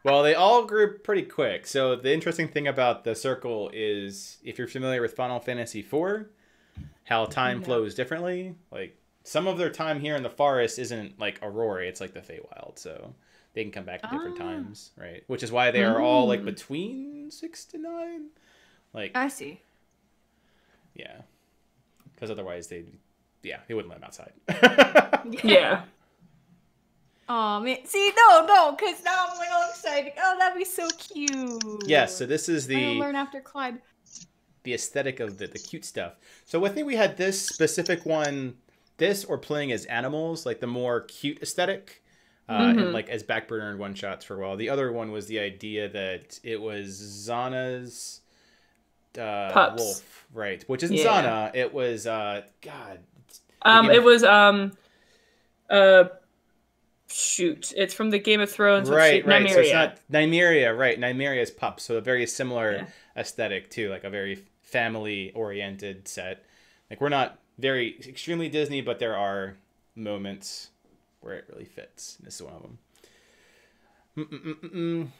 Well, they all grew pretty quick. So the interesting thing about the circle is, if you're familiar with Final Fantasy IV, how time flows differently. Like some of their time here in the forest isn't like Aurora, it's like the Feywild. So they can come back at different times, right? Which is why they are all like between 6 to 9. Like I see. Yeah. Because otherwise they wouldn't let them outside. Yeah. Oh man, see, no, because now I'm like all excited. Oh, that'd be so cute. Yes, so this is I'll learn after Clyde. The aesthetic of the cute stuff. So I think we had this specific one this or playing as animals, like the more cute aesthetic, and like as backburner and one shots for a while. The other one was the idea that it was Zana's wolf, right? Which isn't Zana. It was God. It was shoot. It's from the Game of Thrones. Right. Nymeria. So it's not Nymeria, right? Nymeria's pup. So a very similar aesthetic too, like a very family-oriented set. Like we're not very extremely Disney, but there are moments where it really fits. This is one of them.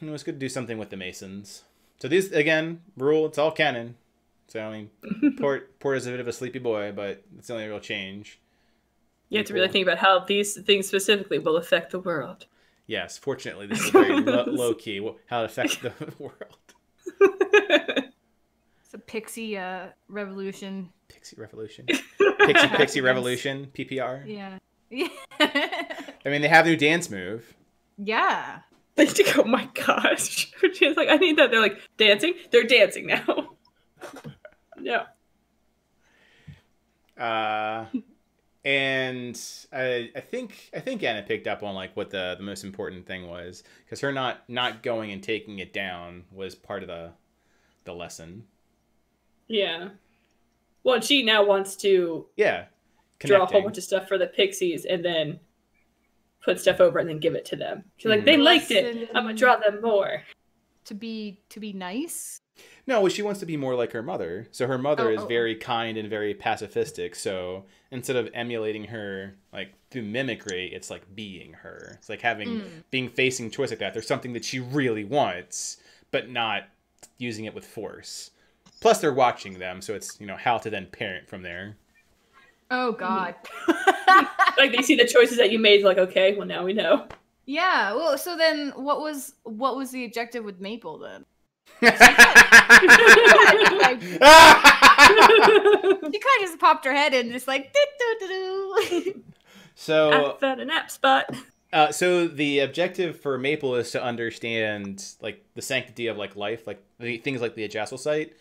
It was good to do something with the Masons. So these, again, rule, it's all canon. So, I mean, Port is a bit of a sleepy boy, but it's the only real change. You have to really think about how these things specifically will affect the world. Yes, fortunately, this is very low key. How it affects the world. It's a pixie revolution. Pixie revolution. Pixie revolution. PPR. Yeah. I mean, they have a new dance move. Yeah. They need to go, oh my gosh. She's like, I need that. They're like, dancing? They're dancing now. No. And I think Anna picked up on like what the most important thing was, because her not going and taking it down was part of the lesson. Yeah. Well, she now wants to draw a whole bunch of stuff for the Pixies and then put stuff over and then give it to them. She's like, they liked it. I'm gonna draw them more. To be nice? No, well, she wants to be more like her mother. So her mother is very kind and very pacifistic. So instead of emulating her like through mimicry, it's like being her. It's like being facing choice like that. There's something that she really wants, but not using it with force. Plus, they're watching them, so it's how to then parent from there. Oh God! Like they see the choices that you made. Like, okay, well now we know. Yeah. Well, so then what was the objective with Maple then? She kind of just popped her head in, just like do. So I found a nap spot. So the objective for Maple is to understand like the sanctity of like life, like things like the Adjacel site.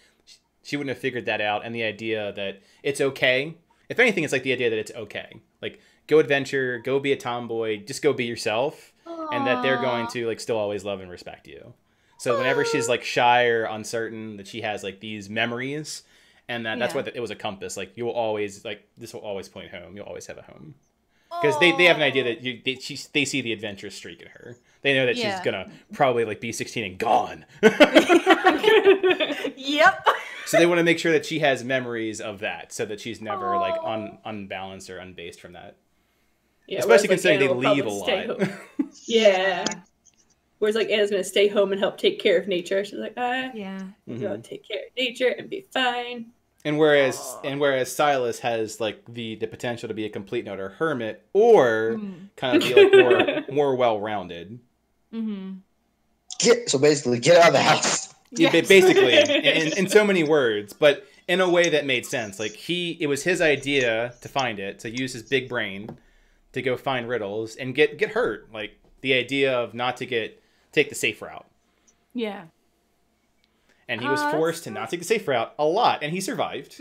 She wouldn't have figured that out, and the idea that it's okay. If anything, it's like the idea that it's okay. Like go adventure, go be a tomboy, just go be yourself, and that they're going to like still always love and respect you. So whenever she's like shy or uncertain, that she has like these memories, and that's what it was a compass. Like you will always this will always point home. You'll always have a home. Because they have an idea that they see the adventurous streak in her. They know that she's gonna probably like be 16 and gone. Yep. So they want to make sure that she has memories of that, so that she's never like unbalanced or unbased from that. Yeah, especially considering they leave a lot. Yeah. Whereas like Anna's gonna stay home and help take care of nature. She's like, I'm gonna take care of nature and be fine. And whereas Silas has like the potential to be a complete and utter hermit, or kind of be like more well rounded. So basically, get out of the house. Yeah, basically, in so many words, but in a way that made sense. Like it was his idea to find it, to use his big brain to go find riddles and get hurt. Like the idea of not to take the safe route. Yeah. And he was forced to not take the safe route a lot, and he survived.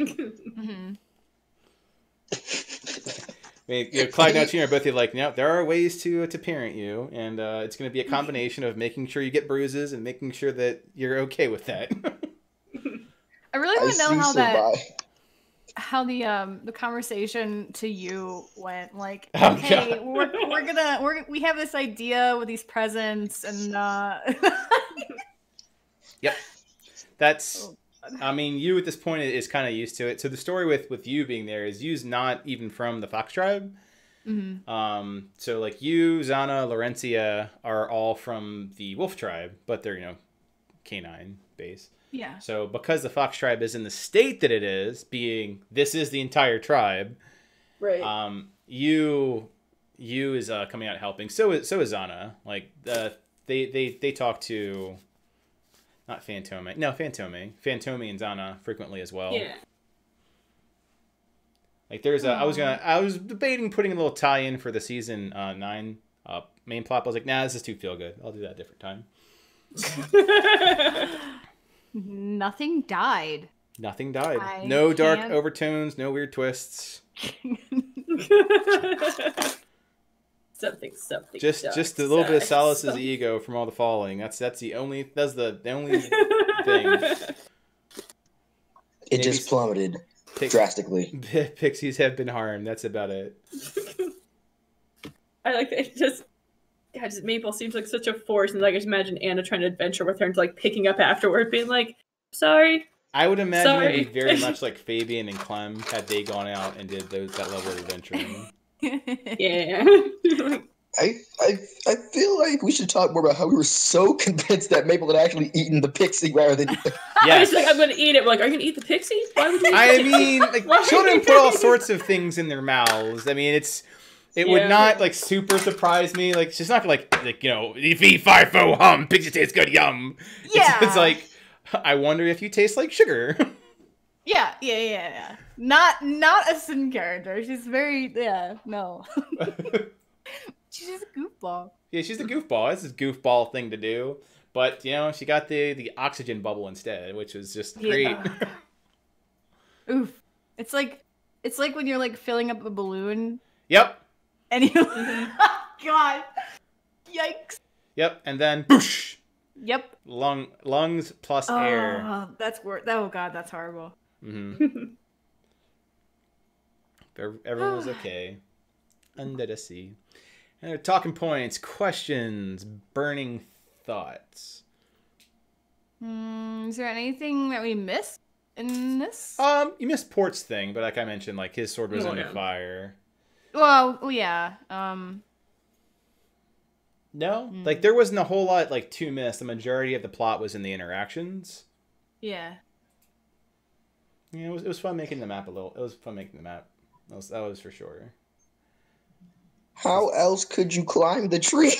I mean, Clyde and Tina are both like, no, there are ways to parent you, and it's going to be a combination of making sure you get bruises and making sure that you're okay with that. I really want to know how the conversation to you went. Like, okay, we have this idea with these presents, and yep, that's. I mean, you at this point is kind of used to it. So the story with you being there is you's not even from the Fox tribe. So like you, Zana, Laurencia are all from the Wolf tribe, but they're canine based. Yeah. So because the Fox tribe is in the state that it is, being this is the entire tribe. Right. You is coming out helping. So is Zana. Like they talk to. Not Fantome. No, Fantome. Fantome and Zana frequently as well. Yeah. Like there's I was debating putting a little tie-in for the season 9 main plot. I was like, nah, this is too feel good. I'll do that a different time. Nothing died. Nothing died. I No dark can't- overtones, no weird twists. something. Just a little bit of Silas's ego from all the falling. That's the only thing. It just plummeted drastically. Pixies have been harmed. That's about it. I like that. It just Maple seems like such a force, and like I just imagine Anna trying to adventure with her and like picking up afterward, being like, "Sorry." I would imagine Sorry. it'd be very much like Fabian and Clem had they gone out and did that level of adventuring. Yeah. I feel like we should talk more about how we were so convinced that Maple had actually eaten the pixie rather than. I was like, I'm gonna eat it. We're like, are you gonna eat the pixie? Why would you? I mean, like children put all sorts of things in their mouths. I mean, it would not like super surprise me. Like she's not gonna like you know, fee fi fo hum, pixie tastes good, yum. Yeah. It's like I wonder if you taste like sugar. Yeah. Not a Sin character. She's very no. She's just a goofball. Yeah, she's a goofball. It's a goofball thing to do. But you know, she got the oxygen bubble instead, which was just great. Oof. It's like when you're like filling up a balloon. Yep. And you God. Yikes. Yep, and then boosh. Yep. Lungs plus air. That's oh god, that's horrible. Mm-hmm. Everyone was okay. Under the sea. And they're talking points, questions, burning thoughts. Is there anything that we missed in this? You missed Port's thing, but like I mentioned, like his sword was under fire. Well, yeah. No, like there wasn't a whole lot like to miss. The majority of the plot was in the interactions. Yeah. Yeah, it was fun making the map a little. It was fun making the map. That was for sure. How else could you climb the tree?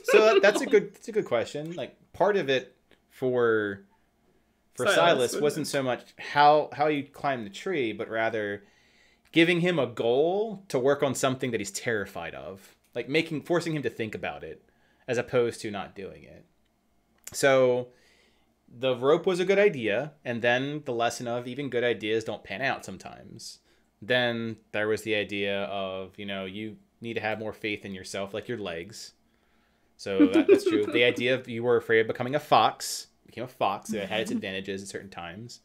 So that's a good question. Like part of it for Silas wasn't so much how you climb the tree, but rather giving him a goal to work on something that he's terrified of. Like forcing him to think about it as opposed to not doing it. So the rope was a good idea, and then the lesson of even good ideas don't pan out sometimes. Then there was the idea of, you know, you need to have more faith in yourself, like your legs. So that's true. The idea of you were afraid of becoming a fox, became a fox. So it had its advantages at certain times.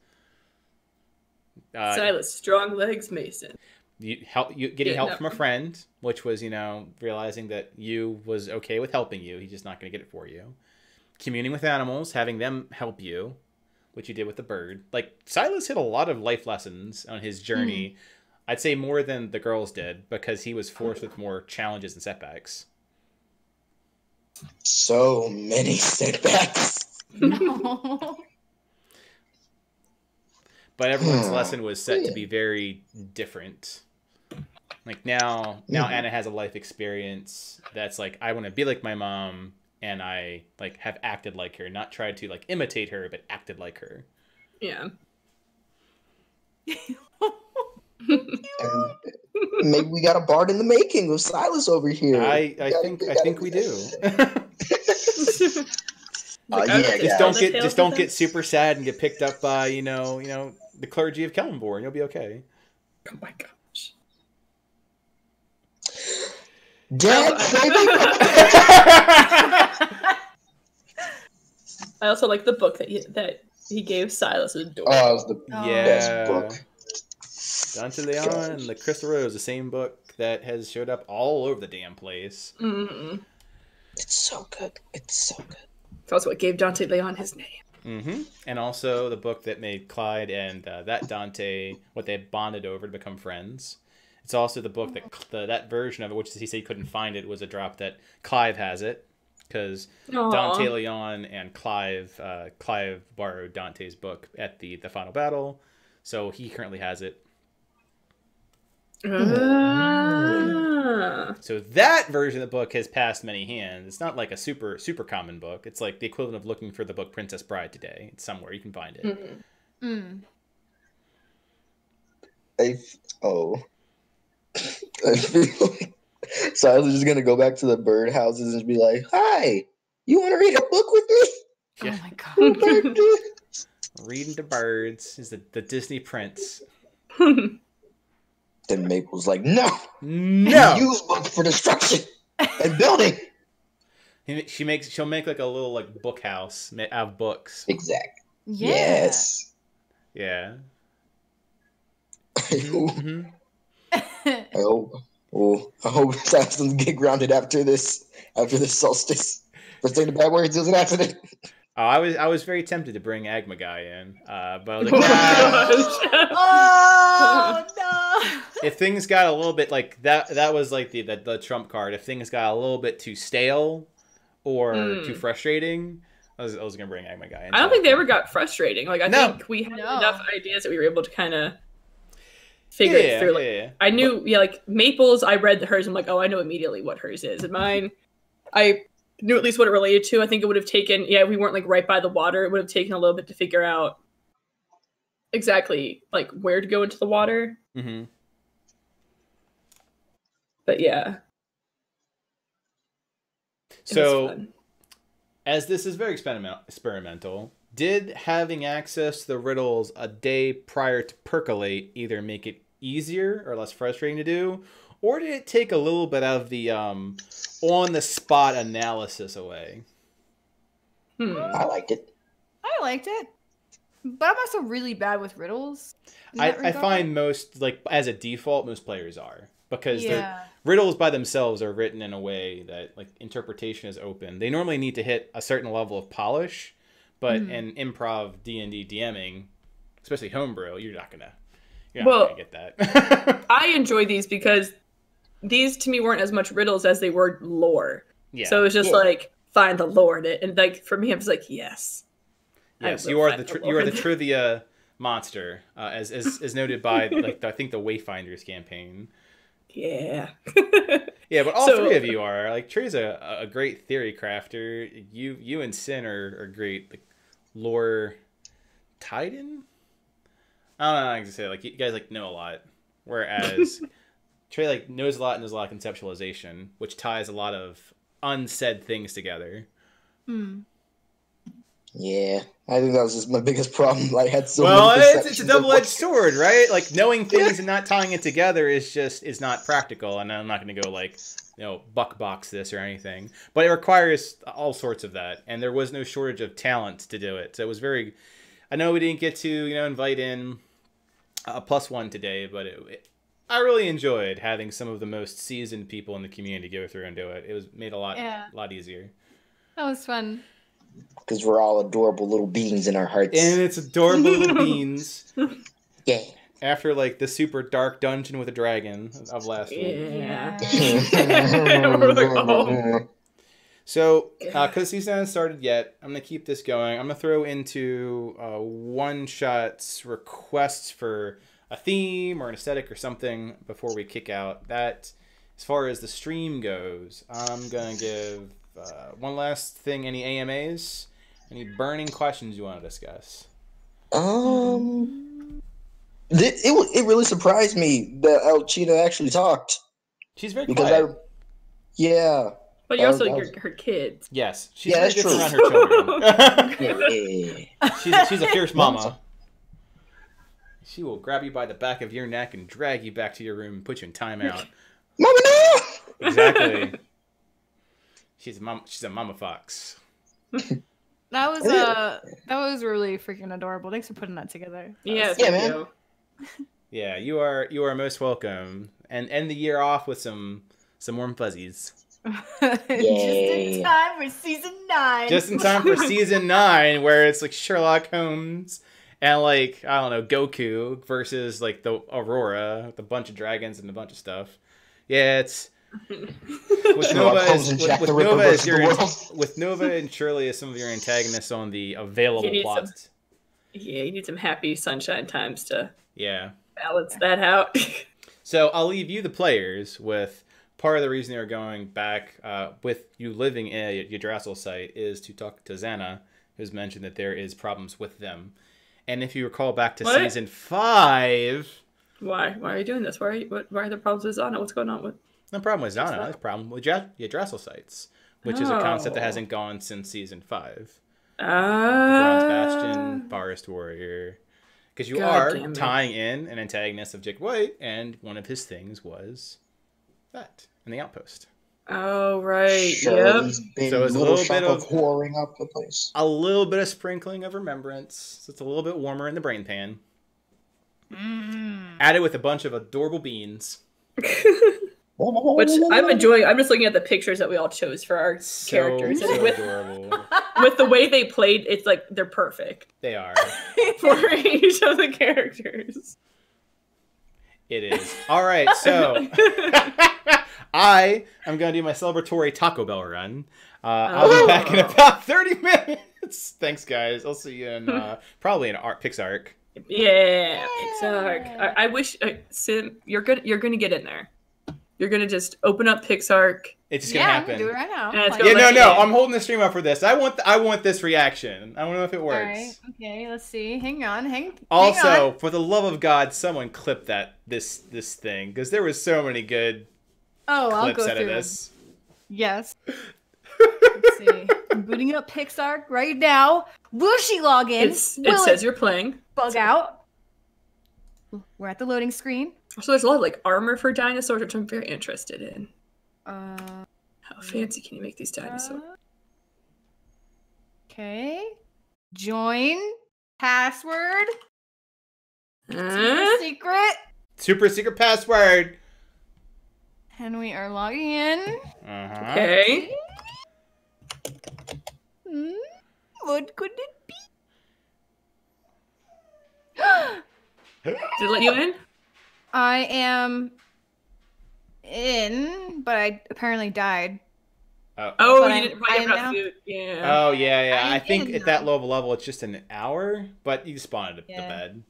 Silas, strong legs, Mason. Getting help from a friend, which was, you know, realizing that you was okay with helping you. He's just not going to get it for you. Communing with animals, having them help you, which you did with the bird. Like, Silas had a lot of life lessons on his journey. I'd say more than the girls did, because he was forced with more challenges and setbacks. So many setbacks. No. But everyone's lesson was set to be very different. Like now Anna has a life experience that's like, I want to be like my mom, and I like have acted like her, not tried to like imitate her, but acted like her. Yeah. And maybe we got a bard in the making with Silas over here. I think we do. Just don't get super sad and get picked up by you know the clergy of Kellenborn. You'll be okay. Oh my gosh. Dad, I also like the book that he gave Silas. it was the best book. Dante Leon and the Crystal Rose, the same book that has showed up all over the damn place. Mm-hmm. It's so good. It's so good. It's also what gave Dante Leon his name. Mm-hmm. And also the book that made Clyde and that Dante, what they bonded over to become friends. It's also the book that version of it, which he said he couldn't find it, was a drop that Clive has it. Because Dante Leon and Clive borrowed Dante's book at the final battle. So he currently has it. So that version of the book has passed many hands. It's not like a super common book. It's like the equivalent of looking for the book Princess Bride today. It's somewhere you can find it. I feel like Silas is just gonna go back to the bird houses and be like, "Hi, you want to read a book with me?" Yeah. Oh my god. Reading to birds is the Disney prince. Then Maple's like, no, No. use books for destruction and building. She'll make like a little like book house out of books. Exactly. Yeah. Yes. Yeah. I hope Silas doesn't get grounded after this solstice. For saying the bad words, it was an accident. Oh, I was very tempted to bring Agmagai in, but I was Oh like, my nah. gosh. Oh no. If things got a little bit like that was like the trump card. If things got a little bit too stale or too frustrating, I was gonna bring Agmagai in. I don't think they ever got frustrating. Like I think we had No. enough ideas that we were able to kind of figure it through. Like, Yeah. I knew, like Maple's. I read hers. I'm like, oh, I know immediately what hers is. And mine, I knew at least what it related to. I think it would have taken. Yeah, we weren't like right by the water. It would have taken a little bit to figure out exactly like where to go into the water. Mm-hmm. But yeah. So, as this is very experimental, did having access to the riddles a day prior to Percolate either make it easier or less frustrating to do, or did it take a little bit of the on-the-spot analysis away? I liked it. I liked it, but I'm also really bad with riddles. I find most, like, as a default, most players are. Because Yeah. riddles by themselves are written in a way that, like, interpretation is open. They normally need to hit a certain level of polish, but in improv D&D DMing, especially homebrew, you're not gonna get that. I enjoy these because these to me weren't as much riddles as they were lore. Yeah. So it was just like find the lore in it, and like for me, I was like, yes. Yes, you are the trivia monster, as noted by like I think the Wayfinders campaign. Yeah. Yeah, but all three of you are. Like, Trey's a great theory crafter. You and Sin are great, like, lore titan? I don't know how to say it. Like, you guys, like, know a lot. Whereas Trey, like, knows a lot and knows a lot of conceptualization, which ties a lot of unsaid things together. Yeah, I think that was just my biggest problem. I had so well, many it's a perceptions of double-edged what- sword, right? Like, knowing things and not tying it together is not practical. And I'm not going to go like, buck box this or anything. But it requires all sorts of that, and there was no shortage of talent to do it. So it was very. I know we didn't get to invite in a +1 today, but I really enjoyed having some of the most seasoned people in the community go through and do it. It was made a lot easier. That was fun. Because we're all adorable little beings in our hearts. And it's adorable little beans. Yeah. After like the super dark dungeon with a dragon of last week. Yeah. We're like, oh. So, because season hasn't started yet, I'm going to keep this going. I'm going to throw into one-shots requests for a theme or an aesthetic or something before we kick out. That, as far as the stream goes, I'm going to give one last thing. Any AMAs? Any burning questions you want to discuss? It really surprised me that Alcina actually talked. She's very quiet. But you're also her kids. Yes, she's Yeah, very that's different true. around her children. Yeah. She's a fierce mama. She will grab you by the back of your neck and drag you back to your room and put you in timeout. Mama, no! Exactly. She's a mama fox. That was really freaking adorable. Thanks for putting that together. Yeah, Yeah, man. Yeah, you are most welcome. And end the year off with some warm fuzzies. Just in time for season 9. Just in time for season 9, where it's like Sherlock Holmes and like, I don't know, Goku versus like the Arhor'ha with a bunch of dragons and a bunch of stuff. Yeah, it's with Nova and Shirley as some of your antagonists on the available plots. You need some happy sunshine times to balance Yeah. that out. So I'll leave you, the players, with part of the reason they're going back with you living in a Yggdrasil site is to talk to Xana, who's mentioned that there is problems with them. And if you recall back to season 5... Why are you doing this? Why are there problems with Xana? What's going on with... No problem with Xana. There's a problem with Yggdrasil sites, which is a concept that hasn't gone since season 5. Bronze Bastion, Forest Warrior. Because you God are damn it. tying in an antagonist of Jake White, and one of his things was that in the Outpost. Oh, right. Shirley's been So it's a little little shop bit of of- whoring up the place. A little bit of sprinkling of remembrance, so it's a little bit warmer in the brain pan. Added with a bunch of adorable beans. Which I'm enjoying. I'm just looking at the pictures that we all chose for our So, characters. so And with adorable. with the way they played, it's like they're perfect They are. for each of the characters. It is. All right, so I am going to do my celebratory Taco Bell run. I'll be back in about 30 minutes. Thanks, guys. I'll see you in probably in Pixark. Yeah, Pixark. I wish Sim, you're gonna get in there. You're gonna just open up Pixark. It's just gonna I'm happen. gonna do it right now. And it's Like- gonna Yeah, let no. you in. I'm holding the stream up for this. I want this reaction. I want to know if it All works. right. Okay. Let's see. Hang on. Hang Also, on. for the love of God, someone clip this thing because there was so many good Oh, I'll clips go out through of them. this. Yes. Let's see. I'm booting up Pixar right now. Will she log in? It Will says you're playing. bug out? We're at the loading screen. So there's a lot of like armor for dinosaurs, which I'm very interested in. Uh, How fancy can you make these dinosaurs? Okay. Join. Password. Huh? Secret. Super secret password. And we are logging in. Uh-huh. Okay. What could it be? Did it let you in? I am in, but I apparently died. Oh, But you I'm- didn't. I You am have now- food. Yeah. Oh yeah. I'm I think in at that now. low level, it's just an hour, but you spawned at the Yeah. bed.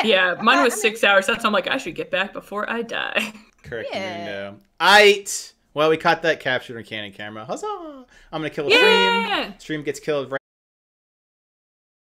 Yeah, mine was I mean- 6 hours. That's why I'm like, I should get back before I die. Correct. Yeah. Aight. Well, we caught that captured on Canon camera. Huzzah! I'm gonna kill a stream. Yeah. Stream gets killed right